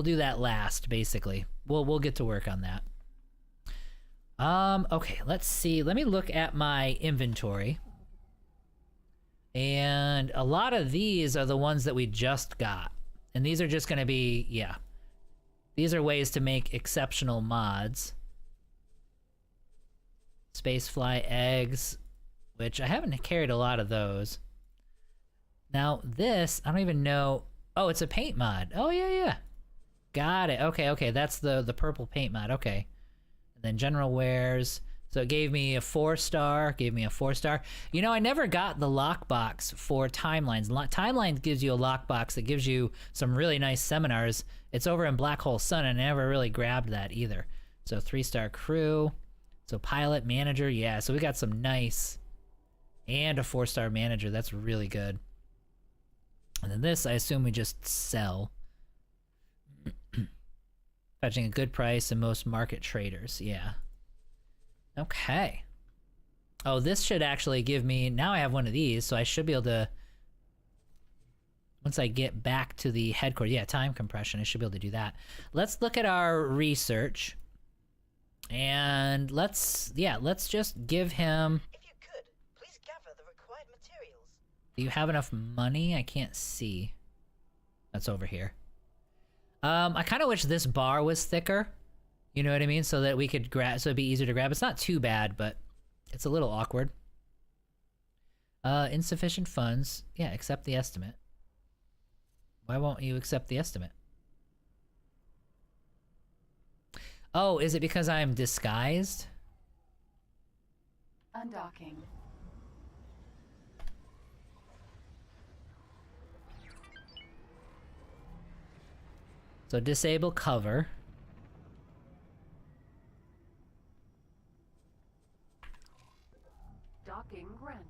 do that last, basically. We'll get to work on that. Okay, let's see. Let me look at my inventory. And a lot of these are the ones that we just got. And these are just going to be, yeah. These are ways to make exceptional mods. Spacefly eggs, which I haven't carried a lot of those. Now this, I don't even know. Oh, it's a paint mod. Oh, yeah. Got it. Okay, that's the purple paint mod. Okay. And then general wares. So it gave me a 4-star, You know, I never got the lockbox for Timelines. Timelines gives you a lockbox that gives you some really nice seminars. It's over in Black Hole Sun, and I never really grabbed that either. So 3-star crew. So pilot, manager, yeah. So we got some nice, and a 4-star manager. That's really good. And then this, I assume we just sell. Fetching a good price in most market traders, yeah. Okay. Oh, this should actually give me... Now I have one of these, so I should be able to... Once I get back to the headquarters... Yeah, time compression. I should be able to do that. Let's look at our research. And let's just give him... If you could, please gather the required materials. Do you have enough money? I can't see. That's over here. I kind of wish this bar was thicker. You know what I mean? So that we could grab, so it'd be easier to grab. It's not too bad, but it's a little awkward. Insufficient funds. Yeah, accept the estimate. Why won't you accept the estimate? Oh, is it because I'm disguised? Undocking. So disable cover. Docking granted.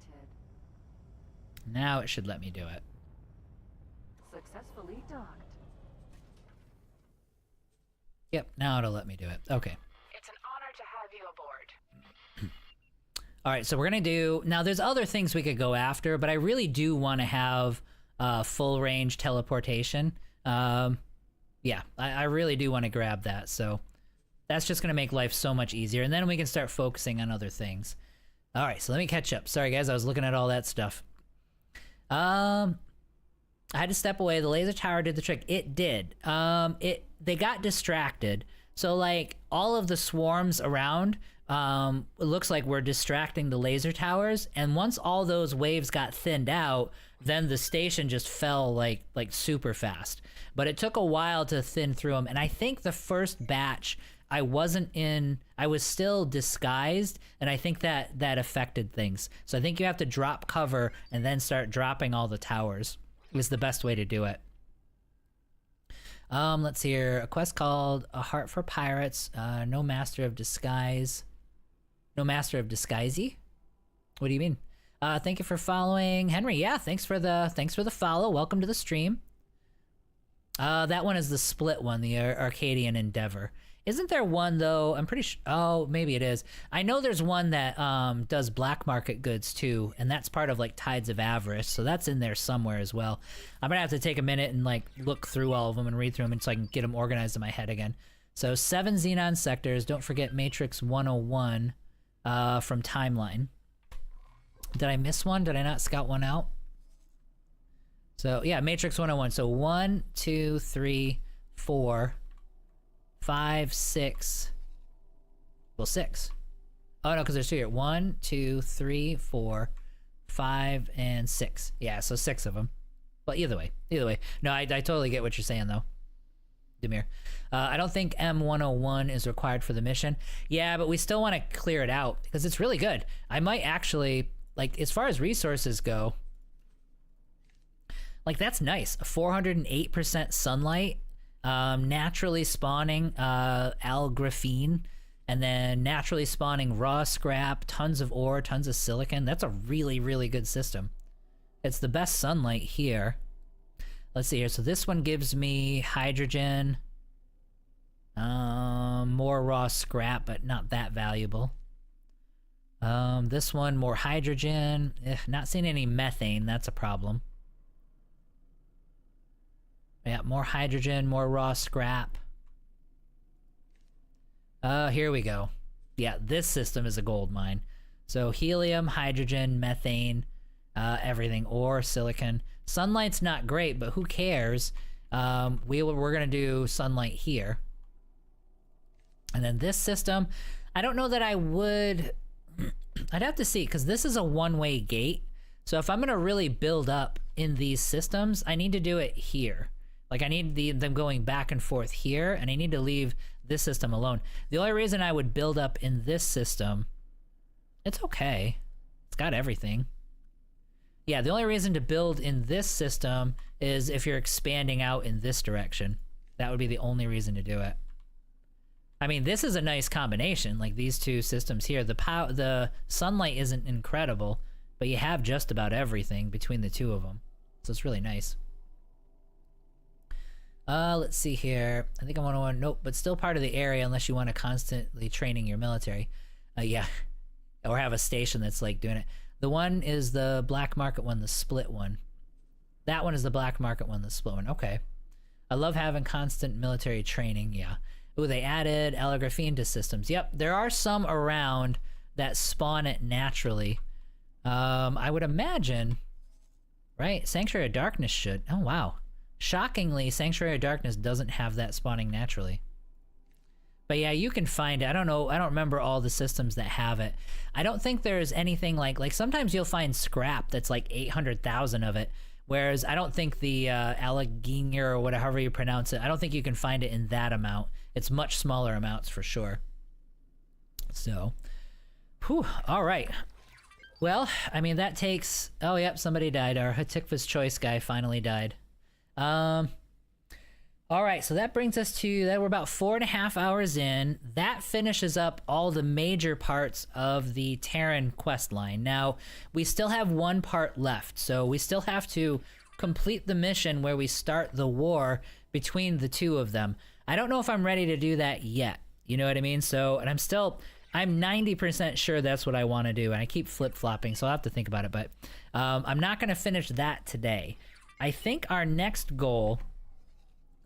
Now it should let me do it. Successfully docked. Yep, now it'll let me do it. Okay. It's an honor to have you aboard. All right, so we're gonna do... Now, there's other things we could go after, but I really do want to have full range teleportation. Yeah, I really do want to grab that, so that's just gonna make life so much easier, and then we can start focusing on other things. All right, so let me catch up. Sorry, guys, I was looking at all that stuff. I had to step away. The laser tower did the trick. It did. They got distracted. So, like, all of the swarms around, it looks like we're distracting the laser towers. And once all those waves got thinned out, then the station just fell, like super fast. But it took a while to thin through them. And I think the first batch... I was still disguised, and I think that affected things. So I think you have to drop cover and then start dropping all the towers is the best way to do it. Let's see here. A quest called A Heart for Pirates. No Master of Disguise. No Master of Disguisey? What do you mean? Thank you for following. Henry, yeah, thanks for the follow. Welcome to the stream. That one is the split one, the Arcadian Endeavor. Isn't there one, though? I'm pretty sure... Oh, maybe it is. I know there's one that does black market goods, too, and that's part of, like, Tides of Avarice, so that's in there somewhere as well. I'm gonna have to take a minute and, like, look through all of them and read through them so I can get them organized in my head again. So, 7 Xenon sectors. Don't forget Matrix 101 from Timeline. Did I miss one? Did I not scout one out? So, yeah, Matrix 101. So, 1, 2, 3... 4, 5, 6. Well, 6. Oh no, because there's 2 here. 1, 2, 3, 4, 5, and 6. Yeah, so 6 of them. But either way. No, I totally get what you're saying though, Demir. I don't think M101 is required for the mission. Yeah, but we still want to clear it out because it's really good. I might actually, like, as far as resources go, like, that's nice. 408% sunlight, naturally spawning algraphene, and then naturally spawning raw scrap, tons of ore, tons of silicon. That's a really, really good system. It's the best sunlight here. Let's see here. So this one gives me hydrogen, more raw scrap, but not that valuable. This one, more hydrogen. Not seeing any methane. That's a problem. Yeah, more hydrogen, more raw scrap. Here we go. Yeah, this system is a gold mine. So helium, hydrogen, methane, everything, ore, silicon. Sunlight's not great, but who cares? We're gonna do sunlight here. And then this system, I don't know that I would... I'd have to see, because this is a one-way gate. So if I'm gonna really build up in these systems, I need to do it here. Like, I need them going back and forth here, and I need to leave this system alone. The only reason I would build up in this system, it's okay. It's got everything. Yeah, the only reason to build in this system is if you're expanding out in this direction. That would be the only reason to do it. I mean, this is a nice combination, like these two systems here. The sunlight isn't incredible, but you have just about everything between the two of them. So it's really nice. Let's see here. I think I want to, nope, but still part of the area unless you want to constantly training your military. Yeah, or have a station that's like doing it. The one is the black market one, the split one. That one is the black market one, the split one. Okay. I love having constant military training. Yeah. Ooh, they added allographene to systems. Yep, there are some around that spawn it naturally. I would imagine, right? Sanctuary of Darkness should. Oh, wow. Shockingly, Sanctuary of Darkness doesn't have that spawning naturally. But yeah, you can find it. I don't know. I don't remember all the systems that have it. I don't think there's anything like sometimes you'll find scrap that's like 800,000 of it. Whereas I don't think the Allegheny or whatever you pronounce it, I don't think you can find it in that amount. It's much smaller amounts for sure. So, whew, all right. Well, I mean, that takes... Oh, yep, somebody died. Our Hatikva's Choice guy finally died. All right, so that brings us to that. We're about 4.5 hours in. That finishes up all the major parts of the Terran quest line. Now, we still have one part left, so we still have to complete the mission where we start the war between the two of them. I don't know if I'm ready to do that yet. You know what I mean? So, and I'm 90% sure that's what I want to do, and I keep flip-flopping, so I'll have to think about it, but I'm not going to finish that today. I think our next goal...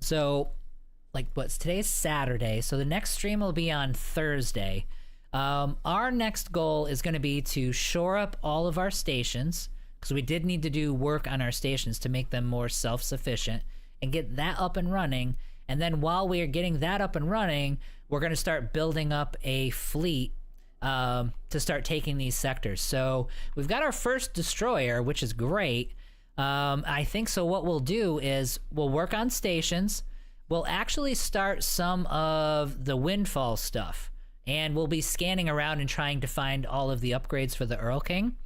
So, like, today's Saturday, so the next stream will be on Thursday. Our next goal is going to be to shore up all of our stations, because we did need to do work on our stations to make them more self-sufficient, and get that up and running. And then while we are getting that up and running, we're going to start building up a fleet to start taking these sectors. So we've got our first destroyer, which is great. I think so. What we'll do is we'll work on stations. We'll actually start some of the Windfall stuff, and we'll be scanning around and trying to find all of the upgrades for the Earl King,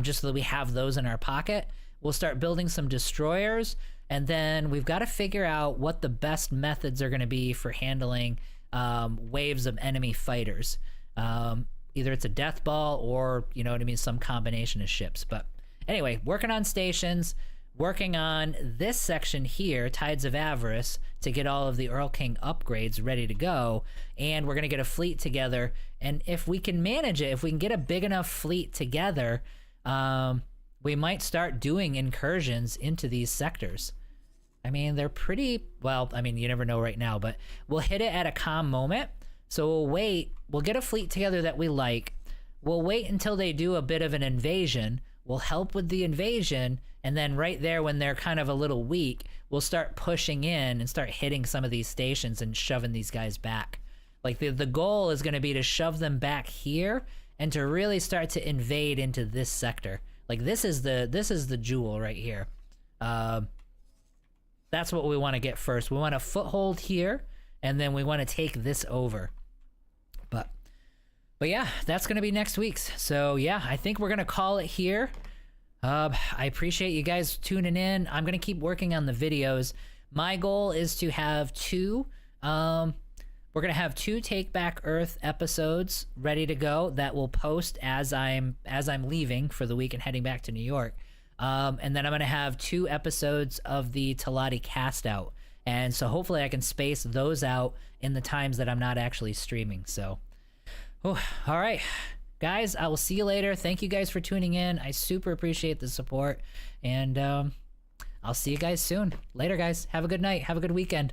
just so that we have those in our pocket. We'll start building some destroyers, and then we've got to figure out what the best methods are going to be for handling waves of enemy fighters. Either it's a death ball or, you know what I mean, some combination of ships. But anyway, working on stations, working on this section here, Tides of Avarice, to get all of the Earl King upgrades ready to go. And we're going to get a fleet together. And if we can manage it, if we can get a big enough fleet together, we might start doing incursions into these sectors. I mean, they're pretty, well, I mean, you never know right now, but we'll hit it at a calm moment. So we'll wait, we'll get a fleet together that we like. We'll wait until they do a bit of an invasion. we'll help with the invasion, and then right there when they're kind of a little weak, we'll start pushing in and start hitting some of these stations and shoving these guys back. Like the goal is going to be to shove them back here and to really start to invade into this sector. Like this is the jewel right here. That's what we want to get first. We want a foothold here, and then we want to take this over. But yeah, that's going to be next week's. So yeah, I think we're going to call it here. I appreciate you guys tuning in. I'm going to keep working on the videos. My goal is to have two, we're going to have 2 Take Back Earth episodes ready to go that will post as I'm leaving for the week and heading back to New York. And then I'm going to have 2 episodes of the Talati cast out. And so hopefully I can space those out in the times that I'm not actually streaming. So, all right, guys, I will see you later. Thank you guys for tuning in. I super appreciate the support. And I'll see you guys soon. Later, guys. Have a good night. Have a good weekend.